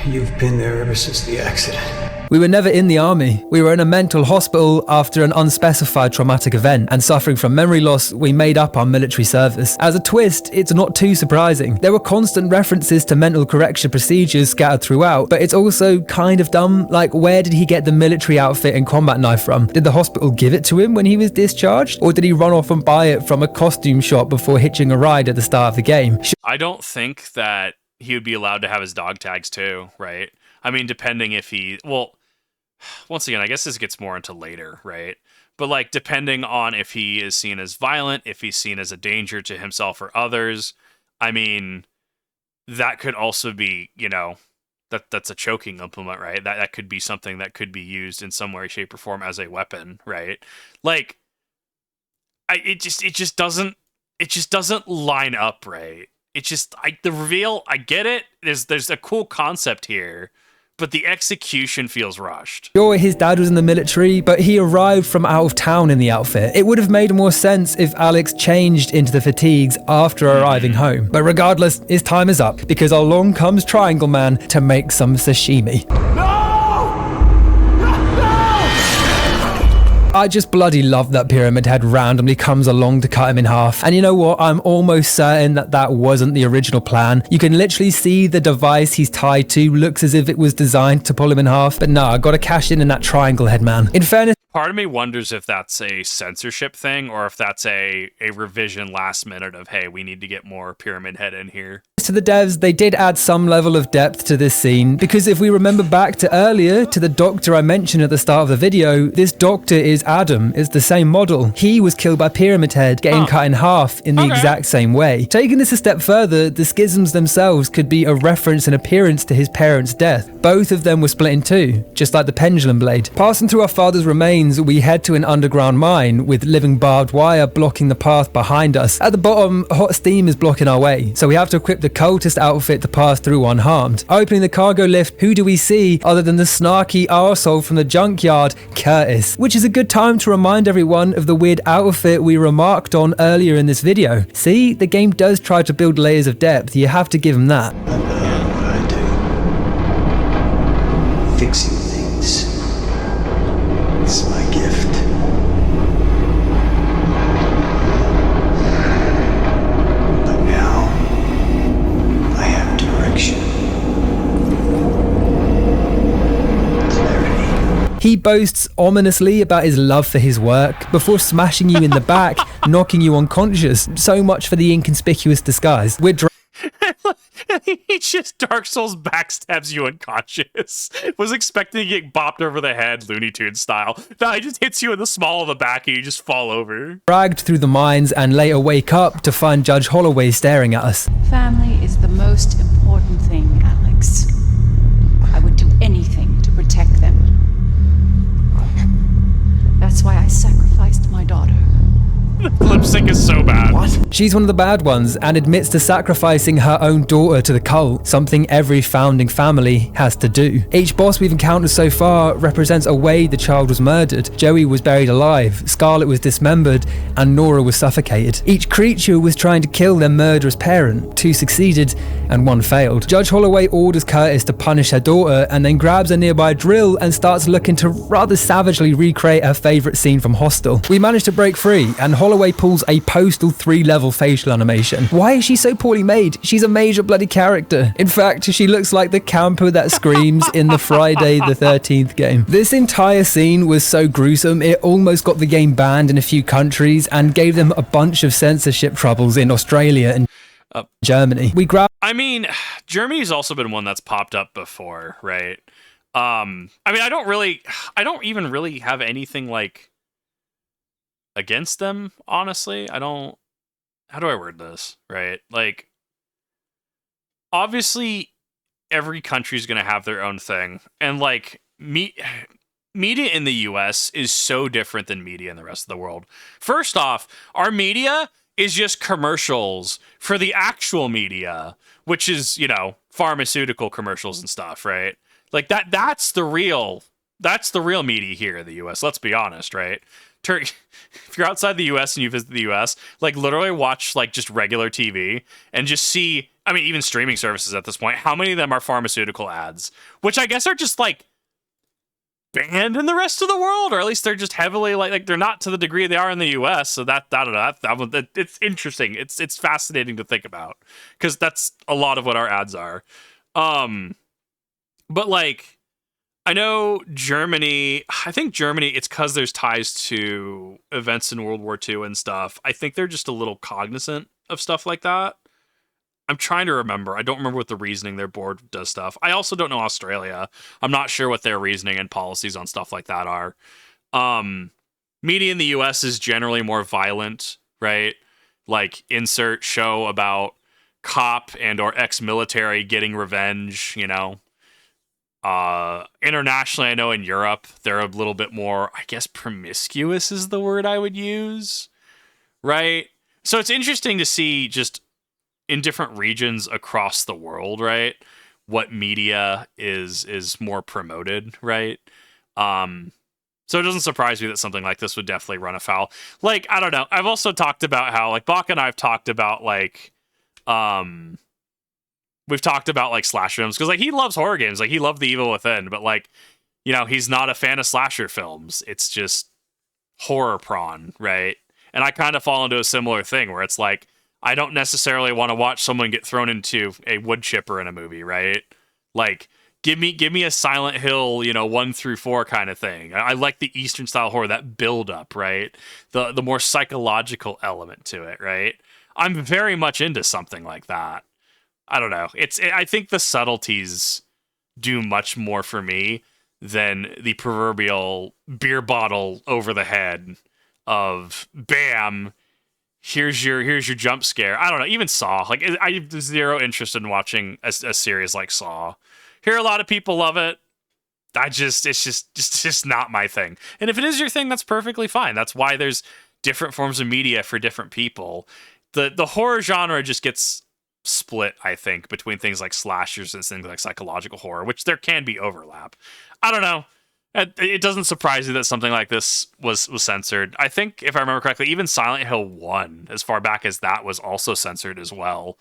You've been there ever since the accident. We were never in the army. We were in a mental hospital after an unspecified traumatic event, and suffering from memory loss, we made up our military service. As a twist, it's not too surprising. There were constant references to mental correction procedures scattered throughout, but it's also kind of dumb. Like, where did he get the military outfit and combat knife from? Did the hospital give it to him when he was discharged? Or did he run off and buy it from a costume shop before hitching a ride at the start of the game? I don't think that he would be allowed to have his dog tags too, right? I mean, depending if he... Well, once again, I guess this gets more into later, right? But like, depending on if he is seen as violent, if he's seen as a danger to himself or others, I mean, that could also be, you know, that's a choking implement, right? That could be something that could be used in some way, shape, or form as a weapon, right? Like, it just doesn't line up, right? It just, the reveal, I get it. There's a cool concept here, but the execution feels rushed. Sure, his dad was in the military, but he arrived from out of town in the outfit. It would have made more sense if Alex changed into the fatigues after arriving home. But regardless, his time is up, because along comes Triangle Man to make some sashimi. I just bloody love that Pyramid Head randomly comes along to cut him in half. And you know what? I'm almost certain that wasn't the original plan. You can literally see the device he's tied to looks as if it was designed to pull him in half. But nah, I gotta cash in that Triangle Head, man. In fairness, part of me wonders if that's a censorship thing or if that's a revision last minute of, hey, we need to get more Pyramid Head in here. To the devs, they did add some level of depth to this scene, because if we remember back to earlier, to the doctor I mentioned at the start of the video, this doctor is Adam, is the same model. He was killed by Pyramid Head, getting cut in half in the exact same way. Taking this a step further, the schisms themselves could be a reference and appearance to his parents' death. Both of them were split in two, just like the pendulum blade. Passing through our father's remains, we head to an underground mine with living barbed wire blocking the path behind us. At the bottom, hot steam is blocking our way, so we have to equip the cultist outfit to pass through unharmed. Opening the cargo lift, who do we see other than the snarky arsehole from the junkyard, Curtis? Which is a good time to remind everyone of the weird outfit we remarked on earlier in this video. See, the game does try to build layers of depth, you have to give him that. Fixing things. It's my gift. But now, I have direction. Clarity. He boasts ominously about his love for his work before smashing you in the back, knocking you unconscious. So much for the inconspicuous disguise. We're He just Dark Souls backstabs you unconscious. Was expecting to get bopped over the head, Looney Tunes style. No, he just hits you in the small of the back and you just fall over. Dragged through the mines and later wake up to find Judge Holloway staring at us. Family is the most important thing, Alex. I would do anything to protect them. That's why I sacrificed my daughter. The lip sync is so bad. What? She's one of the bad ones and admits to sacrificing her own daughter to the cult, something every founding family has to do. Each boss we've encountered so far represents a way the child was murdered. Joey was buried alive, Scarlett was dismembered, and Nora was suffocated. Each creature was trying to kill their murderous parent. 2 succeeded and 1 failed. Judge Holloway orders Curtis to punish her daughter and then grabs a nearby drill and starts looking to rather savagely recreate her favourite scene from Hostel. We managed to break free and Holloway pulls a Postal 3-level facial animation. Why is she so poorly made? She's a major bloody character. In fact, she looks like the camper that screams in the Friday the 13th game. This entire scene was so gruesome, it almost got the game banned in a few countries and gave them a bunch of censorship troubles in Australia and Germany. I mean, Germany's also been one that's popped up before, right? I mean, I don't even really have anything like against them, honestly. How do I word this, right? Like, obviously every country's going to have their own thing, and like media in the US is so different than media in the rest of the world. First off, our media is just commercials for the actual media, which is, you know, pharmaceutical commercials and stuff, right? Like that's the real media here in the US, let's be honest, right? If you're outside the US and you visit the US, like literally watch like just regular TV and just see, I mean, even streaming services at this point, how many of them are pharmaceutical ads, which I guess are just like banned in the rest of the world, or at least they're just heavily like they're not to the degree they are in the US. So that it's interesting. It's fascinating to think about because that's a lot of what our ads are. But like, I know Germany, it's because there's ties to events in World War II and stuff. I think they're just a little cognizant of stuff like that. I'm trying to remember. I don't remember what the reasoning their board does stuff. I also don't know Australia. I'm not sure what their reasoning and policies on stuff like that are. Media in the US is generally more violent, right? Like insert show about cop and or ex-military getting revenge, you know. Internationally, I know in Europe, they're a little bit more, I guess, promiscuous is the word I would use, right? So it's interesting to see just in different regions across the world, right, what media is more promoted, right? So it doesn't surprise me that something like this would definitely run afoul. Like, I don't know. I've also talked about how, like, Bach and I have talked about, like, we've talked about like slasher films because like he loves horror games, like he loved The Evil Within, but like, you know, he's not a fan of slasher films. It's just horror prawn, right? And I kind of fall into a similar thing where it's like I don't necessarily want to watch someone get thrown into a wood chipper in a movie, right? Like give me a Silent Hill, you know, 1 through 4 kind of thing. I like the Eastern style horror, that build up, right? The more psychological element to it, right? I'm very much into something like that. I don't know. I think the subtleties do much more for me than the proverbial beer bottle over the head of bam, here's your jump scare. I don't know. Even Saw, like I have zero interest in watching a series like Saw. Hear a lot of people love it. It's just not my thing. And if it is your thing, that's perfectly fine. That's why there's different forms of media for different people. The horror genre just gets split, I think, between things like slashers and things like psychological horror, which there can be overlap. I don't know. It doesn't surprise me that something like this was censored. I think, if I remember correctly, even Silent Hill 1, as far back as that, was also censored as well.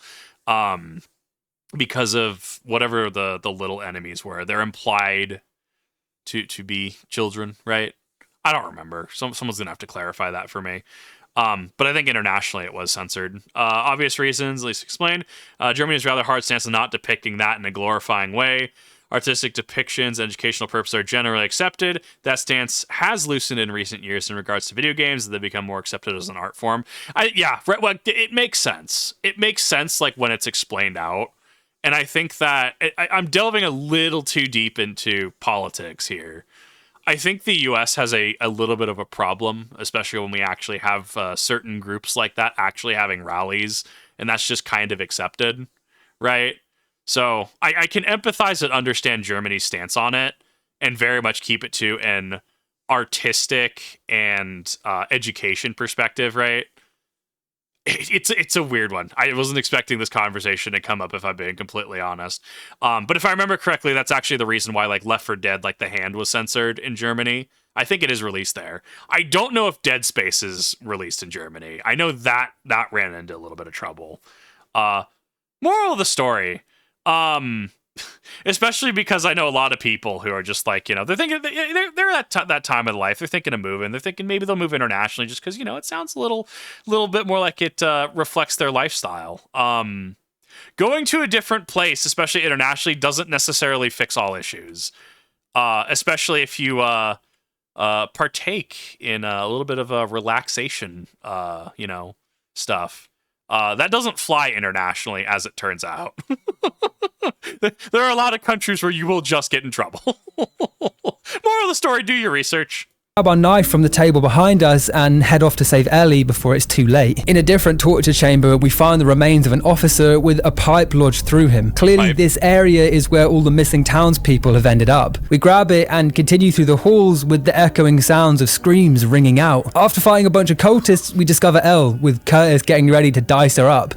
Because of whatever the little enemies were. They're implied to be children, right? I don't remember. Someone's going to have to clarify that for me. But I think internationally it was censored. Obvious reasons, at least explained. Germany has a rather hard stance on not depicting that in a glorifying way. artistic depictions and educational purposes are generally accepted. That stance has loosened in recent years in regards to video games, and they become more accepted as an art form. Well, it makes sense. It makes sense, like, when it's explained out. And I think that I'm delving a little too deep into politics here. I think the U.S. has a little bit of a problem, especially when we actually have certain groups like that actually having rallies, and that's just kind of accepted, right? So I can empathize and understand Germany's stance on it, and very much keep it to an artistic and education perspective, right? It's a weird one. I wasn't expecting this conversation to come up, if I'm being completely honest. But if I remember correctly, that's actually the reason why, like, Left 4 Dead, like, the hand was censored in Germany. I think it is released there. I don't know if Dead Space is released in Germany. I know that ran into a little bit of trouble. Moral of the story, especially because I know a lot of people who are just like, you know, they're thinking they're at that time of life. They're thinking of moving. They're thinking maybe they'll move internationally just because, you know, it sounds a little bit more like it reflects their lifestyle. Going to a different place, especially internationally, doesn't necessarily fix all issues. Especially if you partake in a little bit of a relaxation, stuff. That doesn't fly internationally, as it turns out. There are a lot of countries where you will just get in trouble. Moral of the story, do your research. Grab our knife from the table behind us and head off to save Ellie before it's too late. In a different torture chamber, we find the remains of an officer with a pipe lodged through him. Clearly, this area is where all the missing townspeople have ended up. We grab it and continue through the halls with the echoing sounds of screams ringing out. After fighting a bunch of cultists, we discover Elle, with Curtis getting ready to dice her up.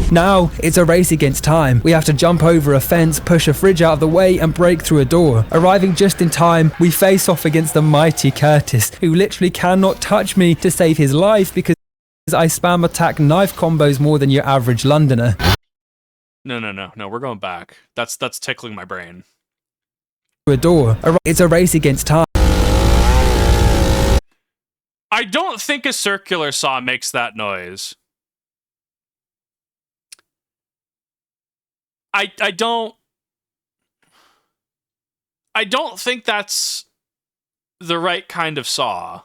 Now, it's a race against time. We have to jump over a fence, push a fridge out of the way, and break through a door. Arriving just in time, we face off against the mighty Curtis, who literally cannot touch me to save his life because I spam attack knife combos more than your average Londoner. No, we're going back. That's tickling my brain. A door. It's a race against time. I don't think a circular saw makes that noise. I don't think that's the right kind of saw.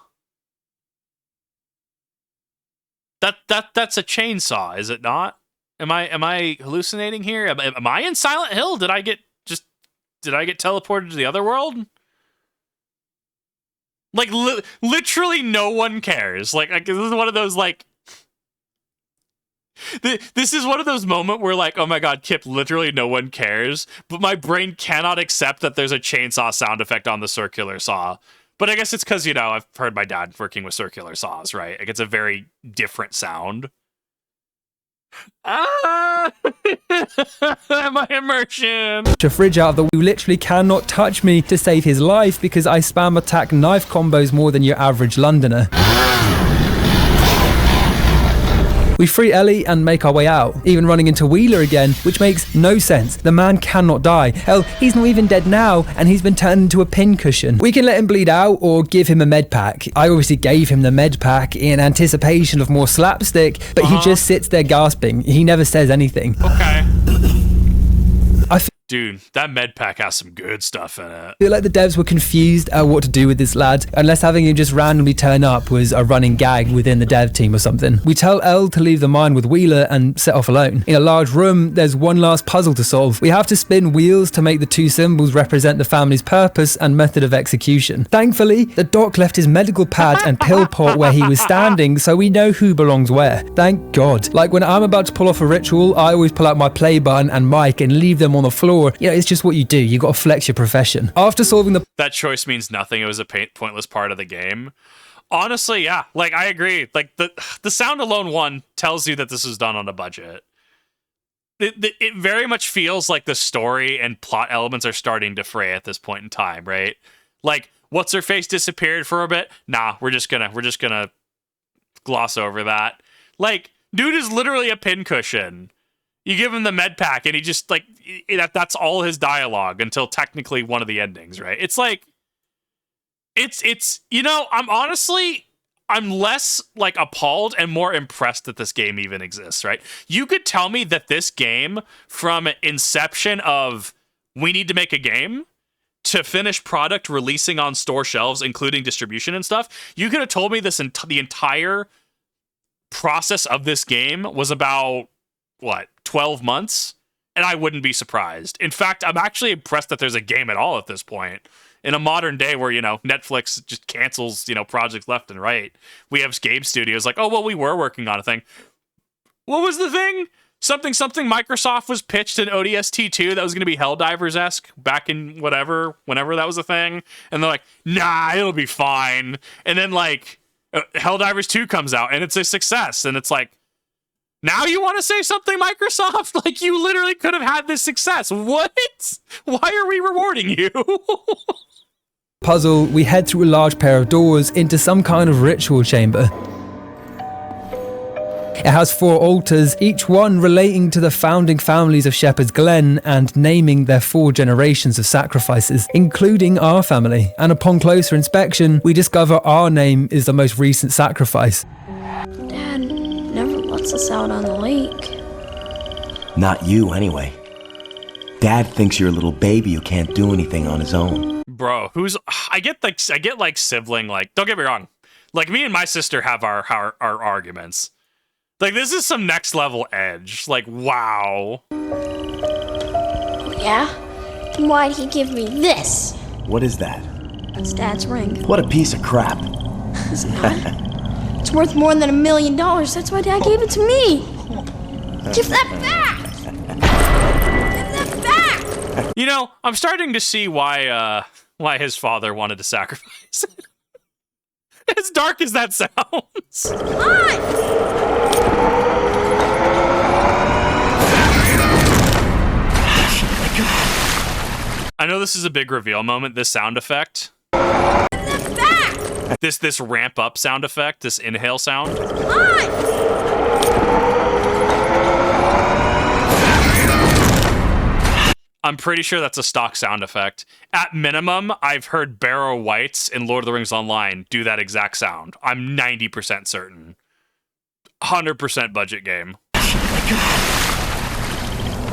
That's a chainsaw, is it not? Am I hallucinating here? Am I in Silent Hill? Did I get teleported to the other world? Like literally no one cares. Like this is one of those like this is one of those moments where, like, oh my god, Kip, literally no one cares, but my brain cannot accept that there's a chainsaw sound effect on the circular saw. But I guess it's because, you know, I've heard my dad working with circular saws, right? Like, it's a very different sound. My immersion. To fridge out of the... You literally cannot touch me to save his life because I spam attack knife combos more than your average Londoner. We free Ellie and make our way out, even running into Wheeler again, which makes no sense. The man cannot die. Hell, he's not even dead now, and he's been turned into a pincushion. We can let him bleed out or give him a med pack. I obviously gave him the med pack in anticipation of more slapstick, but he just sits there gasping. He never says anything. Okay. Dude, that med pack has some good stuff in it. I feel like the devs were confused at what to do with this lad, unless having him just randomly turn up was a running gag within the dev team or something. We tell Elle to leave the mine with Wheeler and set off alone. In a large room, there's one last puzzle to solve. We have to spin wheels to make the two symbols represent the family's purpose and method of execution. Thankfully, the doc left his medical pad and pill pot where he was standing, so we know who belongs where. Thank God. Like when I'm about to pull off a ritual, I always pull out my play button and mic and leave them on the floor. You know, it's just what you do. You got to flex your profession. After solving the... That choice means nothing. It was a pointless part of the game. Honestly, yeah. Like, I agree. Like, the sound alone one tells you that this is done on a budget. It very much feels like the story and plot elements are starting to fray at this point in time, right? Like, what's-her-face disappeared for a bit? Nah, we're just gonna gloss over that. Like, dude is literally a pincushion. You give him the med pack and he just, like, that's all his dialogue until technically one of the endings, right? It's like, it's, you know, I'm I'm less like appalled and more impressed that this game even exists, right? You could tell me that this game, from inception of we need to make a game to finished product releasing on store shelves, including distribution and stuff, you could have told me this the entire process of this game was about, 12 months? And I wouldn't be surprised. In fact, I'm actually impressed that there's a game at all at this point. In a modern day where, Netflix just cancels, projects left and right, we have game studios like, oh, well, we were working on a thing. What was the thing? Something Microsoft was pitched in ODST2 that was going to be Helldivers-esque back in whenever that was a thing. And they're like, nah, it'll be fine. And then, Helldivers 2 comes out, and it's a success. And it's like, now you want to say something, Microsoft? Like, you literally could have had this success. What? Why are we rewarding you? Puzzle, we head through a large pair of doors into some kind of ritual chamber. It has 4 altars, each one relating to the founding families of Shepherd's Glen and naming their 4 generations of sacrifices, including our family. And upon closer inspection, we discover our name is the most recent sacrifice. Dad never lets us out on the lake. Not you, anyway. Dad thinks you're a little baby who can't do anything on his own. Bro, I get sibling, don't get me wrong. Like, me and my sister have our arguments. Like, this is some next level edge. Like, wow. Oh, yeah? Then why'd he give me this? What is that? That's Dad's ring. What a piece of crap. It's not. It's worth more than $1 million. That's why Dad gave it to me. Give that back! Give that back! I'm starting to see why his father wanted to sacrifice. As dark as that sounds. I know this is a big reveal moment, this sound effect. This ramp up sound effect, this inhale sound. I'm pretty sure that's a stock sound effect. At minimum, I've heard Barrow Whites in Lord of the Rings Online do that exact sound. I'm 90% certain. 100% budget game.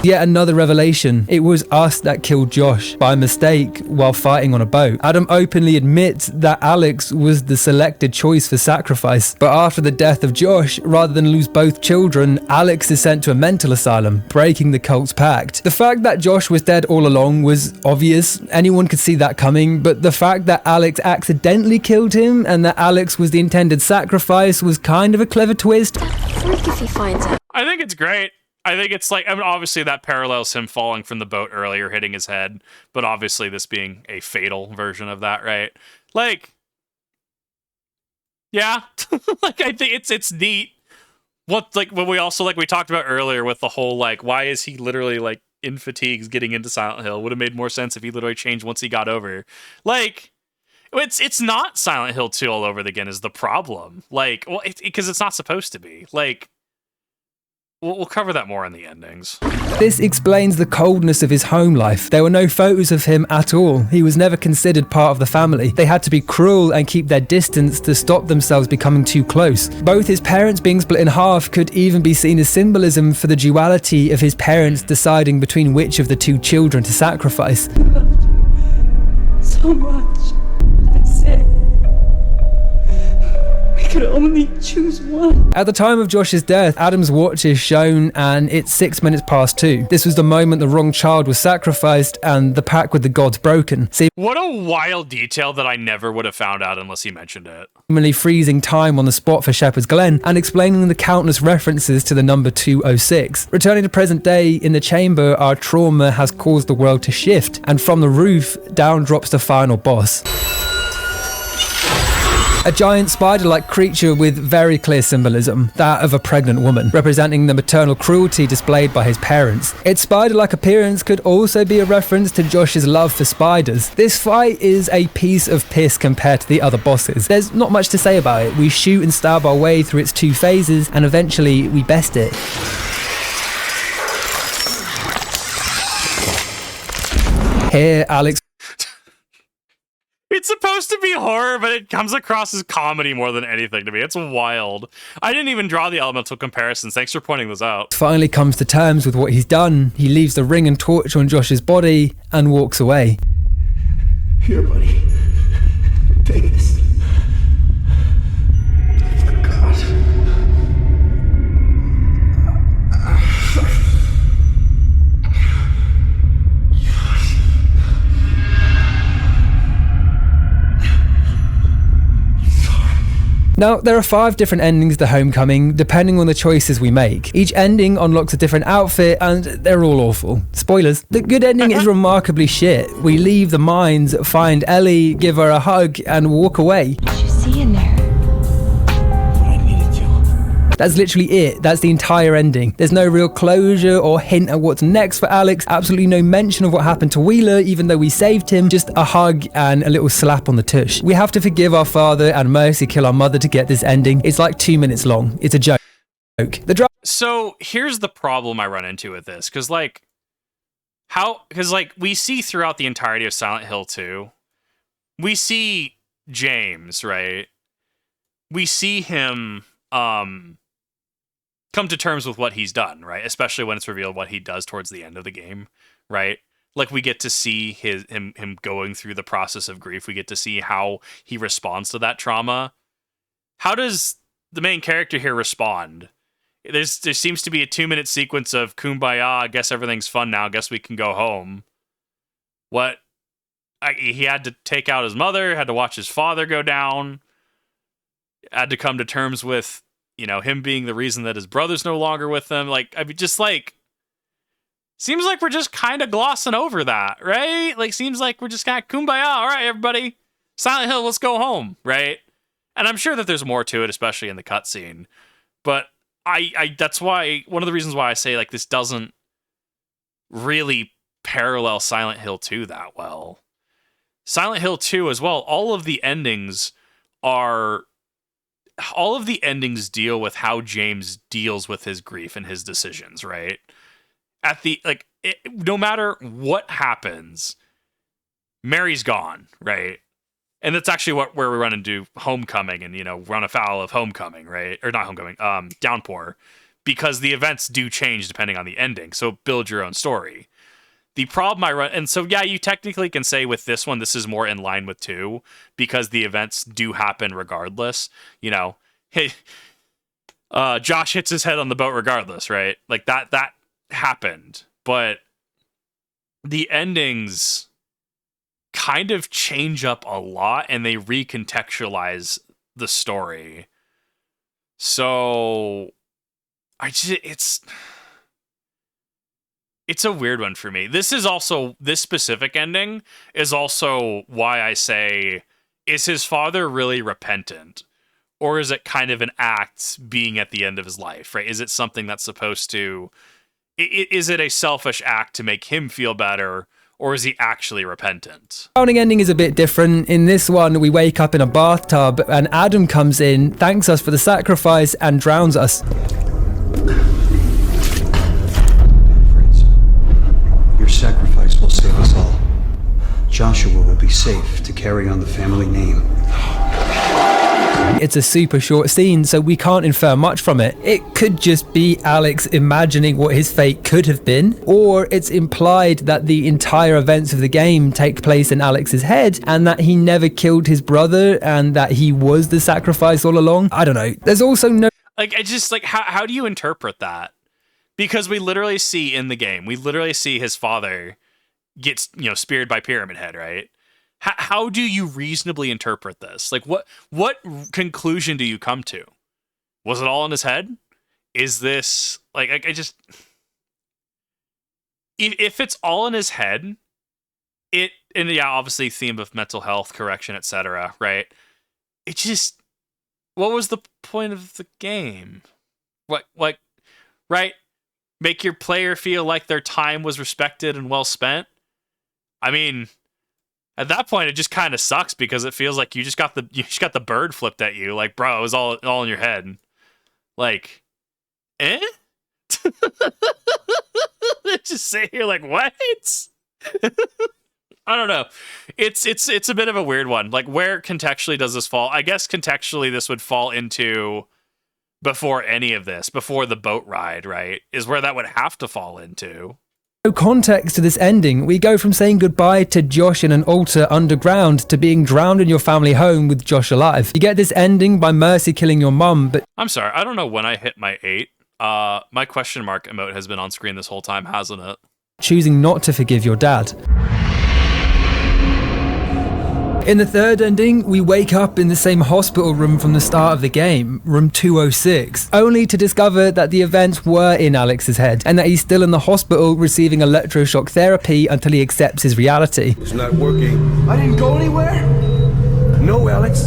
Yet another revelation. It was us that killed Josh by mistake while fighting on a boat. Adam openly admits that Alex was the selected choice for sacrifice. But after the death of Josh, rather than lose both children, Alex is sent to a mental asylum, breaking the cult's pact. The fact that Josh was dead all along was obvious. Anyone could see that coming. But the fact that Alex accidentally killed him and that Alex was the intended sacrifice was kind of a clever twist. Freak if he finds out. I think it's great. I think it's obviously that parallels him falling from the boat earlier, hitting his head, but obviously this being a fatal version of that, right? Yeah, I think it's neat. What we also, we talked about earlier with the whole, why is he literally, in fatigues getting into Silent Hill? Would have made more sense if he literally changed once he got over. It's not Silent Hill 2 all over again is the problem. Because it's not supposed to be. We'll cover that more in the endings. This explains the coldness of his home life. There were no photos of him at all. He was never considered part of the family. They had to be cruel and keep their distance to stop themselves becoming too close. Both his parents being split in half could even be seen as symbolism for the duality of his parents deciding between which of the 2 children to sacrifice. So much. That's it. Could only choose one. At the time of Josh's death, Adam's watch is shown and it's 6 minutes past 2. This was the moment the wrong child was sacrificed and the pact with the gods broken. What a wild detail that I never would have found out unless he mentioned it. Seemingly freezing time on the spot for Shepherd's Glen and explaining the countless references to the number 206. Returning to present day, in the chamber, our trauma has caused the world to shift, and from the roof, down drops the final boss. A giant spider-like creature with very clear symbolism, that of a pregnant woman, representing the maternal cruelty displayed by his parents. Its spider-like appearance could also be a reference to Josh's love for spiders. This fight is a piece of piss compared to the other bosses. There's not much to say about it. We shoot and stab our way through its 2 phases, and eventually we best it. Here, Alex... It's supposed to be horror, but it comes across as comedy more than anything to me. It's wild. I didn't even draw the elemental comparisons. Thanks for pointing those out. Finally comes to terms with what he's done. He leaves the ring and torch on Josh's body and walks away. Here, buddy. Take this. Now, there are 5 different endings to Homecoming, depending on the choices we make. Each ending unlocks a different outfit, and they're all awful. Spoilers. The good ending is remarkably shit. We leave the mines, find Ellie, give her a hug, and walk away. What you see in there? That's literally it. That's the entire ending. There's no real closure or hint at what's next for Alex. Absolutely no mention of what happened to Wheeler, even though we saved him. Just a hug and a little slap on the tush. We have to forgive our father and mercy kill our mother to get this ending. It's like 2 minutes long. It's a joke. So here's the problem I run into with this. Because we see throughout the entirety of Silent Hill 2, we see James, right? We see him, come to terms with what he's done, right? Especially when it's revealed what he does towards the end of the game, right? Like, we get to see him going through the process of grief. We get to see how he responds to that trauma. How does the main character here respond? There seems to be a 2-minute sequence of kumbaya, I guess everything's fun now, guess we can go home. He had to take out his mother, had to watch his father go down, had to come to terms with him being the reason that his brother's no longer with him. Seems like we're just kind of glossing over that, right? Seems like we're just kind of kumbaya. All right, everybody, Silent Hill, let's go home, right? And I'm sure that there's more to it, especially in the cutscene. But that's why, one of the reasons why I say, this doesn't really parallel Silent Hill 2 that well. Silent Hill 2 as well, all of the endings deal with how James deals with his grief and his decisions, right? No matter what happens, Mary's gone, right? And that's actually where we run into Homecoming and, run afoul of Homecoming, right? Or not Homecoming, Downpour, because the events do change depending on the ending. So build your own story. The problem and so yeah, you technically can say with this one, this is more in line with 2 because the events do happen regardless. Hey, Josh hits his head on the boat regardless, right? That happened, but the endings kind of change up a lot and they recontextualize the story. So it's a weird one for me. This specific ending is also why I say, is his father really repentant? Or is it kind of an act being at the end of his life, right? Is it something that's supposed to... Is it a selfish act to make him feel better? Or is he actually repentant? Drowning ending is a bit different. In this one, we wake up in a bathtub and Adam comes in, thanks us for the sacrifice, and drowns us. Your sacrifice will save us all. Joshua will be safe to carry on the family name. It's a super short scene, so we can't infer much from it. It could just be Alex imagining what his fate could have been, or it's implied that the entire events of the game take place in Alex's head, and that he never killed his brother, and that he was the sacrifice all along. I don't know. There's also no... how do you interpret that? Because we literally see in the game, his father gets, speared by Pyramid Head, right? How do you reasonably interpret this? What conclusion do you come to? Was it all in his head? Is this if it's all in his head, obviously theme of mental health, correction, etc., right? It just, what was the point of the game? Right? Make your player feel like their time was respected and well spent? I mean, at that point, it just kind of sucks because it feels like you just got the bird flipped at you. Bro, it was all in your head. Just sit here what? I don't know. It's a bit of a weird one. Like, where contextually does this fall? I guess contextually this would fall into before any of this, before the boat ride, right? Is where that would have to fall into. No context to this ending. We go from saying goodbye to Josh in an altar underground to being drowned in your family home with Josh alive. You get this ending by Mercy killing your mum, but... I'm sorry, I don't know when I hit my 8. My question mark emote has been on screen this whole time, hasn't it? Choosing not to forgive your dad. In the third ending, we wake up in the same hospital room from the start of the game, room 206, only to discover that the events were in Alex's head, and that he's still in the hospital receiving electroshock therapy until he accepts his reality. It's not working. I didn't go anywhere? No, Alex.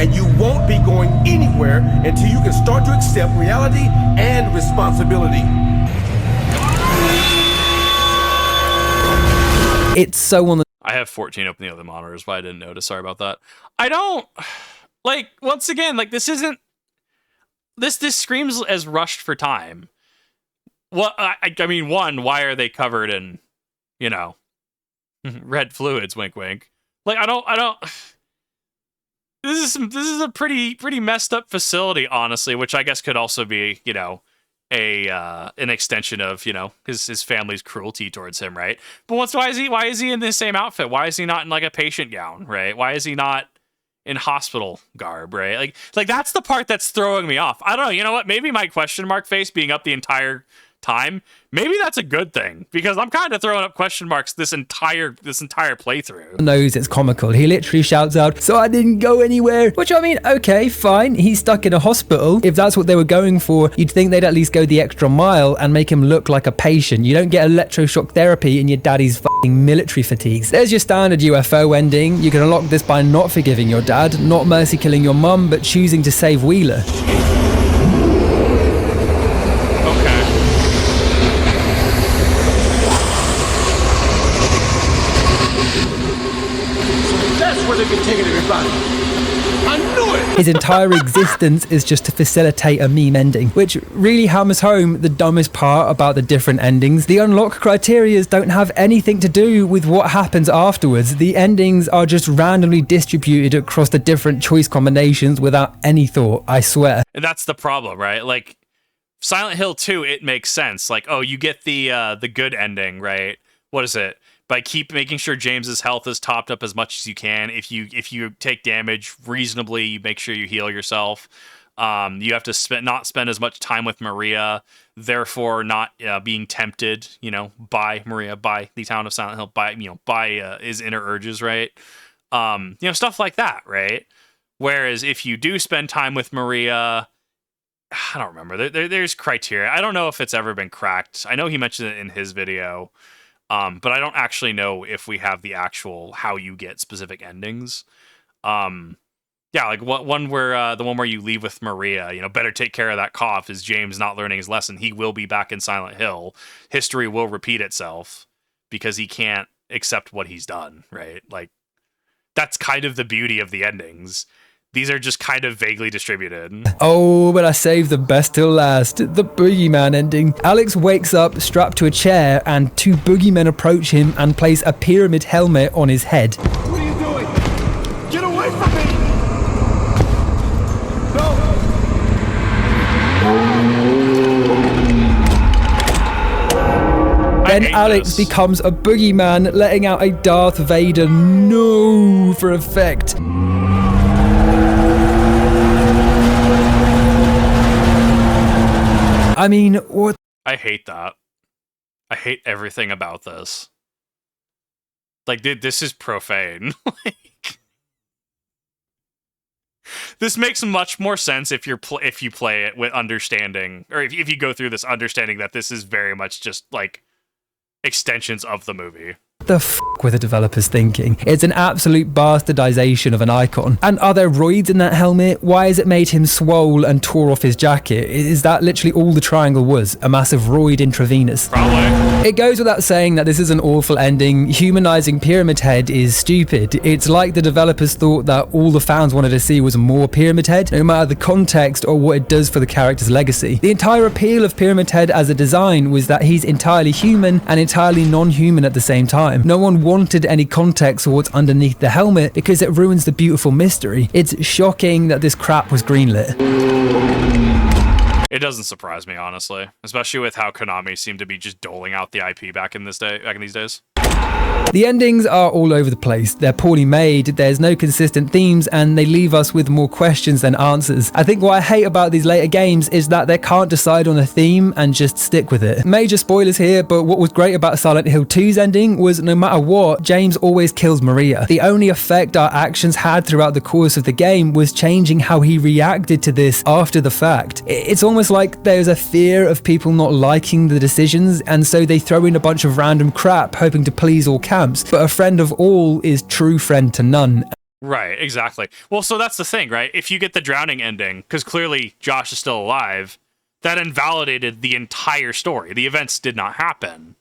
And you won't be going anywhere until you can start to accept reality and responsibility. It's so on the... I have 14 open the other monitors, but I didn't notice. Sorry about that. I don't... Like, once again, like, this isn't... This screams as rushed for time. What, I mean, one, why are they covered in, you know, red fluids, wink, wink. Like, I don't... This is a pretty messed up facility, honestly, which I guess could also be, you know, an extension of, you know, his family's cruelty towards him, right? But why is he in the same outfit? Why is he not in like a patient gown, right? Why is he not in hospital garb, right? Like that's the part that's throwing me off. I don't know. You know what? Maybe my question mark face being up the entire time, maybe that's a good thing, because I'm kind of throwing up question marks this entire playthrough. Knows it's comical. He literally shouts out, "So I didn't go anywhere," which, I mean, okay, fine, he's stuck in a hospital. If that's what they were going for, you'd think they'd at least go the extra mile and make him look like a patient. You don't get electroshock therapy in your daddy's fucking military fatigues. There's your standard UFO ending. You can unlock this by not forgiving your dad, not mercy killing your mum, but choosing to save Wheeler. His entire existence is just to facilitate a meme ending, which really hammers home the dumbest part about the different endings. The unlock criterias don't have anything to do with what happens afterwards. The endings are just randomly distributed across the different choice combinations without any thought, I swear. And that's the problem, right? Like, Silent Hill 2, it makes sense. Like, oh, you get the good ending, right? What is it? By keep making sure James's health is topped up as much as you can. If you take damage reasonably, you make sure you heal yourself. You have to not spend as much time with Maria, therefore not being tempted, you know, by Maria, by the town of Silent Hill, by his inner urges, right? You know, stuff like that, right? Whereas if you do spend time with Maria, I don't remember. There's criteria. I don't know if it's ever been cracked. I know he mentioned it in his video. But I don't actually know if we have the actual how you get specific endings. Yeah, like the one where you leave with Maria, you know, better take care of that cough. Is James not learning his lesson? He will be back in Silent Hill. History will repeat itself because he can't accept what he's done, right? Like, that's kind of the beauty of the endings. These are just kind of vaguely distributed. Oh, but I saved the best till last. The boogeyman ending. Alex wakes up strapped to a chair and two boogeymen approach him and place a pyramid helmet on his head. What are you doing? Get away from me! No! Then Alex becomes a boogeyman, letting out a Darth Vader "no" for effect. I mean, what? I hate that. I hate everything about this. Like, dude, this is profane. Like, this makes much more sense if you play it with understanding, or if you go through this understanding that this is very much just like extensions of the movie. The f*** were the developers thinking? It's an absolute bastardization of an icon. And are there roids in that helmet? Why has it made him swole and tore off his jacket? Is that literally all the triangle was? A massive roid intravenous? Probably. It goes without saying that this is an awful ending. Humanizing Pyramid Head is stupid. It's like the developers thought that all the fans wanted to see was more Pyramid Head, no matter the context or what it does for the character's legacy. The entire appeal of Pyramid Head as a design was that he's entirely human and entirely non-human at the same time. time. No one wanted any context for what's underneath the helmet because it ruins the beautiful mystery. It's shocking that this crap was greenlit. It doesn't surprise me, honestly, especially with how Konami seemed to be just doling out the IP back in these days. The endings are all over the place. They're poorly made, there's no consistent themes, and they leave us with more questions than answers. I think what I hate about these later games is that they can't decide on a theme and just stick with it. Major spoilers here, but what was great about Silent Hill 2's ending was no matter what, James always kills Maria. The only effect our actions had throughout the course of the game was changing how he reacted to this after the fact. It's almost like there's a fear of people not liking the decisions, and so they throw in a bunch of random crap hoping to please all camps, but a friend of all is true friend to none. Right, exactly. Well, so that's the thing, right? If you get the drowning ending, because clearly Josh is still alive, that invalidated the entire story. The events did not happen,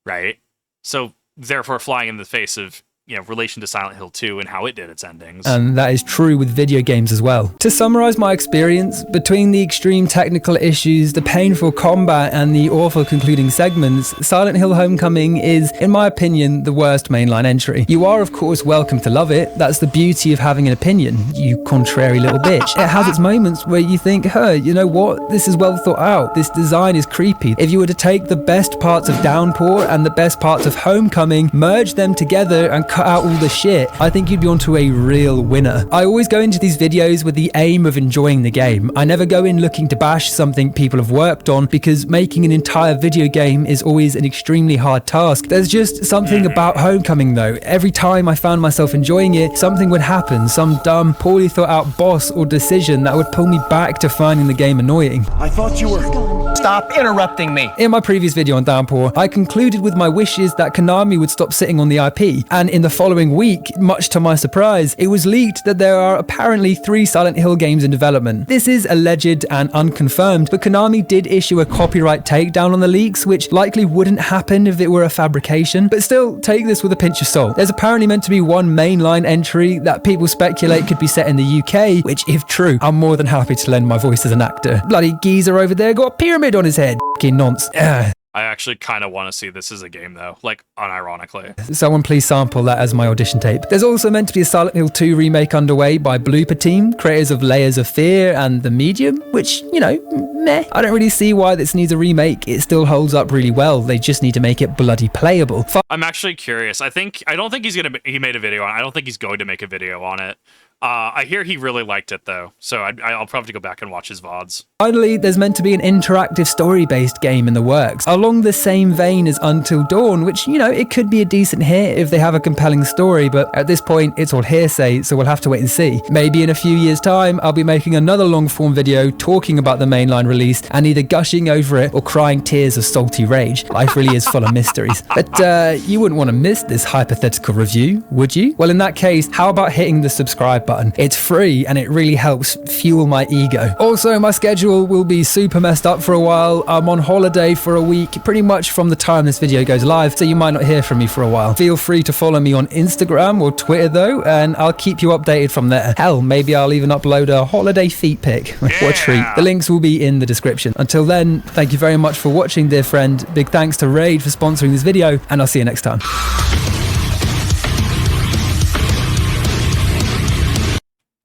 right? So therefore flying in the face of, you know, relation to Silent Hill 2 and how it did its endings. And that is true with video games as well. To summarize my experience, between the extreme technical issues, the painful combat, and the awful concluding segments, Silent Hill Homecoming is, in my opinion, the worst mainline entry. You are, of course, welcome to love it. That's the beauty of having an opinion, you contrary little bitch. It has its moments where you think, hey, you know what? This is well thought out. This design is creepy. If you were to take the best parts of Downpour and the best parts of Homecoming, merge them together and cut out all the shit, I think you'd be onto a real winner. I always go into these videos with the aim of enjoying the game. I never go in looking to bash something people have worked on, because making an entire video game is always an extremely hard task. There's just something about Homecoming though. Every time I found myself enjoying it, something would happen, some dumb, poorly thought out boss or decision that would pull me back to finding the game annoying. I thought you were... Stop interrupting me. In my previous video on Downpour, I concluded with my wishes that Konami would stop sitting on the IP, and in the following week, much to my surprise, it was leaked that there are apparently 3 Silent Hill games in development. This is alleged and unconfirmed, but Konami did issue a copyright takedown on the leaks, which likely wouldn't happen if it were a fabrication, but still, take this with a pinch of salt. There's apparently meant to be one mainline entry that people speculate could be set in the UK, which, if true, I'm more than happy to lend my voice as an actor. Bloody geezer over there got a pyramid on his head. F***ing nonce. I actually kind of want to see this as a game, though, like, unironically. Someone please sample that as my audition tape. There's also meant to be a Silent Hill 2 remake underway by Blooper Team, creators of Layers of Fear and The Medium, which, you know, meh. I don't really see why this needs a remake. It still holds up really well. They just need to make it bloody playable. I'm actually curious. I don't think he made a video on it. I don't think he's going to make a video on it. I hear he really liked it, though, so I'll probably go back and watch his VODs. Finally, there's meant to be an interactive story-based game in the works, along the same vein as Until Dawn, which, you know, it could be a decent hit if they have a compelling story, but at this point, it's all hearsay, so we'll have to wait and see. Maybe in a few years' time, I'll be making another long-form video talking about the mainline release and either gushing over it or crying tears of salty rage. Life really is full of mysteries. But you wouldn't want to miss this hypothetical review, would you? Well, in that case, how about hitting the subscribe button? It's free and it really helps fuel my ego. Also, my schedule will be super messed up for a while. I'm on holiday for a week, pretty much from the time this video goes live, so you might not hear from me for a while. Feel free to follow me on Instagram or Twitter though, and I'll keep you updated from there. Hell, maybe I'll even upload a holiday feet pic. What a treat. The links will be in the description. Until then, thank you very much for watching, dear friend. Big thanks to Raid for sponsoring this video, and I'll see you next time.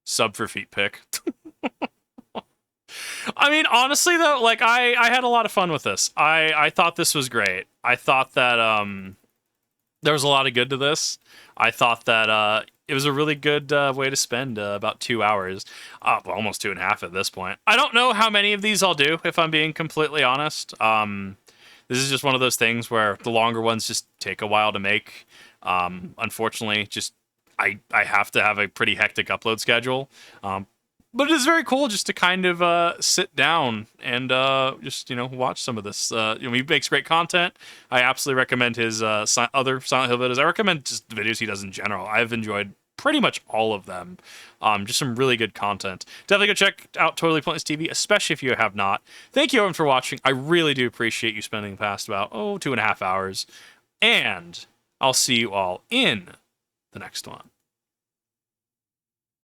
Sub for feet pick. I mean, honestly though, like I had a lot of fun with this. I thought this was great. I thought that there was a lot of good to this. I thought that it was a really good way to spend about 2 hours, well, almost 2.5 at this point. I don't know how many of these I'll do, if I'm being completely honest. This is just one of those things where the longer ones just take a while to make. Unfortunately, just I have to have a pretty hectic upload schedule. But it is very cool just to kind of sit down and just, you know, watch some of this. You know, he makes great content. I absolutely recommend his other Silent Hill videos. I recommend just the videos he does in general. I've enjoyed pretty much all of them. Just some really good content. Definitely go check out Totally Pointless TV, especially if you have not. Thank you everyone for watching. I really do appreciate you spending the past about, 2.5 hours. And I'll see you all in the next one.